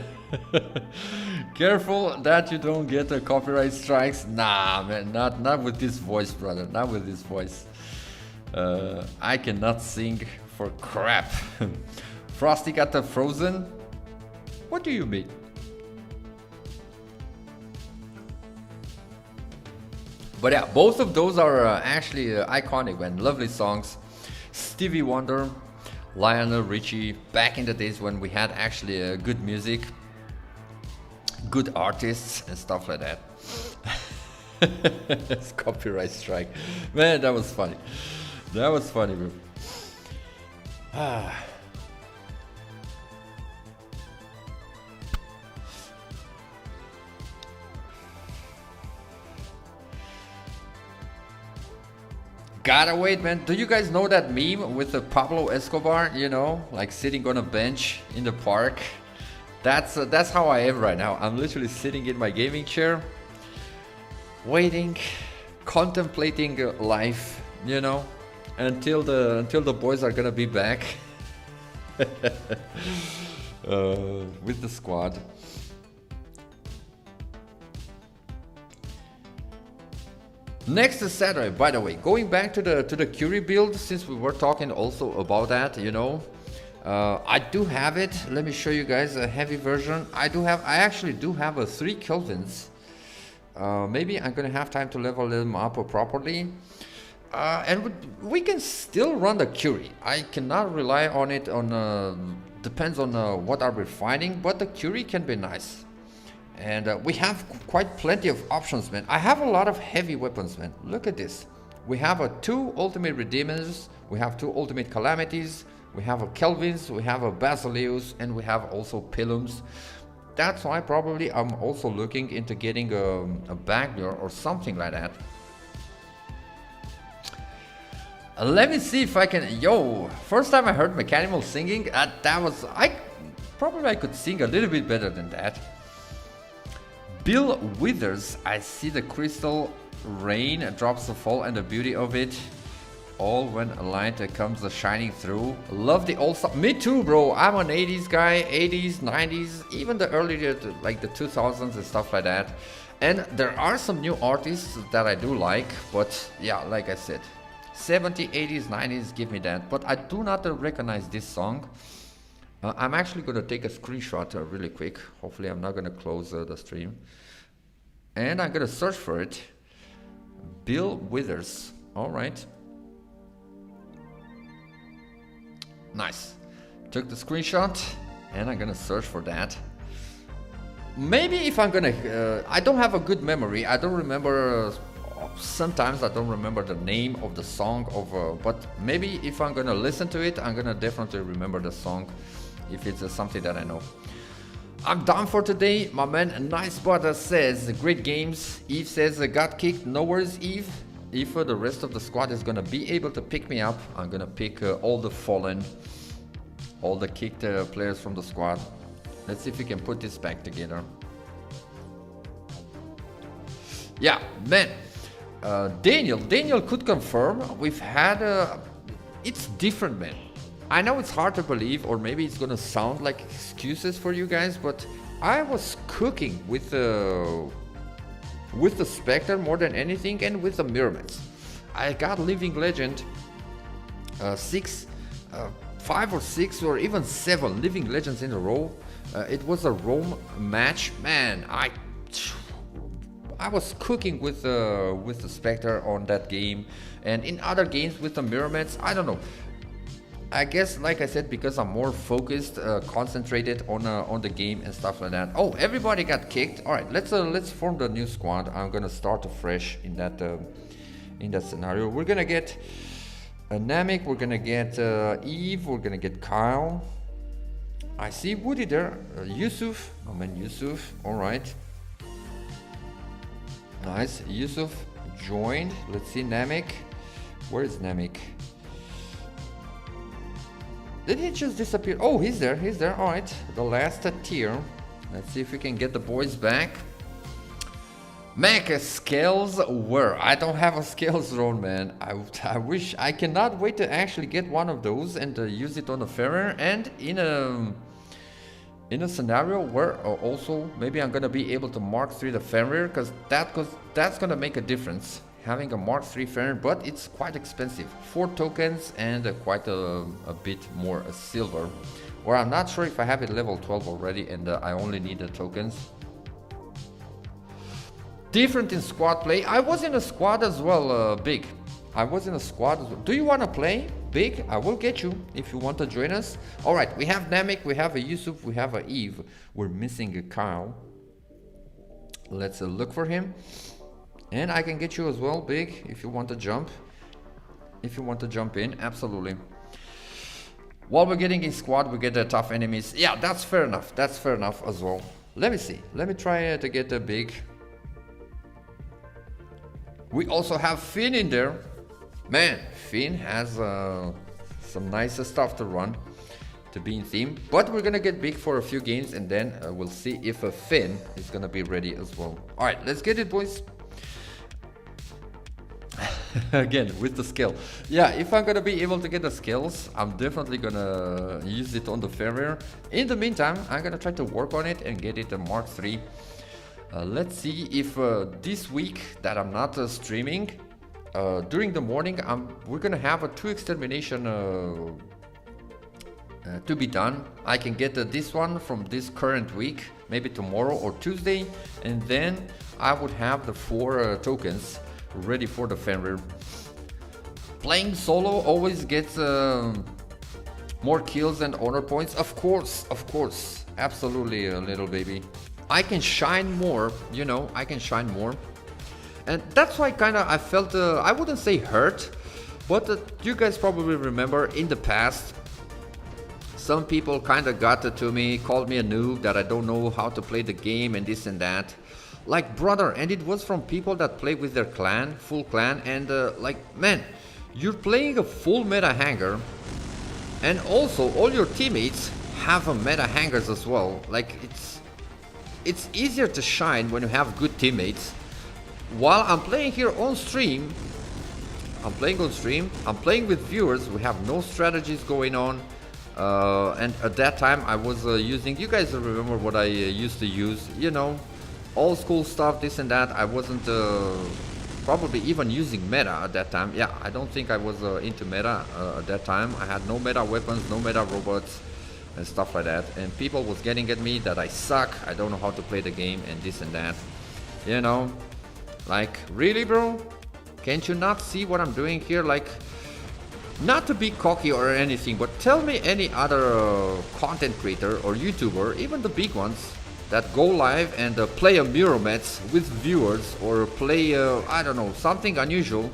careful that you don't get the copyright strikes. Nah, man, not with this voice, brother. Not with this voice. I cannot sing for crap. Frosty got the Frozen. What do you mean? But yeah, both of those are actually iconic, man. Lovely songs. Stevie Wonder, Lionel Richie, back in the days when we had actually good music, good artists and stuff like that. It's copyright strike. Man, that was funny. That was funny, bro. Gotta wait, man. Do you guys know that meme with the Pablo Escobar? You know, like sitting on a bench in the park. That's how I am right now. I'm literally sitting in my gaming chair, waiting, contemplating life. You know, until the boys are gonna be back with the squad. Next is Saturday, by the way. Going back to the Curie build, since we were talking also about that, you know, I do have it. Let me show you guys a heavy version. I actually do have a 3 Kelvins. Maybe I'm gonna have time to level them up properly. And we can still run the Curie. I cannot rely on it on depends on what are we finding, but the Curie can be nice. And we have quite plenty of options, man. I have a lot of heavy weapons, man. Look at this. We have 2 Ultimate Redeemers, we have 2 Ultimate Calamities, we have a Kelvins, we have a Basileus, and we have also Pilums. That's why probably I'm also looking into getting a Bagler or something like that. Let me see if I can... Yo, first time I heard Mechanimal singing, that was... I could sing a little bit better than that. Bill Withers, I see the crystal rain drops the fall and the beauty of it. All when a light comes shining through. Love the old stuff. Me too, bro. I'm an 80s guy, 80s, 90s, even the earlier, like the 2000s and stuff like that. And there are some new artists that I do like, but yeah, like I said, 70s, 80s, 90s, give me that. But I do not recognize this song. I'm actually going to take a screenshot really quick. Hopefully I'm not going to close the stream. And I'm going to search for it. Bill Withers. All right. Nice. Took the screenshot and I'm going to search for that. Maybe if I'm going to... I don't have a good memory. I don't remember... sometimes I don't remember the name of the song. But maybe if I'm going to listen to it, I'm going to definitely remember the song. If it's something that I know. I'm done for today. My man Nice Butter says great games. Eve says got kicked. No worries, Eve. If the rest of the squad is gonna be able to pick me up, I'm gonna pick all the fallen, all the kicked players from the squad. Let's see if we can put this back together. Yeah, man. Daniel could confirm. We've had it's different, man. I know it's hard to believe, or maybe it's gonna sound like excuses for you guys, but I was cooking with the Spectre more than anything, and with the Myrmidons. I got Living Legend 6 5 or 6 or even 7 Living Legends in a row. It was a Rome match. Man, I was cooking with the Spectre on that game, and in other games with the Mirrormats. I don't know. I guess, like I said, because I'm more focused, concentrated on the game and stuff like that. Oh, everybody got kicked. All right, let's form the new squad. I'm gonna start afresh in that scenario. We're gonna get Namek. We're gonna get Eve. We're gonna get Kyle. I see Woody there. Yusuf. Oh man, Yusuf. All right. Nice. Yusuf joined. Let's see Namek. Where is Namek? Did he just disappear? Oh, he's there. He's there. All right. The last tier. Let's see if we can get the boys back. Mac scales were. I don't have a scales drone, man. I wish. I cannot wait to actually get one of those and use it on the Ferrer, and in a scenario where also maybe I'm gonna be able to Mark 3 the Ferrer, because that's gonna make a difference. Having a Mark 3 Ferrer, but it's quite expensive. 4 tokens and quite a bit more silver. Or I'm not sure if I have it level 12 already and I only need the tokens. Different in squad play. I was in a squad as well, Big. I was in a squad as well. Do you want to play? Big, I will get you if you want to join us. Alright, we have Namek, we have a Yusuf, we have a Eve. We're missing a Kyle. Let's look for him. And I can get you as well, Big, if you want to jump. If you want to jump in, absolutely. While we're getting in squad, we get the tough enemies. Yeah, that's fair enough. That's fair enough as well. Let me see. Let me try to get a Big. We also have Finn in there. Man, Finn has some nice stuff to run, to be in theme. But we're gonna get Big for a few games, and then we'll see if Finn is gonna be ready as well. All right, let's get it, boys. Again, with the skill. Yeah, if I'm gonna be able to get the skills, I'm definitely gonna use it on the Ferrer. In the meantime, I'm gonna try to work on it and get it a Mark 3. Let's see if this week that I'm not streaming, during the morning, we're gonna have a 2 extermination to be done. I can get this one from this current week, maybe tomorrow or Tuesday, and then I would have the 4 tokens ready for the Fenrir. Playing solo always gets more kills and honor points. Of course, absolutely, little baby. I can shine more, you know, I can shine more. And that's why I felt, I wouldn't say hurt, but you guys probably remember in the past, some people got to me, called me a noob, that I don't know how to play the game and this and that. Like, brother, and it was from people that play with their clan, full clan, and like, man, you're playing a full meta Hangar, and also all your teammates have a meta Hangars as well. Like, it's easier to shine when you have good teammates. While I'm playing here on stream, I'm playing with viewers, we have no strategies going on, and at that time I was using, you guys remember what I used to use, you know, old school stuff, this and that. I wasn't probably even using meta at that time. Yeah, I don't think I was into meta at that time. I had no meta weapons, no meta robots and stuff like that, and people was getting at me that I suck, I don't know how to play the game and this and that, you know. Like, really, bro? Can't you not see what I'm doing here? Like, not to be cocky or anything, but tell me any other content creator or YouTuber, even the big ones, that go live and play a Mirrormats with viewers, or play, I don't know, something unusual.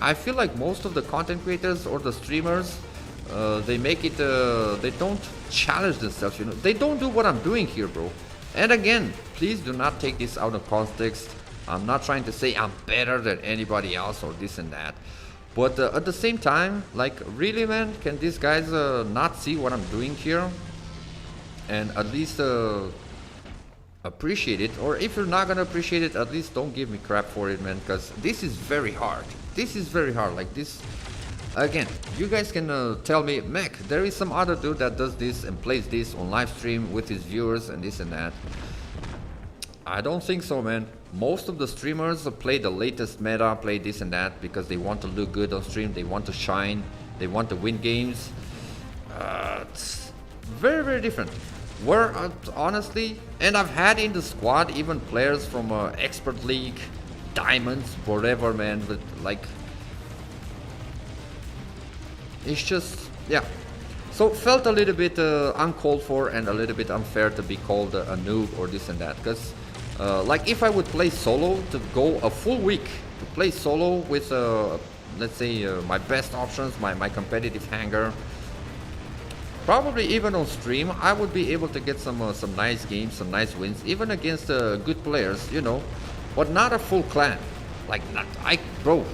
I feel like most of the content creators or the streamers, they make it, they don't challenge themselves, you know. They don't do what I'm doing here, bro. And again, please do not take this out of context. I'm not trying to say I'm better than anybody else or this and that. But at the same time, like, really, man, can these guys not see what I'm doing here? And at least appreciate it. Or if you're not gonna appreciate it, at least don't give me crap for it, man, because this is very hard. This is very hard. Like, this, again, you guys can tell me, Mac, there is some other dude that does this and plays this on live stream with his viewers and this and that. I don't think so, man. Most of the streamers play the latest meta, play this and that because they want to look good on stream, they want to shine, they want to win games. It's very, very different. Where honestly, and I've had in the squad even players from Expert League, Diamonds, whatever, man. But like, it's just, yeah. So felt a little bit uncalled for and a little bit unfair to be called a noob or this and that. Because like if I would play solo, to go a full week to play solo with let's say my best options, my competitive Hangar, probably even on stream, I would be able to get some nice games, some nice wins, even against good players, you know, but not a full clan. Like, bro,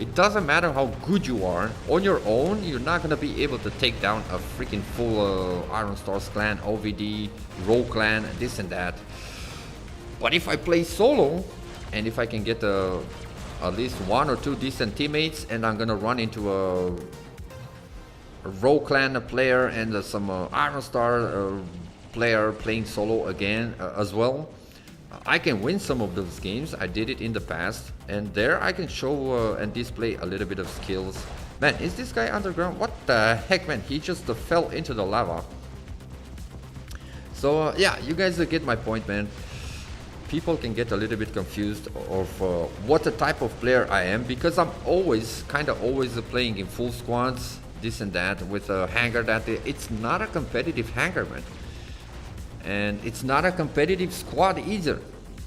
it doesn't matter how good you are. On your own, you're not gonna be able to take down a freaking full Iron Stars clan, OVD, Row clan, this and that. But if I play solo, and if I can get at least 1 or 2 decent teammates, and I'm gonna run into a Row clan player and some Iron Star player playing solo again as well, I can win some of those games. I did it in the past, and there I can show and display a little bit of skills. Man, is this guy underground? What the heck, man? He just fell into the lava. So yeah, you guys get my point, man. People can get a little bit confused of what the type of player I am, because I'm always playing in full squads, this and that, with a Hangar that it's not a competitive Hangar, man. And it's not a competitive squad either.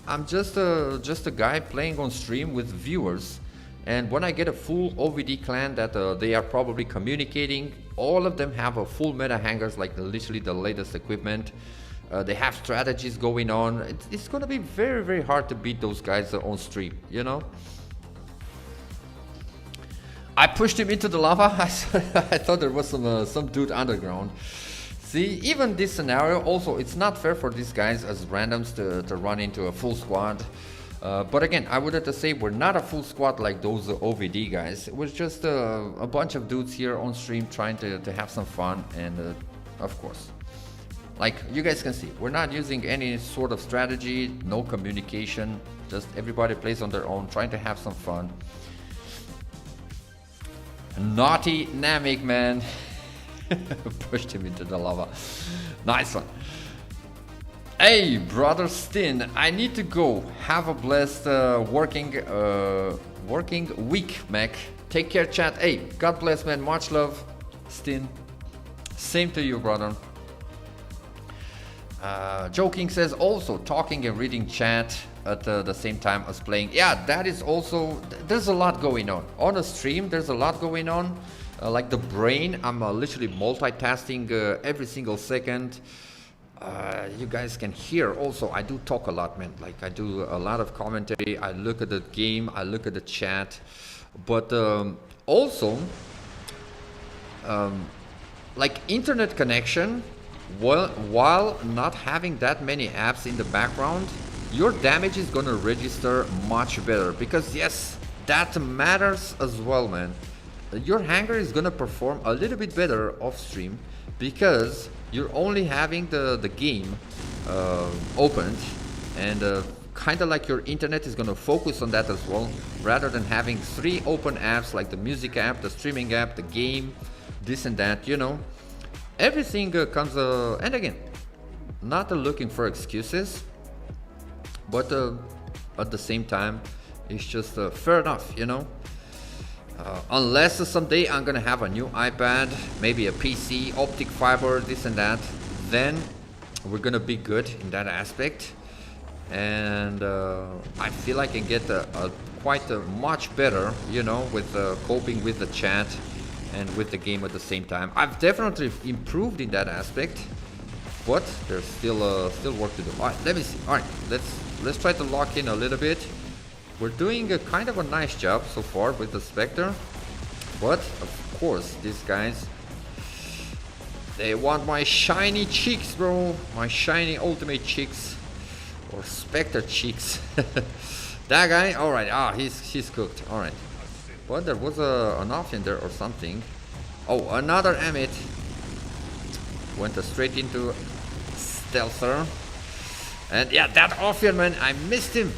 I'm just a guy playing on stream with viewers. And when I get a full OVD clan that they are probably communicating, all of them have a full meta Hangars, like literally the latest equipment. They have strategies going on. It's gonna be very, very hard to beat those guys on stream, you know? I pushed him into the lava. I thought there was some dude underground. See, even this scenario, also, it's not fair for these guys as randoms to run into a full squad. But again, I would have to say we're not a full squad like those OVD guys. It was just a bunch of dudes here on stream trying to have some fun. And of course, like you guys can see, we're not using any sort of strategy, no communication. Just everybody plays on their own, trying to have some fun. Naughty Namek, man. Pushed him into the lava. Nice one. Hey, brother Stin, I need to go. Have a blessed working week, Mac. Take care, chat. Hey, God bless, man. Much love, Stin. Same to you, brother. Joking says also talking and reading chat at the same time as playing. Yeah, that is also, there's a lot going on. On a stream, there's a lot going on. Like the brain, I'm literally multitasking every single second. You guys can hear also, I do talk a lot, man. Like I do a lot of commentary. I look at the game, I look at the chat. But also, like internet connection, while not having that many apps in the background, your damage is gonna register much better. Because yes, that matters as well, man. Your Hangar is gonna perform a little bit better off stream because you're only having the game opened, and kind of like your internet is gonna focus on that as well, rather than having 3 open apps like the music app, the streaming app, the game, this and that, you know. Everything comes, and again, not looking for excuses, but at the same time, it's just fair enough, you know. Unless someday I'm gonna have a new iPad, maybe a PC, optic fiber, this and that, then we're gonna be good in that aspect. And I feel I can get quite much better, you know, with coping with the chat and with the game at the same time. I've definitely improved in that aspect, but there's still work to do. All right, let me see. All right, let's try to lock in a little bit. We're doing a kind of a nice job so far with the Spectre, but of course these guys, they want my shiny cheeks, bro, my shiny ultimate cheeks, or Spectre cheeks. That guy, all right, he's cooked, all right. But there was an option there or something. Oh, another Emmet went straight into Stealther, and yeah, that Ophion, man, I missed him.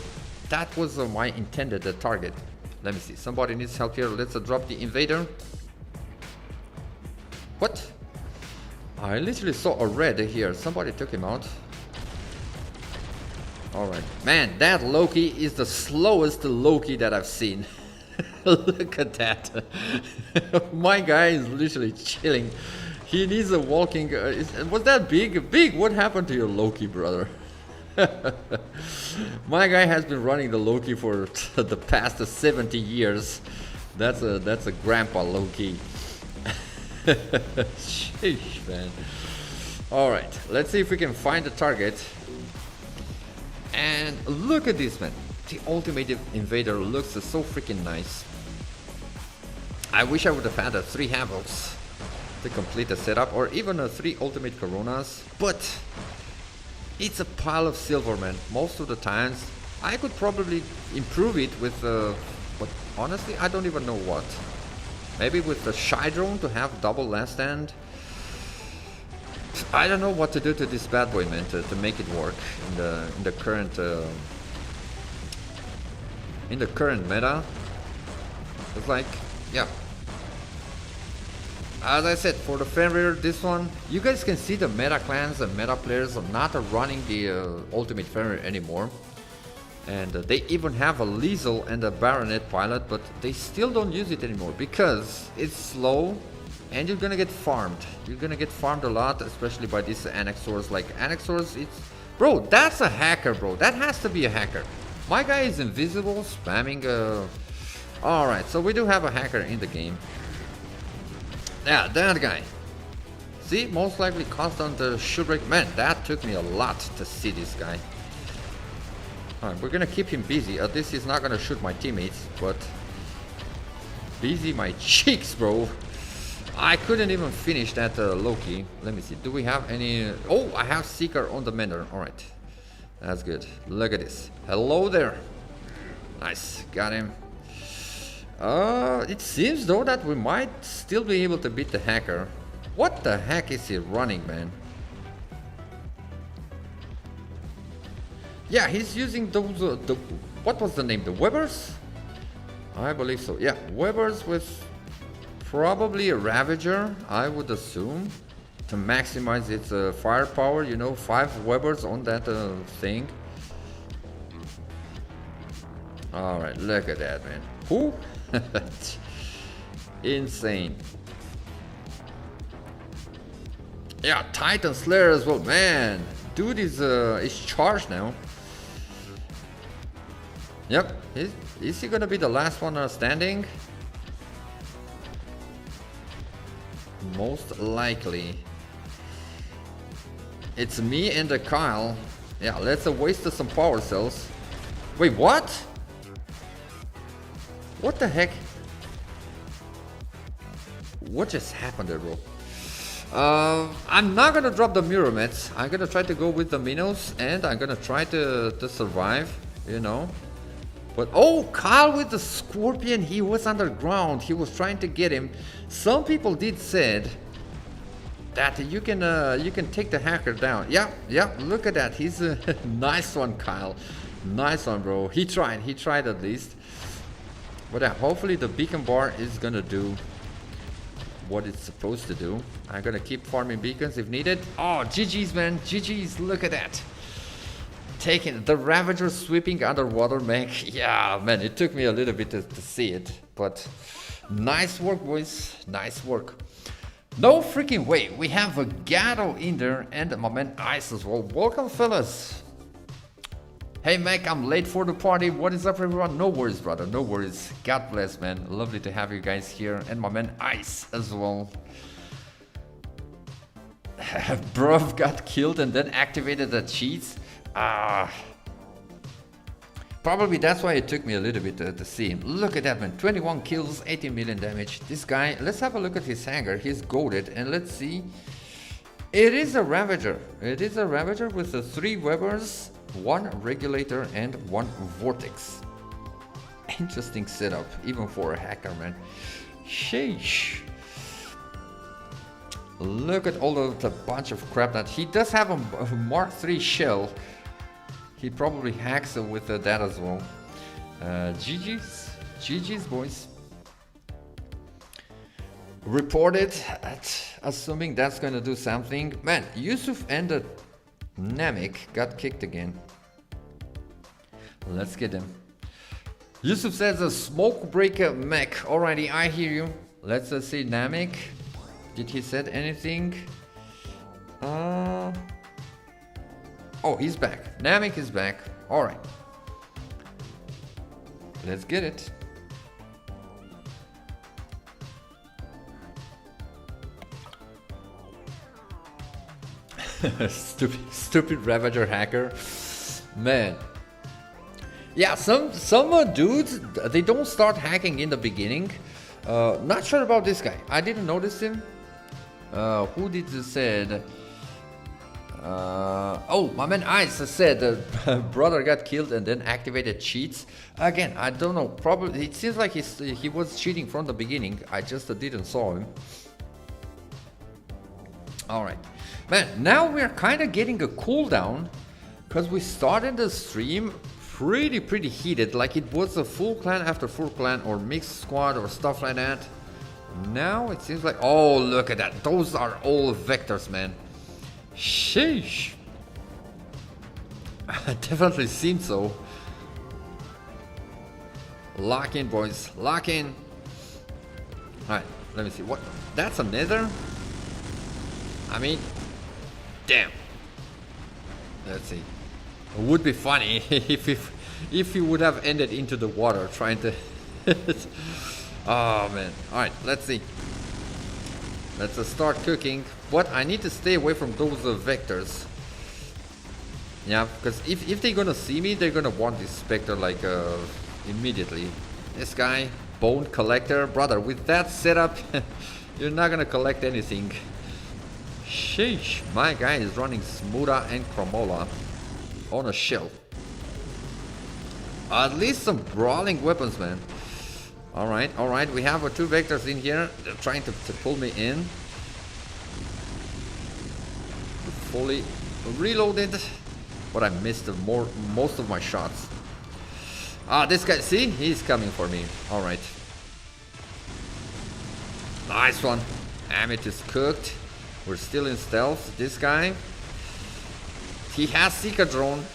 That was my intended target. Let me see. Somebody needs help here. Let's drop the invader. What? I literally saw a red here. Somebody took him out. Alright. Man, that Loki is the slowest Loki that I've seen. Look at that. My guy is literally chilling. He needs a walking... was that big? Big, what happened to your Loki, brother? My guy has been running the Loki for the past 70 years. That's a grandpa Loki. Sheesh, man. Alright, let's see if we can find the target. And look at this, man. The Ultimate Invader looks so freaking nice. I wish I would have had 3 Havocs to complete the setup, or even 3 Ultimate Coronas, but it's a pile of silver, man. Most of the times I could probably improve it with but honestly I don't even know what. Maybe with the Shy Drone to have double last stand. I don't know what to do to this bad boy, man, to make it work in the current meta. It's like, yeah. As I said, for the Fenrir, this one, you guys can see the meta clans and meta players are not running the Ultimate Fenrir anymore. And they even have a Liesel and a Baronet pilot, but they still don't use it anymore because it's slow and you're gonna get farmed. You're gonna get farmed a lot, especially by these Annexors. Like Annexors, it's... Bro, that's a hacker, bro. That has to be a hacker. My guy is invisible, spamming... Alright, so we do have a hacker in the game. Yeah, that guy. See, most likely constant shoot break. Man, that took me a lot to see this guy. Alright, we're gonna keep him busy. At least he's not gonna shoot my teammates, but... Busy my cheeks, bro. I couldn't even finish that Loki. Let me see. Do we have any... Oh, I have Seeker on the Mender. Alright. That's good. Look at this. Hello there. Nice. Got him. It seems though that we might still be able to beat the hacker. What the heck is he running, man? Yeah, he's using those... what was the name? The Webers? I believe so. Yeah, Webers with... Probably a Ravager, I would assume, to maximize its firepower. You know, 5 Webers on that thing. Alright, look at that, man. Who? Insane. Yeah, Titan Slayer as well. Man, dude is charged now. Yep, is he gonna be the last one standing? Most likely. It's me and Kyle. Yeah, let's waste some power cells. Wait, what? What the heck? What just happened there, bro? I'm not gonna drop the Muramets. I'm gonna try to go with the Minos, and I'm gonna try to survive, you know. But oh, Kyle with the Scorpion, he was underground. He was trying to get him. Some people did said that you can take the hacker down. Yeah, look at that. He's a nice one, Kyle. Nice one, bro. He tried at least. But hopefully the beacon bar is gonna do what it's supposed to do. I'm gonna keep farming beacons if needed. Oh, GG's, man. GG's, look at that. Taking the Ravager sweeping underwater mech. Yeah, man, it took me a little bit to see it, but nice work, boys. Nice work. No freaking way. We have a Gato in there and my man Ice as well. Welcome, fellas. Hey, Mac, I'm late for the party. What is up, everyone? No worries, brother. No worries. God bless, man. Lovely to have you guys here, and my man Ice as well. Bruv got killed and then activated the cheats. Probably that's why it took me a little bit to see him. Look at that, man. 21 kills, 18 million damage. This guy, let's have a look at his Hangar. He's goated, and let's see. It is a Ravager. It is a Ravager with the 3 Webers, 1 Regulator, and 1 Vortex. Interesting setup, even for a hacker, man. Sheesh. Look at all of the bunch of crap that he does have a Mark III shell. He probably hacks with that as well. GG's, boys. reported, assuming that's gonna do something. Man, Yusuf and the Namek got kicked again. Let's get them. Yusuf says a smoke breaker mech. Alrighty, I hear you. Let's see Namek. Did he said anything? Oh, he's back. Namek is back. Alright. Let's get it. stupid Ravager hacker. Man. Yeah, some dudes, they don't start hacking in the beginning. Not sure about this guy. I didn't notice him. Who did you said? Oh, my man Ice said brother got killed and then activated cheats. Again, I don't know. Probably it seems like he was cheating from the beginning. I just didn't saw him. All right, man. Now we're kind of getting a cooldown because we started the stream pretty heated, like it was a full clan after full clan or mixed squad or stuff like that. Now it seems like, oh, look at that. Those are all vectors, man. Sheesh. Definitely seems so. Lock in, boys. Lock in. Alright, let me see. What? That's a nether? I mean, damn. Let's see. It would be funny if he would have ended into the water trying to... Oh, man. Alright, let's see. Let's start cooking. But I need to stay away from those vectors. Yeah, because if they're gonna see me, they're gonna want this specter like immediately. This guy, bone collector, brother, with that setup, you're not gonna collect anything. Sheesh, my guy is running Smuda and Chromola on a shell. At least some brawling weapons, man. Alright, we have two vectors in here. They're trying to pull me in. Fully reloaded, but I missed most of my shots. Ah, this guy, see? He's coming for me. Alright. Nice one. Amit is cooked. We're still in stealth. This guy, he has Seeker drone,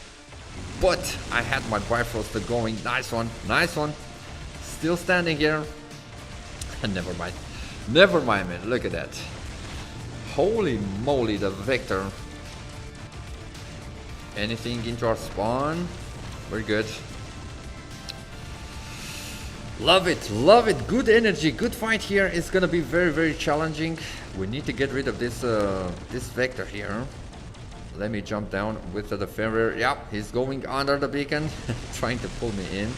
but I had my Bifrost going. Nice one. Nice one. Still standing here. Never mind. Never mind, man. Look at that. Holy moly, the Vector. Anything into our spawn? We're good. Love it, love it. Good energy, good fight here. It's gonna be very challenging. We need to get rid of this this Vector here. Let me jump down with the Ferrer. Yeah, he's going under the beacon, trying to pull me in.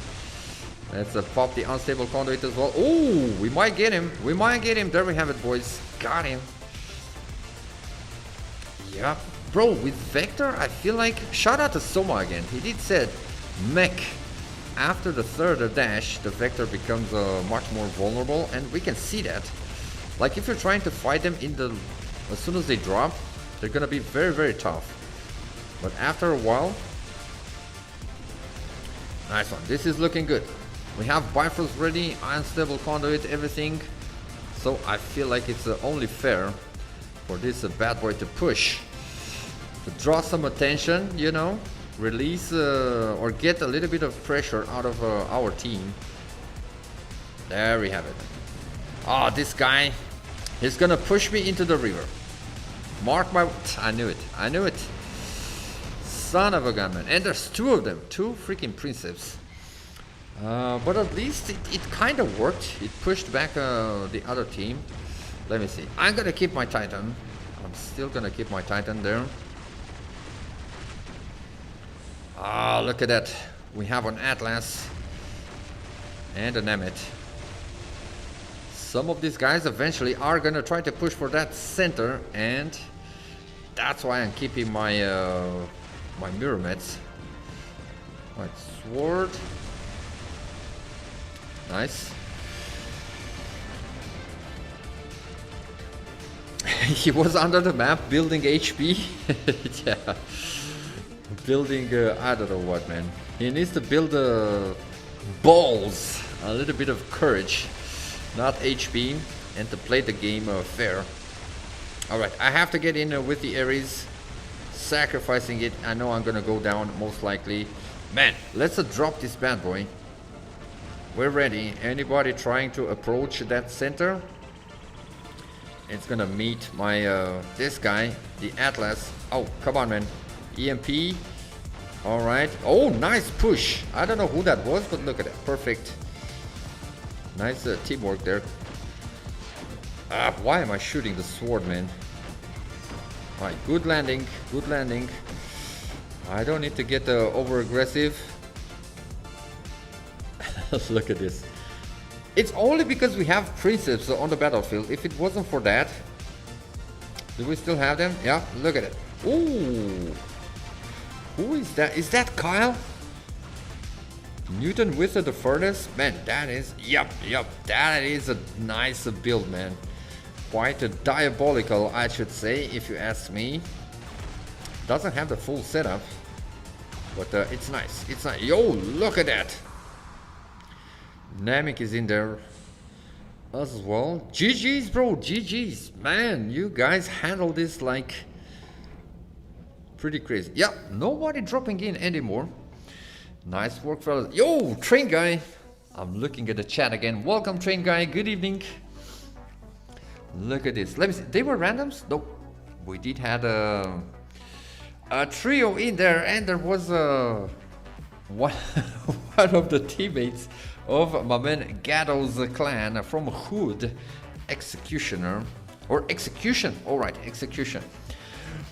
Let's pop the unstable conduit as well. Oh, we might get him. We might get him. There we have it, boys. Got him. Yeah, bro, with Vector, I feel like... Shout out to Soma again. He did said mech. After the third dash, the Vector becomes much more vulnerable, and we can see that. Like, if you're trying to fight them in the... As soon as they drop, they're gonna be very tough. But after a while... Nice one. This is looking good. We have Bifrost ready, unstable conduit, everything. So I feel like it's only fair for this bad boy to push. To draw some attention, you know. Release or get a little bit of pressure out of our team. There we have it. Oh, this guy, he's gonna push me into the river. Mark my... I knew it. I knew it. Son of a gunman. And there's two of them. Two freaking Princeps. But at least it kind of worked. It pushed back the other team. Let me see. I'm gonna keep my Titan. I'm still gonna keep my Titan there. Ah, look at that. We have an Atlas and an Emmet. Some of these guys eventually are gonna try to push for that center, and that's why I'm keeping my my mirror mets. Right, sword. Nice. He was under the map building HP. Yeah. Building, I don't know what, man. He needs to build balls, a little bit of courage, not HP. and to play the game fair. Alright, I have to get in with the Ares. Sacrificing it. I know I'm gonna go down most likely. Man, let's drop this bad boy. We're ready. Anybody trying to approach that center? It's gonna meet my this guy, the Atlas. Oh, come on, man. EMP. Alright. Oh, nice push. I don't know who that was, but look at that. Perfect. Nice teamwork there. Why am I shooting the sword, man? Alright, good landing. Good landing. I don't need to get over aggressive. Look at this. It's only because we have Princeps on the battlefield. If it wasn't for that, do we still have them? Yeah, look at it. Ooh. Who is that? Is that Kyle? Newton with the furnace? Man, that is... Yep. That is a nice build, man. Quite a diabolical, I should say, if you ask me. Doesn't have the full setup. But it's nice. It's nice. Yo, look at that. Namek is in there as well. GG's, bro. GG's. Man, you guys handle this like... pretty crazy. Yeah, nobody dropping in anymore. Nice work, fellas. Yo, train guy. I'm looking at the chat again. Welcome, train guy. Good evening. Look at this. Let me see. They were randoms? Nope. We did have a trio in there, and there was one of the teammates of my man Gado's clan from Hood, Executioner. Or Execution. Alright, Execution.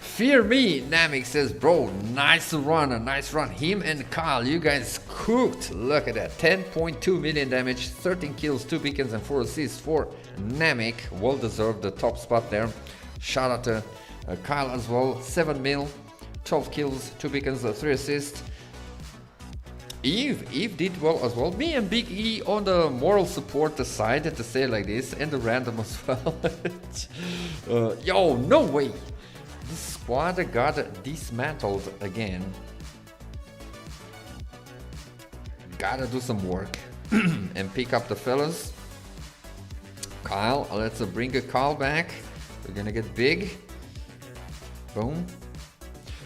Fear me, Namek says, bro, nice run, nice run. Him and Kyle, you guys cooked. Look at that, 10.2 million damage, 13 kills, 2 beacons and 4 assists for Namek. Well deserved the top spot there. Shout out to Kyle as well, 7 mil, 12 kills, 2 beacons, 3 assists. Eve did well as well. Me and Big E on the moral support side, to say it like this, and the random as well. Yo, no way. This squad got dismantled again. Gotta do some work and pick up the fellas. Kyle, let's bring a Kyle back. We're gonna get big. Boom.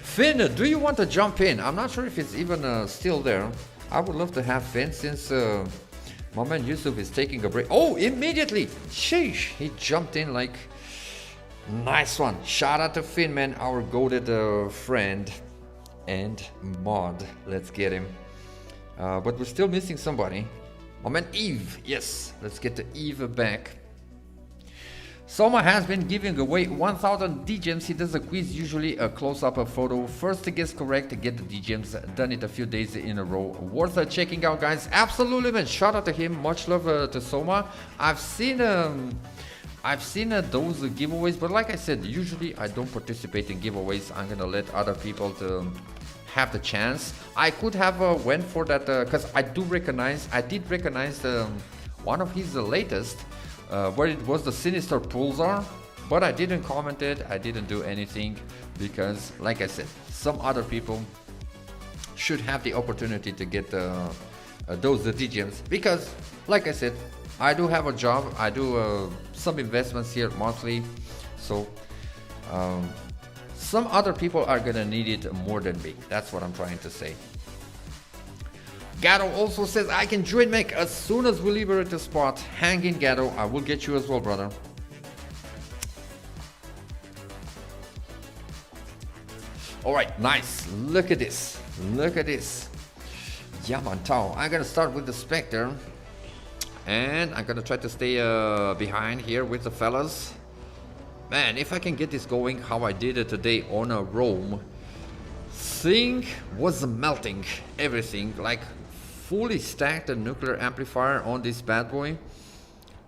Finn, do you want to jump in? I'm not sure if it's even still there. I would love to have Finn since my man Yusuf is taking a break. Oh, immediately! Sheesh! He jumped in like... Nice one. Shout out to Finn, man, our goated friend and mod. Let's get him. But we're still missing somebody. My man Eve. Yes, let's get the Eve back. Soma has been giving away 1000 D-gems. He does a quiz, usually a close-up photo. First to guess correct to get the D-gems. Done it a few days in a row. Worth checking out, guys. Absolutely, man. Shout out to him. Much love to Soma. I've seen those giveaways, but like I said, usually I don't participate in giveaways. I'm gonna let other people to have the chance. I could have went for that because I did recognize one of his latest where it was the Sinister Pulsar, but I didn't comment it. I didn't do anything because, like I said, some other people should have the opportunity to get those DGMs because, like I said, I do have a job. I do some investments here monthly, so some other people are gonna need it more than me. That's what I'm trying to say. Gato also says I can join Mech as soon as we liberate the spot. Hang in, Gato. I will get you as well, brother. Alright, nice. Look at this. Look at this. Yamantau. I'm gonna start with the Spectre. And I'm gonna try to stay behind here with the fellas. Man, if I can get this going how I did it today on a Rome, thing was melting everything, like fully stacked a nuclear amplifier on this bad boy.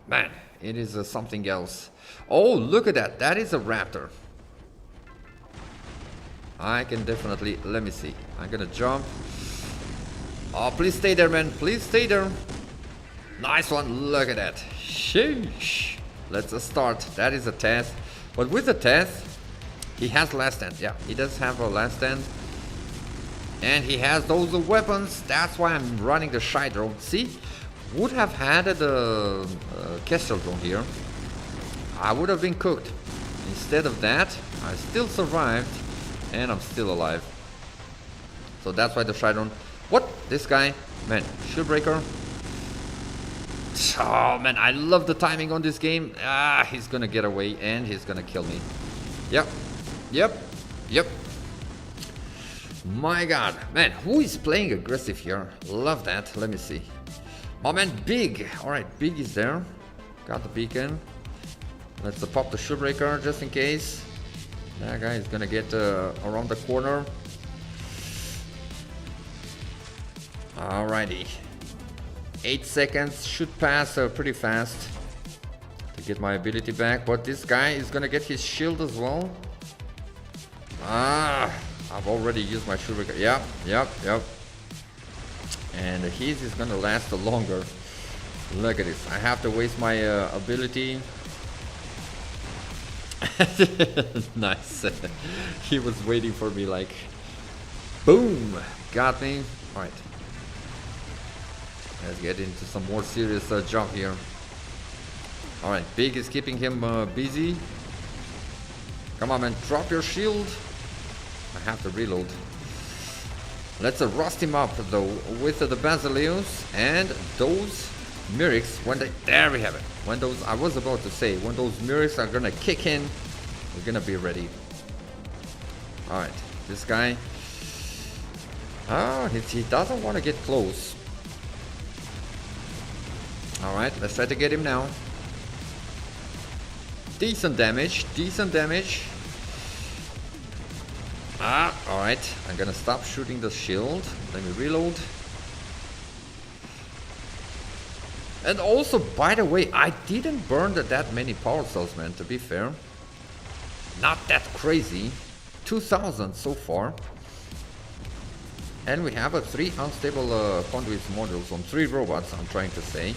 Man, it is something else. Oh, look at that. That is a Raptor. I can definitely, let me see. I'm gonna jump. Oh, please stay there, man. Please stay there. Nice one. Look at that. Sheesh. Let's start. That is a test. But with the test, he has last stand. Yeah, he does have a last stand. And he has those weapons. That's why I'm running the Shy Drone. See? Would have had the Kestrel Drone here. I would have been cooked. Instead of that, I still survived, and I'm still alive. So that's why the Showdown. What? This guy? Man, shield breaker. Oh man, I love the timing on this game. He's gonna get away and he's gonna kill me. Yep. My god. Man, who is playing aggressive here? Love that. Let me see. Oh man, Big. Alright, Big is there. Got the beacon. Let's pop the shield breaker just in case. That guy is gonna get around the corner. Alrighty. 8 seconds should pass pretty fast to get my ability back, but this guy is gonna get his shield as well. I've already used my shield breaker. Yep. And his is gonna last longer. Look at this. I have to waste my ability. Nice. He was waiting for me like boom. Got me. Alright. Let's get into some more serious jump here. Alright, Big is keeping him busy. Come on man, drop your shield. I have to reload. Let's rust him up though with the Basileus and those Myrics. When they, there we have it. When those, I was about to say, when those Myrics are gonna kick in, we're gonna be ready. Alright, this guy. He doesn't want to get close. Alright, let's try to get him now. Decent damage. Alright, I'm gonna stop shooting the shield. Let me reload. And also, by the way, I didn't burn that many power cells, man, to be fair. Not that crazy. 2,000 so far. And we have a 3 unstable conduit modules on 3 robots, I'm trying to say.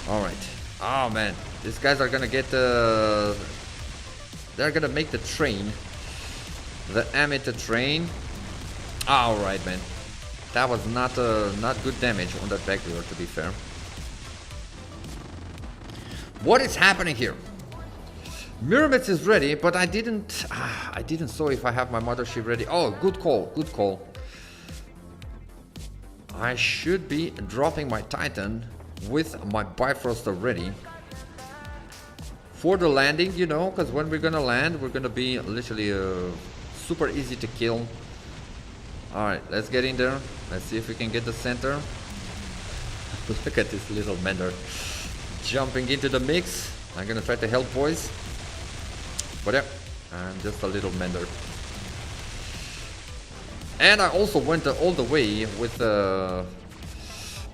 Alright. Oh man, these guys are gonna get they're gonna make the train. The emitter train. Alright man. That was not good damage on that back door, to be fair. What is happening here? Myrmidon is ready, but I didn't saw if I have my mothership ready. Oh, good call. I should be dropping my Titan with my Bifrost ready for the landing, you know, because when we're gonna land, we're gonna be literally super easy to kill. Alright, let's get in there. Let's see if we can get the center. Look at this little mender jumping into the mix. I'm gonna try to help, boys. But yeah, I'm just a little mender. And I also went all the way with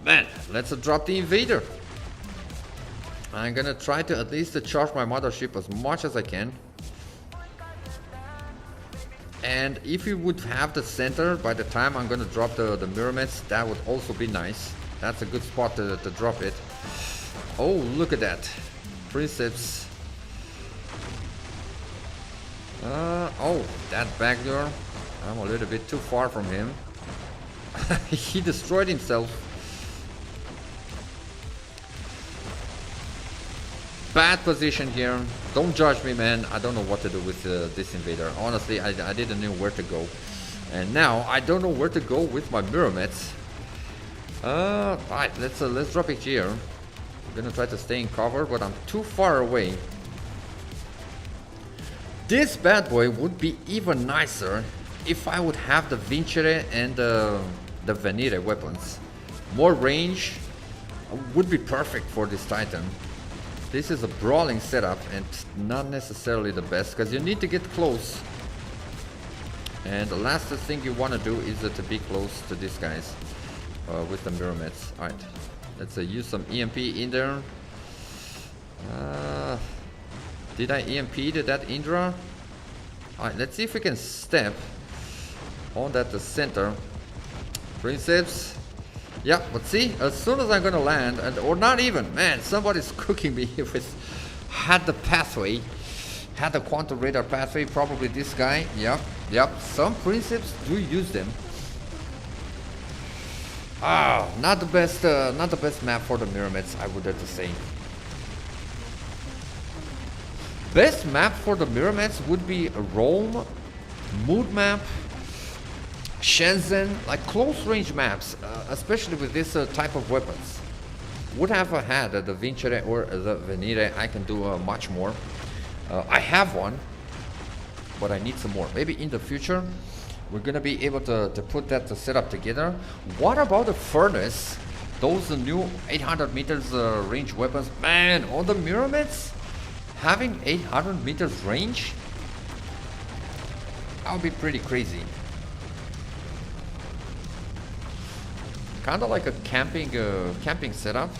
man, let's drop the invader. I'm gonna try to at least charge my mothership as much as I can. And if you would have the center by the time I'm gonna drop the Myrmidons, that would also be nice. That's a good spot to drop it. Oh, look at that. Princeps. Oh, that back door. I'm a little bit too far from him. He destroyed himself. Bad position here. Don't judge me, man. I don't know what to do with this invader. Honestly, I didn't know where to go. And now I don't know where to go with my Myrmidons. Alright, let's drop it here. I'm gonna try to stay in cover, but I'm too far away. This bad boy would be even nicer if I would have the Vincere and the Venire weapons. More range would be perfect for this Titan. This is a brawling setup and not necessarily the best because you need to get close. And the last thing you want to do is to be close to these guys with the Myrmidons. Alright, let's use some EMP in there. Did I EMP that Indra? Alright, let's see if we can step on that center. Princeps. Yeah, but see, as soon as I'm gonna land, or not even, man, somebody's cooking me with, had the pathway, had the quantum radar pathway, probably this guy. Yep, some Princeps do use them. Not the best map for the Myrmidons, I would have to say. Best map for the mirror maps would be Rome, Mood map, Shenzhen, like close range maps, especially with this type of weapons. Would have had the Vincere or the Venire. I can do much more. I have one, but I need some more. Maybe in the future we're gonna be able to put that setup together. What about the furnace? Those new 800 meters range weapons. Man, on the mirror maps, having 800 meters range, that would be pretty crazy. Kind of like a camping setup,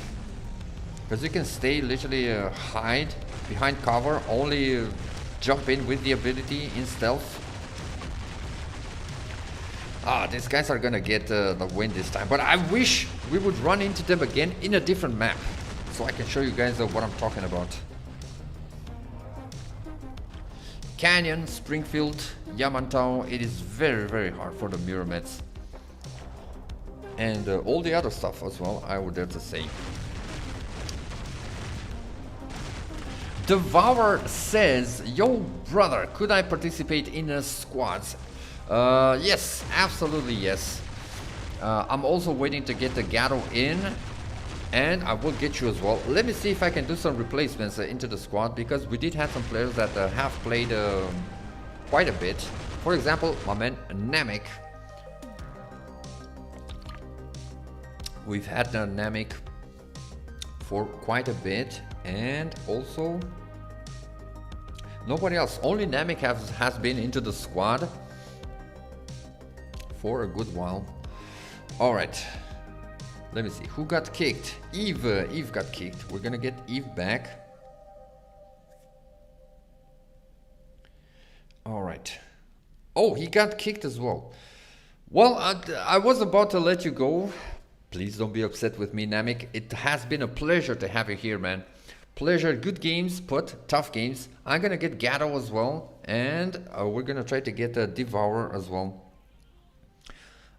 because you can stay literally hide behind cover, only jump in with the ability in stealth. These guys are gonna get the win this time, but I wish we would run into them again in a different map, so I can show you guys what I'm talking about. Canyon, Springfield, Yamantau, it is very, very hard for the mirror mets. And all the other stuff as well, I would dare to say. Devour says, yo brother, could I participate in a squads? Yes, absolutely yes. I'm also waiting to get the Gatto in, and I will get you as well. Let me see if I can do some replacements into the squad, because we did have some players that have played quite a bit. For example, my man Namek. We've had Namek for quite a bit, and also nobody else. Only Namek has been into the squad for a good while. All right, let me see who got kicked. Eve got kicked. We're gonna get Eve back. All right. Oh, he got kicked as well. Well, I was about to let you go. Please don't be upset with me, Namek. It has been a pleasure to have you here, man. Pleasure. Good games, but tough games. I'm gonna get Gatto as well, and we're gonna try to get Devourer as well.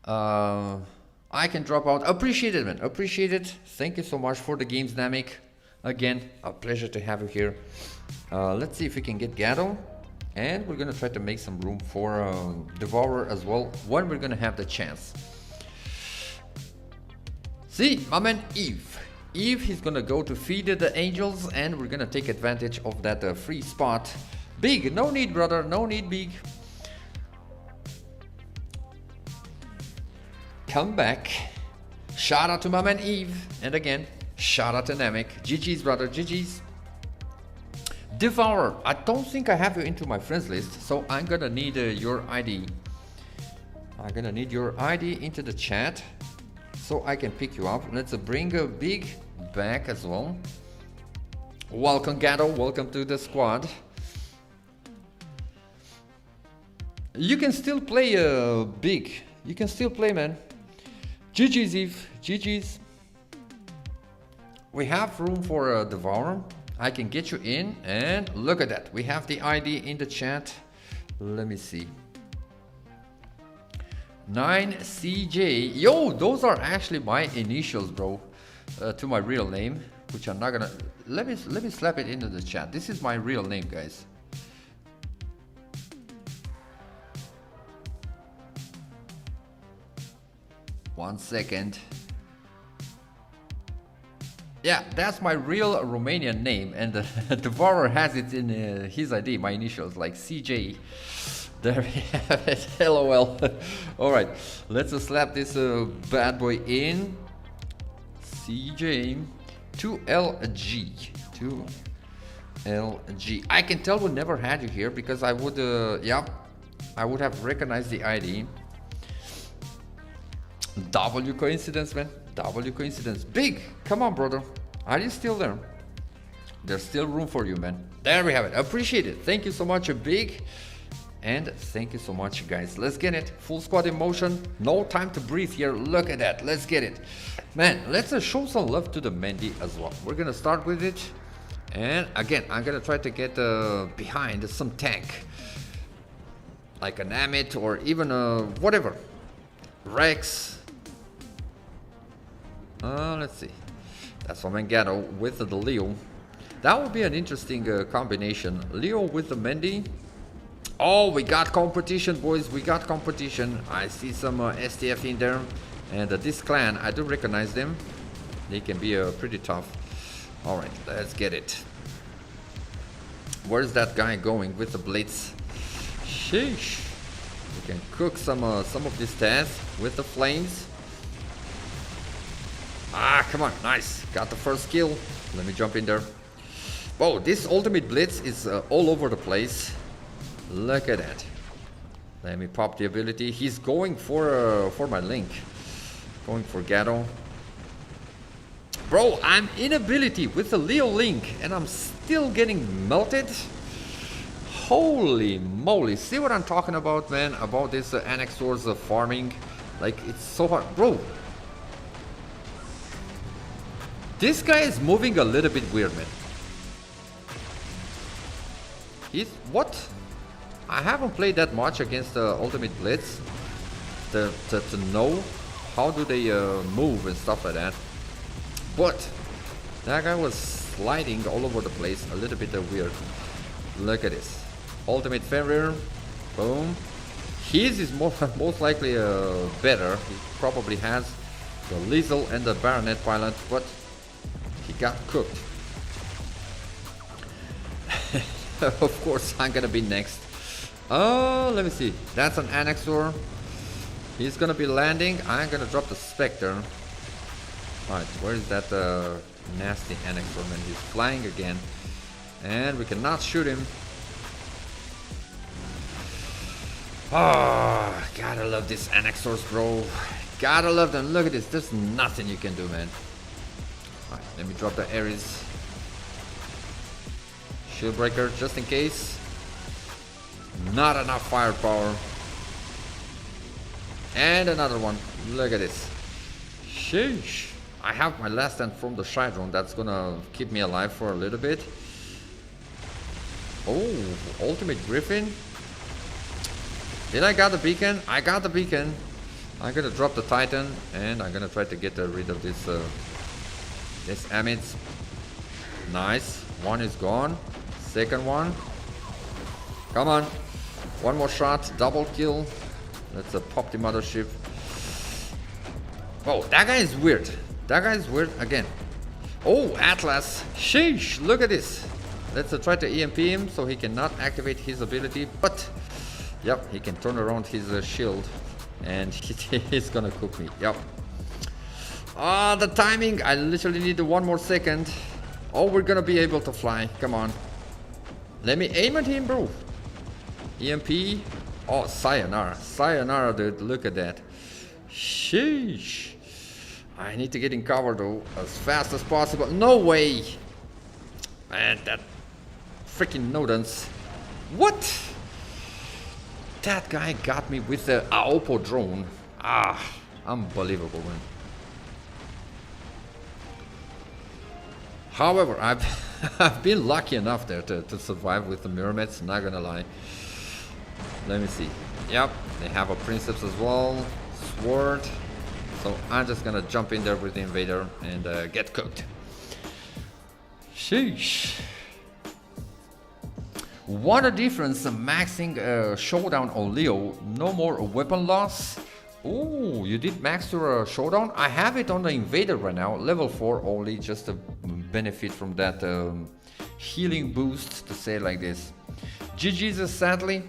I can drop out. Appreciate it, man. Appreciate it. Thank you so much for the games, Namek. Again, a pleasure to have you here. Let's see if we can get Gatto, and we're gonna try to make some room for Devourer as well when we're gonna have the chance. See, my man Eve. He's gonna go to feed the angels, and we're gonna take advantage of that free spot. Big, no need, brother, no need, Big. Come back. Shout out to my man Eve, and again, shout out to Namek. GG's, brother, GG's. Devourer, I don't think I have you into my friends list, so I'm gonna need your ID. I'm gonna need your ID into the chat, so I can pick you up. Let's bring a Big back as well. Welcome, Gatto. Welcome to the squad. You can still play Big. You can still play, man. GG's, Eve. GG's. We have room for Devourer. I can get you in, and look at that. We have the ID in the chat. Let me see. 9CJ. Yo, those are actually my initials, bro, to my real name, which I'm not gonna. Let me slap it into the chat. This is my real name, guys. One second. Yeah, that's my real Romanian name, and the Devourer has it in his ID, my initials, like CJ. There we have it. LOL. All right, let's slap this bad boy in. CJ 2LG 2LG. I can tell we never had you here, because I would I would have recognized the ID. W coincidence, man. W coincidence. Big, come on, brother. Are you still there? There's still room for you, man. There we have it. Appreciate it. Thank you so much, Big. And thank you so much, guys. Let's get it. Full squad in motion. No time to breathe here. Look at that. Let's get it. Man, let's show some love to the Mendy as well. We're going to start with it. And again, I'm going to try to get behind some tank. Like an Amit or even whatever. Rex. Let's see. That's from Gatto with the Leo. That would be an interesting combination. Leo with the Mendy. Oh, we got competition, boys. We got competition. I see some STF in there. And this clan, I do recognize them. They can be pretty tough. Alright, let's get it. Where's that guy going with the blitz? Sheesh. We can cook some of these tasks with the flames. Ah, come on. Nice. Got the first kill. Let me jump in there. Whoa, this ultimate blitz is all over the place. Look at that. Let me pop the ability. He's going for my Link. Going for Gatto. Bro, I'm in ability with the Leo Link and I'm still getting melted. Holy moly. See what I'm talking about, man? About this Annexor's farming. Like, it's so hard. Bro. This guy is moving a little bit weird, man. He's... What? I haven't played that much against the Ultimate Blitz to know how do they move and stuff like that. But that guy was sliding all over the place, a little bit weird. Look at this. Ultimate Farrier. Boom. His is most likely better. He probably has the Liesel and the Baronet pilot, but he got cooked. Of course, I'm gonna be next. Let me see. That's an Annexor. He's gonna be landing. I'm gonna drop the Spectre. Alright, where is that nasty Annexor, man? He's flying again. And we cannot shoot him. Oh, gotta love these Annexors, bro. Gotta love them. Look at this. There's nothing you can do, man. Alright, let me drop the Ares. Shield breaker, just in case. Not enough firepower. And another one. Look at this. Sheesh. I have my last stand from the Shy Drone. That's gonna keep me alive for a little bit. Oh, Ultimate Griffin. Did I got the beacon? I got the beacon. I'm gonna drop the Titan and I'm gonna try to get rid of this this Amids. Nice. One is gone. Second one. Come on. One more shot. Double kill. Let's pop the mothership. Oh, that guy is weird. That guy is weird again. Oh, Atlas. Sheesh. Look at this. Let's try to EMP him so he cannot activate his ability. But, yep, he can turn around his shield. And he's gonna cook me. Yep. Ah, the timing. I literally need one more second. Oh, we're gonna be able to fly. Come on. Let me aim at him, bro. EMP. Oh, sayonara. Sayonara, dude. Look at that. Sheesh. I need to get in cover, though, as fast as possible. No way. Man, that freaking Nodens. What? That guy got me with the Aopo drone. Ah, unbelievable, man. However, I've been lucky enough there to survive with the Myrmidons, not gonna lie. Let me see. Yep, they have a Princeps as well. Sword. So I'm just gonna jump in there with the Invader and get cooked. Sheesh. What a difference maxing Showdown on Leo. No more weapon loss. Oh, you did max your Showdown? I have it on the Invader right now. Level 4 only, just to benefit from that healing boost, to say it like this. GG's, sadly.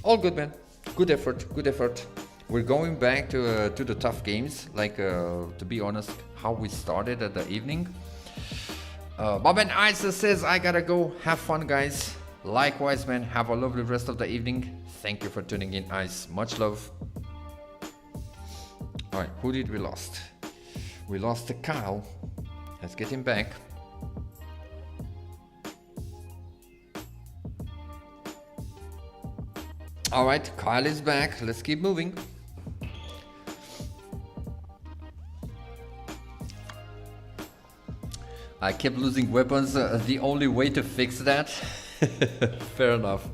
All good, man. Good effort, good effort. We're going back to the tough games, like, to be honest, how we started at the evening. Bob and Ice says, I gotta go. Have fun, guys. Likewise, man. Have a lovely rest of the evening. Thank you for tuning in, Ice. Much love. Alright, who did we lost? We lost to Kyle. Let's get him back. Alright, Kyle is back. Let's keep moving. I kept losing weapons. The only way to fix that? Fair enough.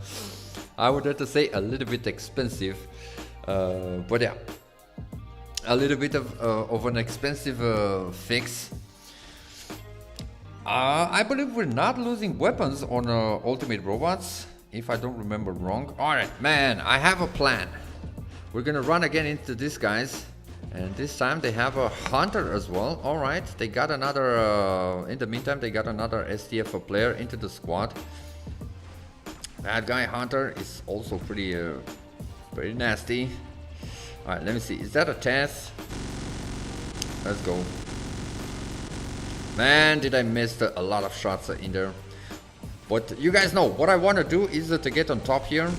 I would have to say a little bit expensive. But yeah. A little bit of an expensive fix. I believe we're not losing weapons on ultimate robots, if I don't remember wrong. Alright, man, I have a plan. We're gonna run again into these guys. And this time they have a hunter as well. Alright, they got another, in the meantime, they got another STF player into the squad. That guy hunter is also pretty nasty. Alright, let me see. Is that a test? Let's go. Man, did I miss a lot of shots in there. But you guys know, what I want to do is to get on top here.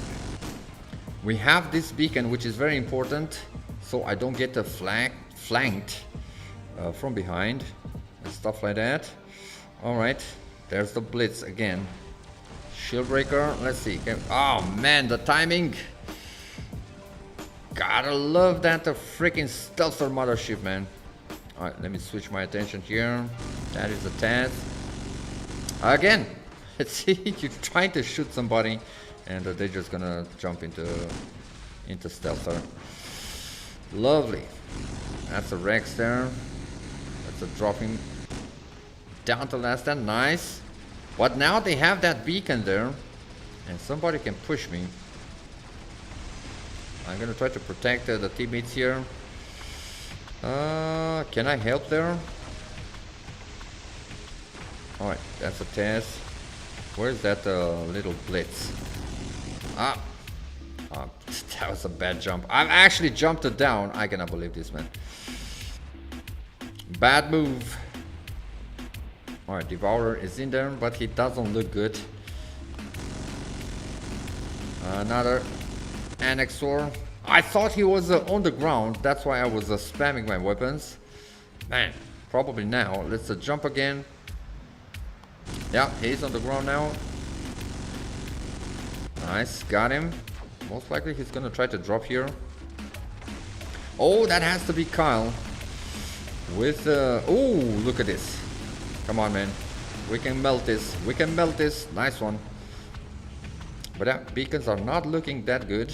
We have this beacon, which is very important, so I don't get flanked from behind and stuff like that. Alright, there's the blitz again. Shield breaker, let's see. Oh man, the timing. Gotta love that, the freaking stealther mothership, man. Alright, let me switch my attention here. That is a task. Again, let's see, you're trying to shoot somebody and they're just gonna jump into stealther. Lovely. That's a Rex there. That's a dropping down to last stand. Nice. But now they have that beacon there and somebody can push me. I'm gonna try to protect the teammates here. Can I help there? Alright, that's a test. Where's that little blitz? That was a bad jump. I've actually jumped it down. I cannot believe this, man. Bad move. Alright, Devourer is in there, but he doesn't look good. Another Annexor. I thought he was on the ground. That's why I was spamming my weapons. Man, probably now. Let's jump again. Yeah, he's on the ground now. Nice, got him. Most likely he's gonna try to drop here. Oh, that has to be Kyle. With oh, look at this. Come on, man. We can melt this. We can melt this. Nice one. But yeah, beacons are not looking that good.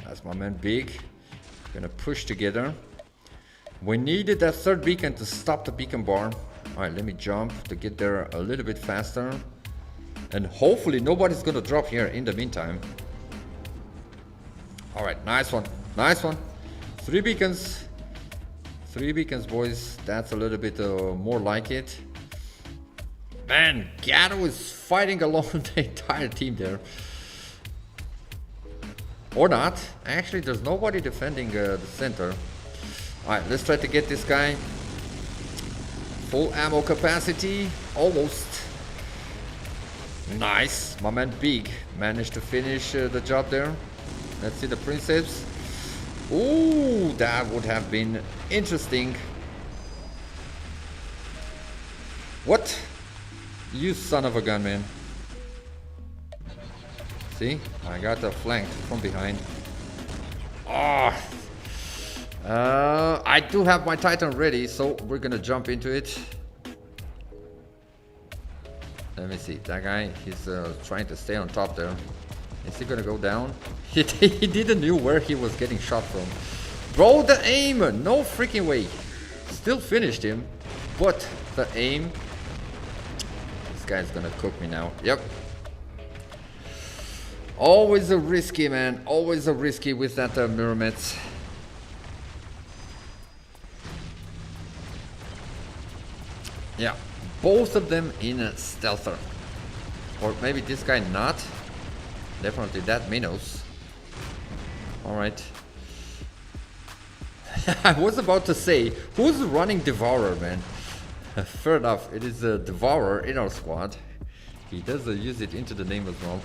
That's my man Big. Gonna push together. We needed that third beacon to stop the beacon bar. Alright, let me jump to get there a little bit faster. And hopefully nobody's gonna drop here in the meantime. Alright, nice one. Nice one. 3 beacons. 3 beacons, boys. That's a little bit more like it. Man, Gatto is fighting along the entire team there. Or not. Actually, there's nobody defending the center. Alright, let's try to get this guy. Full ammo capacity. Almost. Nice. My man Big managed to finish the job there. Let's see the Princeps. Ooh, that would have been interesting. What? You son of a gun, man. See? I got flanked from behind. Oh. I do have my Titan ready, so we're gonna jump into it. Let me see. That guy, he's trying to stay on top there. Is he gonna go down? He didn't know where he was getting shot from. Bro, the aim! No freaking way. Still finished him, but the aim. This guy's gonna cook me now. Yep. Always a risky, man. Always a risky with that Mirrormets. Yeah, both of them in a stealther. Or maybe this guy not. Definitely that Minos. Alright. I was about to say, who's running Devourer, man? Fair enough, it is a Devourer in our squad. He does use it into the name as well.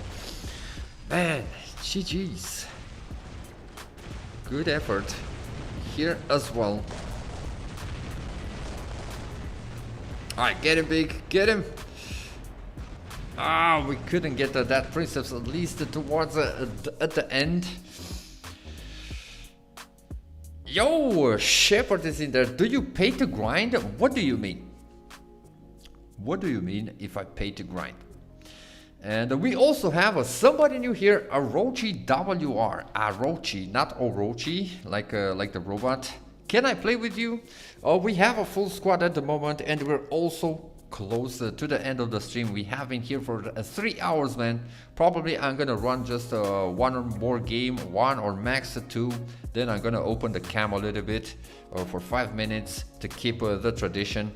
Man, GG's. Good effort here as well. Alright, get him, Big, get him. Ah, we couldn't get that Princeps at least towards at the end. Yo, Shepard is in there. Do you pay to grind? What do you mean? What do you mean if I pay to grind? And we also have somebody new here, Orochi WR. Orochi, not Orochi, like the robot. Can I play with you? We have a full squad at the moment, and we're also close to the end of the stream. We have been here for 3 hours, man. Probably I'm gonna run just one or more game, one or max two. Then I'm gonna open the cam a little bit for 5 minutes to keep the tradition.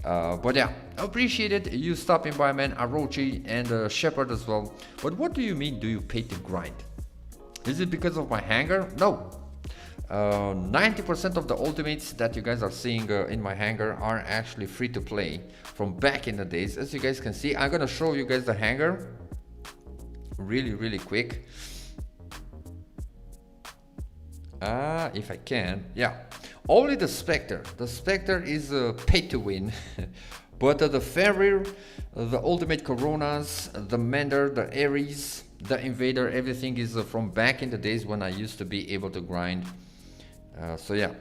But yeah, appreciate it. You stopping by, man. Arochi and Shepherd as well. But what do you mean? Do you pay to grind? Is it because of my hangar? No. 90% of the ultimates that you guys are seeing in my hangar are actually free to play from back in the days. As you guys can see, I'm gonna show you guys the hangar really quick. If I can, yeah. Only the Spectre. The Spectre is pay to win. But the Farrier, the Ultimate Coronas, the Mender, the Ares, the Invader, everything is from back in the days when I used to be able to grind. So yeah,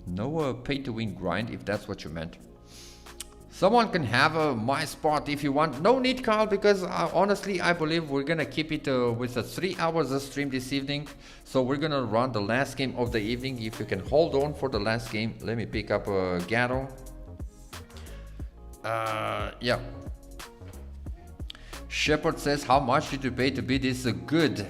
no pay to win grind if that's what you meant. Someone can have my spot if you want. No need, Carl, because honestly I believe we're gonna keep it with 3 hours of stream this evening. So we're gonna run the last game of the evening. If you can hold on for the last game, let me pick up Gatto. Yeah. Shepard says, how much did you pay to be this good?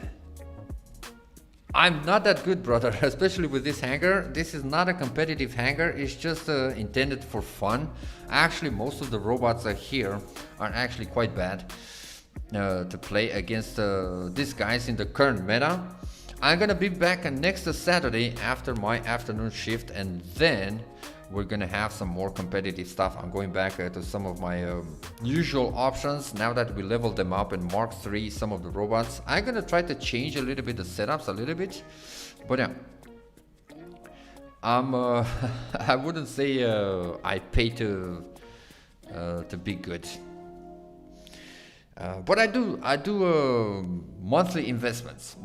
I'm not that good, brother, especially with this hangar. This is not a competitive hangar. It's just intended for fun. Actually, most of the robots here are actually quite bad to play against these guys in the current meta. I'm gonna be back next Saturday after my afternoon shift, and then we're gonna have some more competitive stuff. I'm going back to some of my usual options now that we leveled them up in Mark 3, some of the robots. I'm gonna try to change a little bit the setups a little bit, but yeah, I wouldn't say I pay to be good, but I do monthly investments.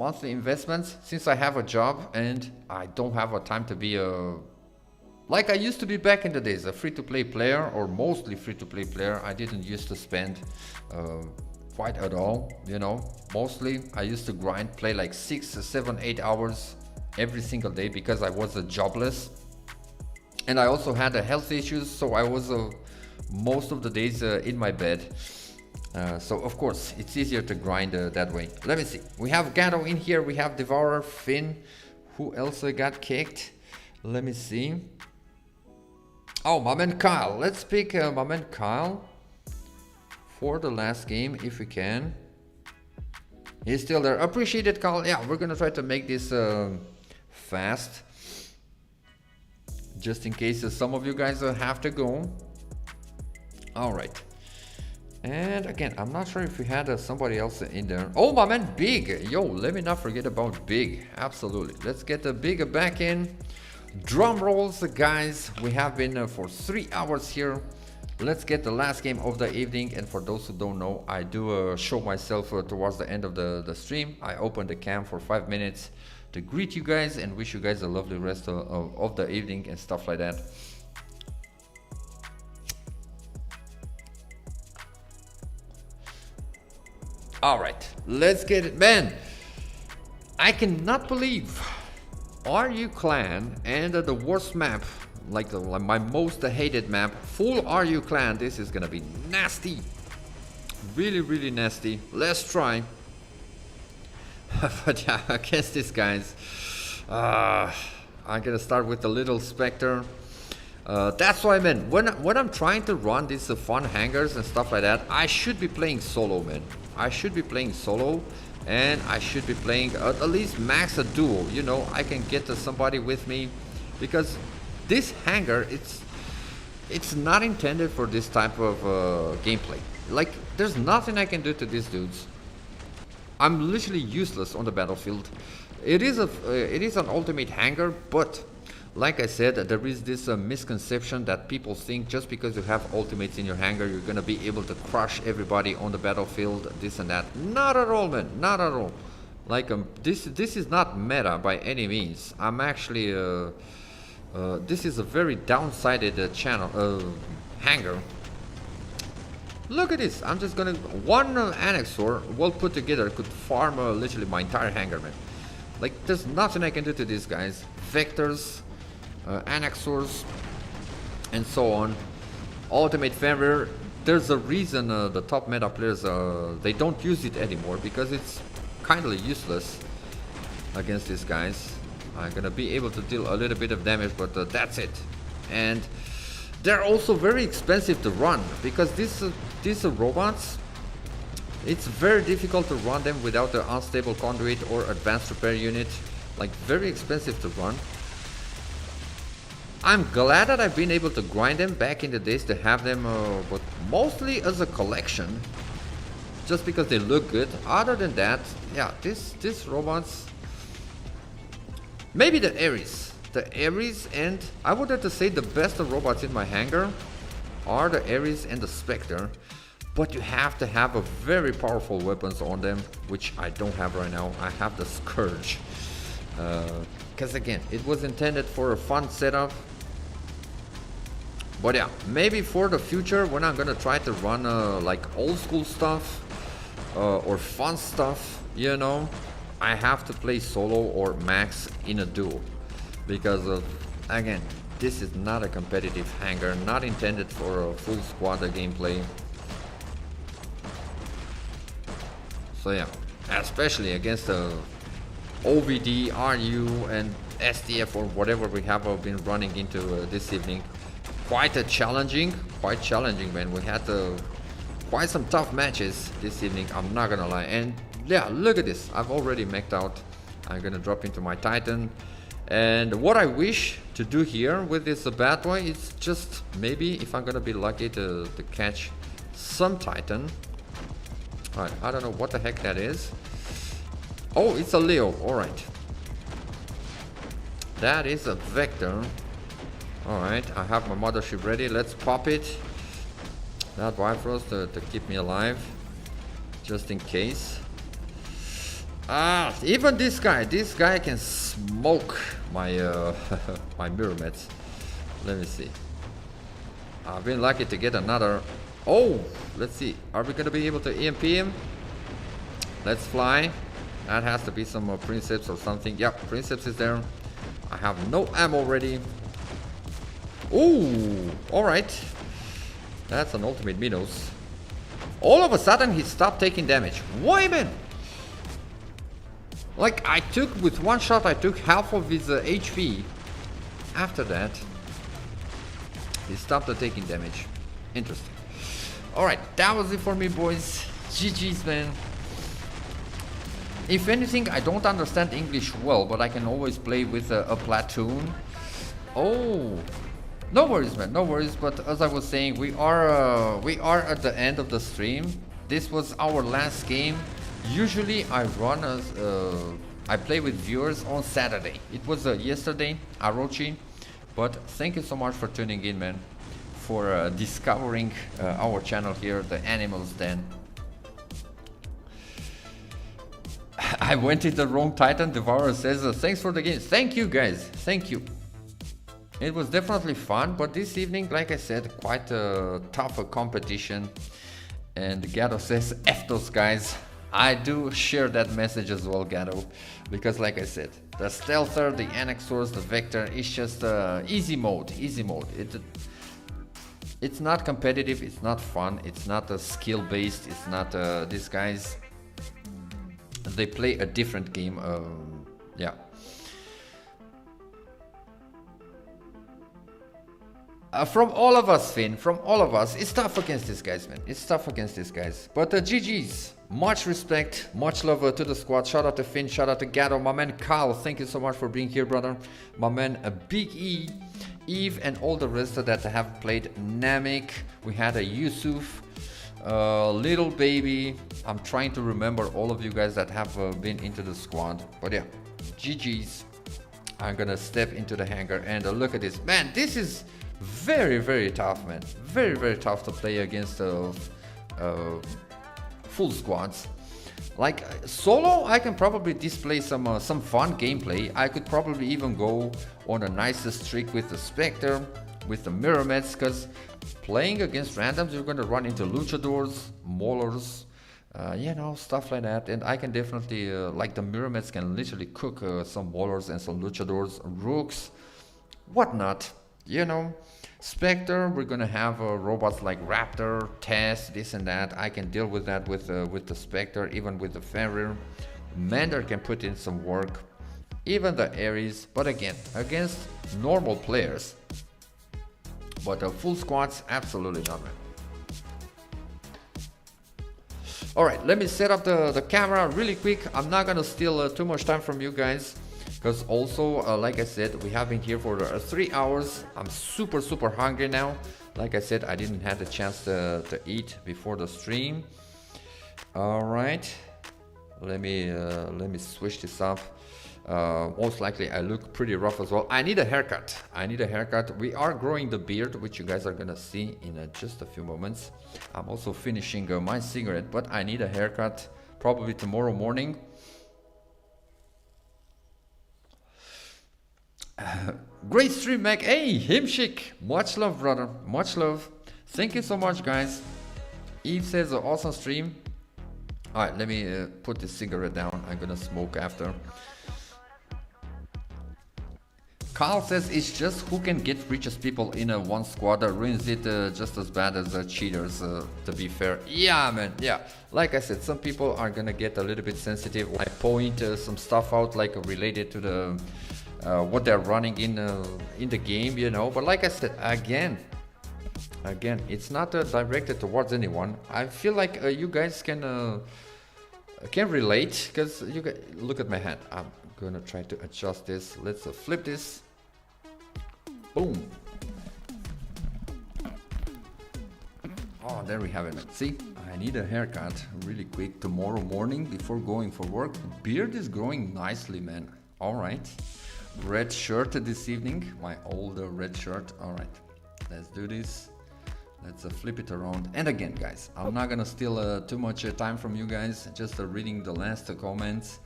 Since I have a job and I don't have a time to be like I used to be back in the days, a free-to-play player, or mostly free-to-play player. I didn't used to spend quite at all, you know. Mostly I used to grind, play like 6, 7, 8 hours every single day because I was jobless. And I also had health issues, so I was most of the days in my bed. So of course, it's easier to grind that way. Let me see. We have Gatto in here, we have Devourer, Finn. Who else got kicked? Let me see. Oh, my man Kyle. Let's pick my man Kyle for the last game if we can. He's still there. Appreciate it, Kyle. Yeah, we're gonna try to make this fast, just in case some of you guys have to go. All right. And again, I'm not sure if we had somebody else in there. Oh, my man Big. Yo, let me not forget about Big. Absolutely. Let's get the Big back in. Drum rolls, guys. We have been for 3 hours here. Let's get the last game of the evening. And for those who don't know, I do show myself towards the end of the stream. I open the cam for 5 minutes to greet you guys and wish you guys a lovely rest of the evening and stuff like that. All right, let's get it, man. I cannot believe RU Clan and the worst map, like my most hated map, full RU Clan. This is gonna be nasty, really nasty. Let's try. But yeah, against these guys, I'm gonna start with the little Spectre. That's what I meant. When I'm trying to run these fun hangars and stuff like that, I should be playing solo, man. I should be playing solo, and I should be playing at least max a duo. You know, I can get somebody with me, because this hangar, it's not intended for this type of gameplay. Like, there's nothing I can do to these dudes. I'm literally useless on the battlefield. It is an ultimate hangar, but like I said, there is this misconception that people think just because you have ultimates in your hangar, you're gonna be able to crush everybody on the battlefield, this and that. Not at all, man. Not at all. Like this is not meta by any means. I'm actually this is a very downsided hangar. Look at this. I'm just gonna one annexor well put together could farm literally my entire hangar, man. Like, there's nothing I can do to these guys. Vectors. annexors, and so on. Ultimate Fenrir, there's a reason the top meta players they don't use it anymore, because it's kindly useless against these guys. I'm gonna be able to deal a little bit of damage, but that's it. And they're also very expensive to run, because these robots, it's very difficult to run them without the unstable conduit or advanced repair unit. Like, very expensive to run. I'm glad that I've been able to grind them back in the days to have them, but mostly as a collection, just because they look good. Other than that, yeah, these robots, maybe the Ares, and I would have to say the best of robots in my hangar are the Ares and the Spectre, but you have to have a very powerful weapons on them, which I don't have right now. I have the Scourge, because again, it was intended for a fun setup. But yeah, maybe for the future, when I'm gonna try to run like old school stuff or fun stuff, you know, I have to play solo or max in a duo, because of, again, this is not a competitive hangar, not intended for a full squad gameplay. So yeah, especially against the OVD, RU and STF or whatever we have been running into this evening. Quite challenging, man. We had quite some tough matches this evening, I'm not gonna lie. And yeah, look at this, I've already maxed out. I'm gonna drop into my Titan, and what I wish to do here with this bad boy is just maybe, if I'm gonna be lucky to catch some Titan. Alright, I don't know what the heck that is. Oh, it's a Leo, alright. That is a Vector. Alright, I have my mothership ready. Let's pop it. That Bifrost to keep me alive, just in case. Even this guy can smoke my my Mirrormets. Let me see. I've been lucky to get another. Oh, let's see. Are we gonna be able to EMP him? Let's fly. That has to be some Princeps or something. Yep, Princeps is there. I have no ammo ready. Ooh, alright. That's an ultimate Minos. All of a sudden he stopped taking damage. Why, man? Like, I took, with one shot I took half of his HP. After that he stopped taking damage. Interesting. Alright, that was it for me, boys. GG's, man. If anything, I don't understand English well, but I can always play with a platoon. Oh, no worries, man, no worries. But as I was saying, we are at the end of the stream. This was our last game. Usually I run as I play with viewers on Saturday. It was yesterday, Arochi. But thank you so much for tuning in, man, for discovering our channel here, the Animals Den. I went in the wrong Titan. Devourer says thanks for the game. Thank you, guys, thank you. It was definitely fun, but this evening, like I said, quite a tough competition. And Gatto says, F those guys. I do share that message as well, Gatto, because like I said, the Stealther, the Annexors, the Vector is just easy mode, easy mode. It's not competitive, it's not fun, it's not skill based, it's not, these guys, they play a different game, yeah. From all of us, Finn, from all of us, it's tough against these guys, man. It's tough against these guys. But GG's, much respect, much love to the squad. Shout out to Finn, shout out to Gatto, my man Kyle. Thank you so much for being here, brother. My man Big E, Eve, and all the rest that have played. Namek, we had a Yusuf, Little Baby. I'm trying to remember all of you guys that have been into the squad. But yeah, GG's. I'm gonna step into the hangar and look at this. Man, this is very, very tough, man. Very, very tough to play against full squads. Like solo, I can probably display some fun gameplay. I could probably even go on a nicest streak with the Spectre, with the Mirrormets, because playing against randoms, you're gonna run into Luchadors, Maulers, you know, stuff like that. And I can definitely, like the Mirrormets can literally cook some Maulers and some Luchadors, Rooks. whatnot, you know. Spectre, we're gonna have robots like Raptor, Test, this and that. I can deal with that with the Spectre, even with the Ferrier. Mander can put in some work, even the Ares, but again, against normal players. But full squads, absolutely not, man. Alright, let me set up the camera really quick. I'm not gonna steal too much time from you guys, because also, like I said, we have been here for 3 hours. I'm super hungry now. Like I said, I didn't have the chance to eat before the stream. Alright, let me switch this up. Most likely I look pretty rough as well. I need a haircut. We are growing the beard, which you guys are gonna see in just a few moments. I'm also finishing my cigarette, but I need a haircut probably tomorrow morning. Great stream, Mac. Hey, Himshik. Much love, brother. Much love. Thank you so much, guys. Eve says awesome stream. Alright, let me put the cigarette down. I'm gonna smoke after. Carl says it's just who can get richest people in a one squad ruins it just as bad as cheaters, to be fair. Yeah, man, yeah. Like I said, some people are gonna get a little bit sensitive. I point some stuff out like related to the what they're running in the game, you know. But like I said, again, it's not directed towards anyone. I feel like you guys can relate, because you guys, look at my hand. I'm gonna try to adjust this. Let's flip this. Boom. Oh, there we have it, man. See, I need a haircut really quick tomorrow morning before going for work. Beard is growing nicely, man. All right. Red shirt this evening, my old red shirt. All right, let's do this. Let's flip it around. And again, guys, I'm not gonna steal too much time from you guys. Just reading the last comments.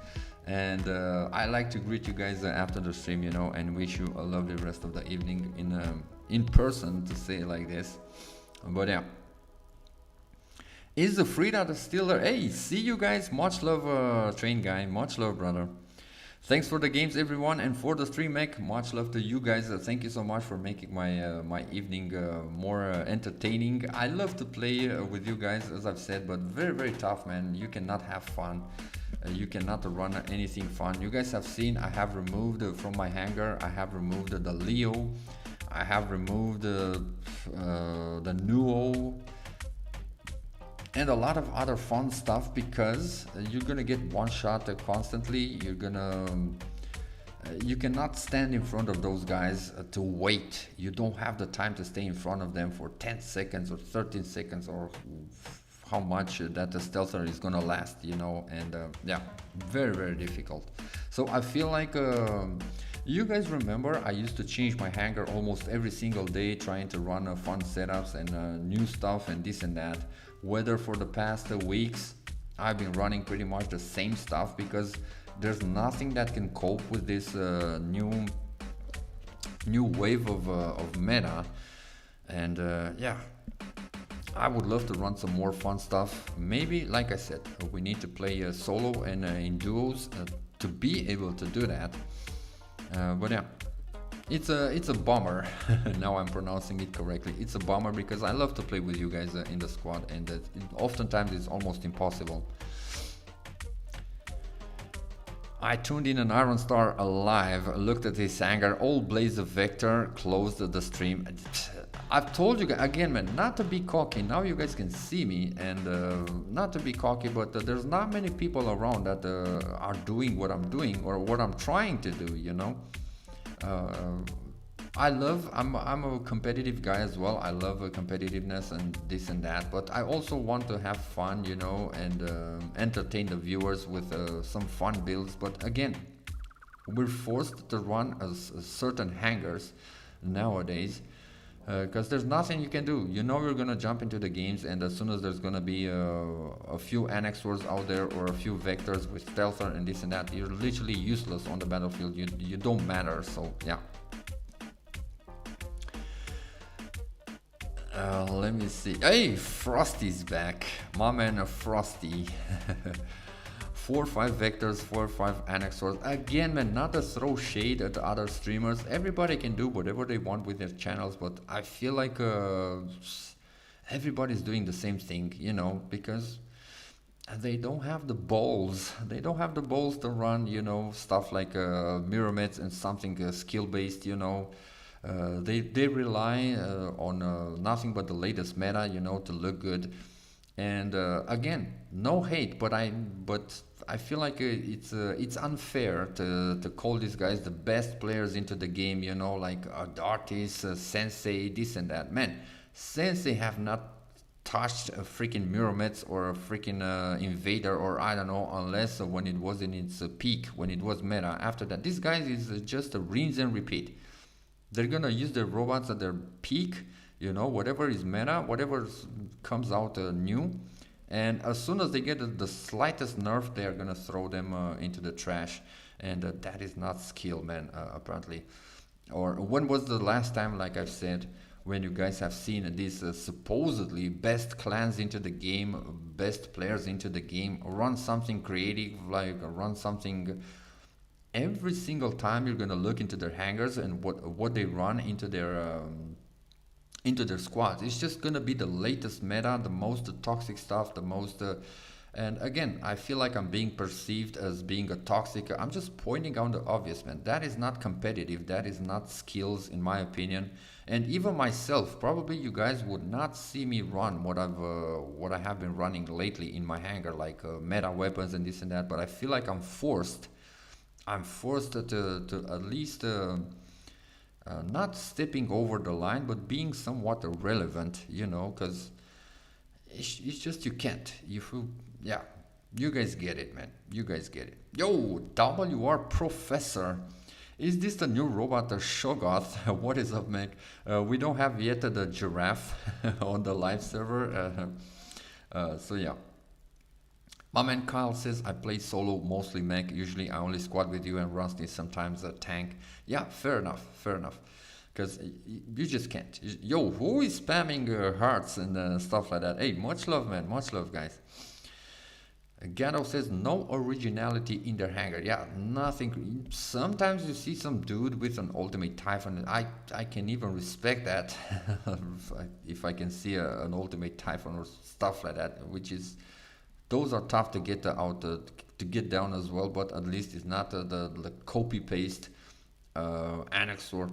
And I like to greet you guys after the stream, you know, and wish you a lovely rest of the evening in person, to say it like this. But yeah, is the Frida still there? Hey, see you guys. Much love, train guy. Much love, brother. Thanks for the games, everyone, and for the stream, Mac. Much love to you guys. Thank you so much for making my my evening more entertaining. I love to play with you guys, as I've said, but very tough, man. You cannot have fun. You cannot run anything fun. You guys have seen I have removed from my hangar. I have removed the Leo. I have removed the Nuo. And a lot of other fun stuff, because you're gonna get one shot constantly. You're gonna you cannot stand in front of those guys to wait. You don't have the time to stay in front of them for 10 seconds or 13 seconds or how much that the stealther is gonna last, you know. And yeah, very difficult. So I feel like you guys remember I used to change my hangar almost every single day, trying to run fun setups and new stuff and this and that. Whether for the past weeks I've been running pretty much the same stuff, because there's nothing that can cope with this new wave of meta. And yeah, I would love to run some more fun stuff. Maybe, like I said, we need to play solo and in duos to be able to do that. But yeah, it's a bummer. Now I'm pronouncing it correctly. It's a bummer, because I love to play with you guys in the squad, and oftentimes it's almost impossible. I tuned in an Iron Star alive, looked at his hangar, old Blaze of Vector, closed the stream. I've told you guys, again, man, not to be cocky. Now you guys can see me, and not to be cocky, but there's not many people around that are doing what I'm doing or what I'm trying to do, you know. I'm a competitive guy as well. I love competitiveness and this and that, but I also want to have fun, you know, and entertain the viewers with some fun builds. But again, we're forced to run certain hangars nowadays, because there's nothing you can do. You know, you're gonna jump into the games, and as soon as there's gonna be a few annex wars out there or a few vectors with stealther and this and that, you're literally useless on the battlefield. You don't matter. So yeah. Let me see. Hey, Frosty's back. My man, Frosty. 4 or 5 vectors, 4 or 5 annexors. Again, man, not to throw shade at the other streamers. Everybody can do whatever they want with their channels, but I feel like everybody's doing the same thing, you know, because they don't have the balls. They don't have the balls to run, you know, stuff like mirror and something skill based, you know. They rely on nothing but the latest meta, you know, to look good. And again, no hate, but I feel like it's unfair to call these guys the best players into the game, you know, like artists, sensei, this and that. Man, sensei have not touched a freaking Mirrormets or a freaking Invader, or I don't know, unless when it was in its peak, when it was meta. After that, these guys is just a rinse and repeat. They're gonna use their robots at their peak, you know, whatever is meta, whatever comes out new, and as soon as they get the slightest nerf, they are gonna throw them into the trash, and that is not skill, man, apparently. Or when was the last time, like I've said, when you guys have seen these supposedly best clans into the game, best players into the game, run something creative, like run something. Every single time you're gonna look into their hangars and what they run into their squads. It's just gonna be the latest meta, the most toxic stuff, the most. And again, I feel like I'm being perceived as being a toxic. I'm just pointing out the obvious, man. That is not competitive. That is not skills, in my opinion. And even myself, probably you guys would not see me run what I have been running lately in my hangar, like meta weapons and this and that. But I feel like I'm forced. I'm forced to at least. Not stepping over the line, but being somewhat relevant, you know, because it's just you can't. Yeah, you guys get it, man. You guys get it. Yo, WR Professor. Is this the new robot, the Shogoth? What is up, man? We don't have yet the giraffe on the live server. So yeah. My man Kyle says, I play solo, mostly mech. Usually I only squad with you and Rusty, sometimes a tank. Yeah, fair enough, fair enough. Because you just can't. Yo, who is spamming hearts and stuff like that? Hey, much love, man. Much love, guys. Gado says, no originality in their hangar. Yeah, nothing. Sometimes you see some dude with an ultimate Typhon. I can even respect that. If I can see an ultimate Typhon or stuff like that, which is... Those are tough to get out, to get down as well, but at least it's not the copy-paste Annexor,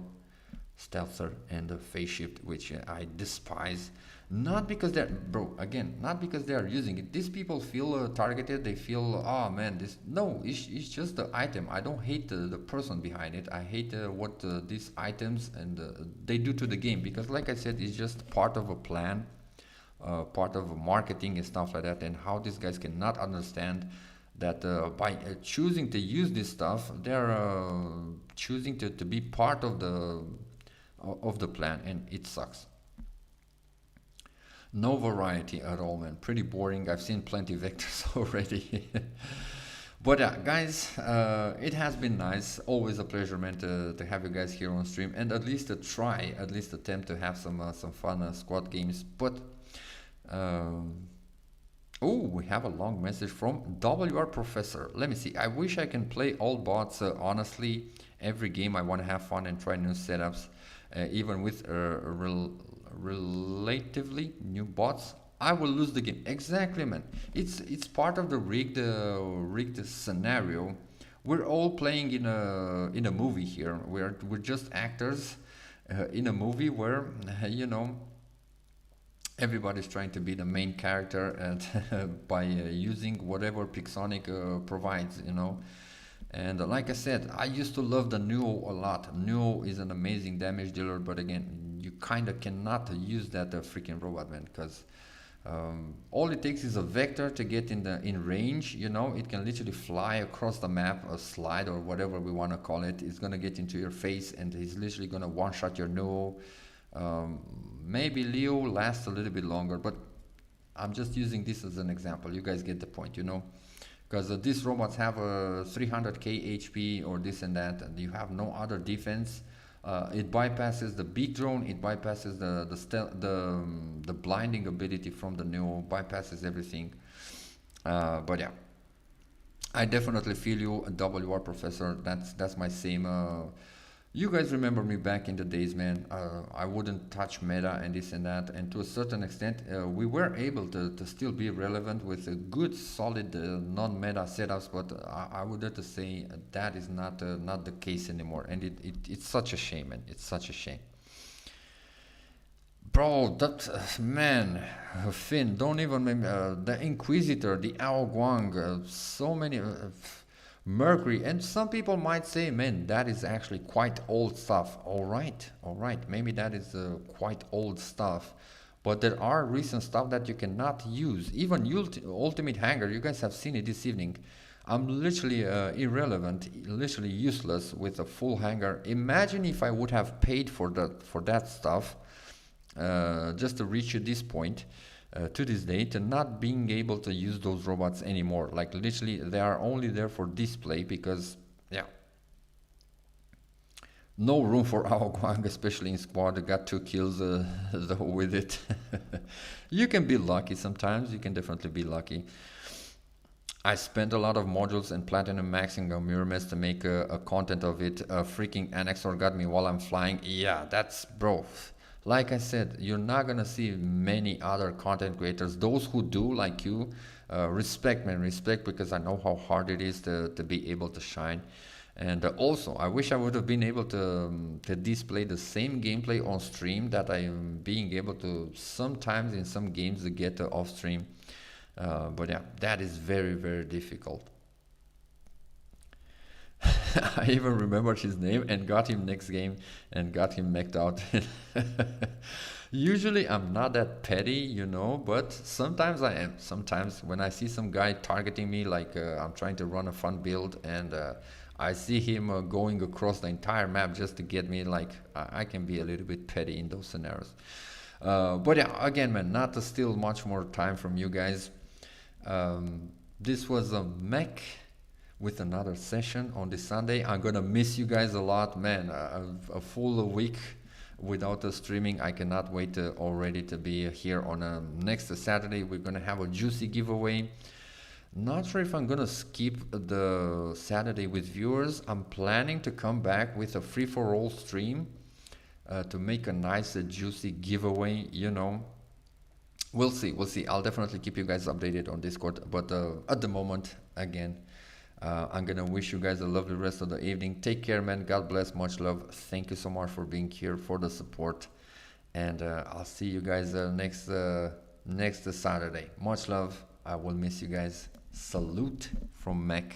Stealther, and the Phase Shift, which I despise. Not because they're, bro, again, not because they are using it. These people feel targeted, they feel, oh man, this, no, it's just the item. I don't hate the person behind it. I hate what these items and they do to the game, because like I said, it's just part of a plan. Part of marketing and stuff like that, and how these guys cannot understand that by choosing to use this stuff, they're choosing to be part of the plan, and it sucks. No variety at all, man. Pretty boring. I've seen plenty of vectors already. But guys, it has been nice. Always a pleasure, man, to have you guys here on stream, and at least to try, at least attempt to have some fun squad games. But oh, we have a long message from WR Professor. Let me see. I wish I can play all bots. Honestly, every game I want to have fun and try new setups, even with relatively new bots. I will lose the game. Exactly, man. It's part of the rigged scenario. We're all playing in a movie here. We're just actors in a movie where you know. Everybody's trying to be the main character and by using whatever Pixonic provides, you know. And like I said, I used to love the Nuo a lot. Nuo is an amazing damage dealer, but again, you kind of cannot use that freaking robot, man, because all it takes is a vector to get in range, you know. It can literally fly across the map, a slide or whatever we want to call it. It's going to get into your face, and he's literally going to one-shot your Nuo. Maybe Leo lasts a little bit longer, but I'm just using this as an example. You guys get the point, you know, because these robots have a 300k HP or this and that, and you have no other defense. It bypasses the beat drone, it bypasses the blinding ability from the Neo, bypasses everything. But yeah, I definitely feel you, WR Professor. That's my same. You guys remember me back in the days, man. I wouldn't touch meta and this and that, and to a certain extent, we were able to still be relevant with a good, solid non-meta setups. But I would have to say that is not the case anymore, and it's such a shame, man. It's such a shame. Bro, that man, Finn, don't even make the Inquisitor, the Ao Guang, so many Mercury, and some people might say, man, that is actually quite old stuff. All right, maybe that is quite old stuff, but there are recent stuff that you cannot use. Even Ultimate Hangar, you guys have seen it this evening. I'm literally irrelevant, literally useless with a full hangar. Imagine if I would have paid for that stuff just to reach this point to this day, to not being able to use those robots anymore. Like literally, they are only there for display because, yeah, no room for Ao Guang, especially in squad. I got 2 kills though with it. You can be lucky sometimes. You can definitely be lucky. I spent a lot of modules and platinum maxing on Miramis to make a content of it. Freaking Annexor got me while I'm flying. Yeah, that's bro. Like I said, you're not gonna see many other content creators. Those who do, like you, respect, man, respect, because I know how hard it is to be able to shine. And also, I wish I would have been able to display the same gameplay on stream that I am being able to sometimes in some games to get off stream. But yeah, that is very, very difficult. I even remembered his name and got him next game and got him mech'd out. Usually I'm not that petty, but sometimes I am. Sometimes when I see some guy targeting me, like I'm trying to run a fun build and I see him going across the entire map just to get me, like I can be a little bit petty in those scenarios. But yeah, again, man, not to steal much more time from you guys. This was a mech with another session on this Sunday. I'm gonna miss you guys a lot, man. A full week without the streaming. I cannot wait already to be here on next Saturday. We're gonna have a juicy giveaway. Not sure if I'm gonna skip the Saturday with viewers. I'm planning to come back with a free-for-all stream to make a nice juicy giveaway. We'll see. I'll definitely keep you guys updated on Discord. But at the moment, again, I'm gonna wish you guys a lovely rest of the evening. Take care, man. God bless. Much love. Thank you so much for being here, for the support, and I'll see you guys next Saturday. Much love. I will miss you guys. Salute from Mac.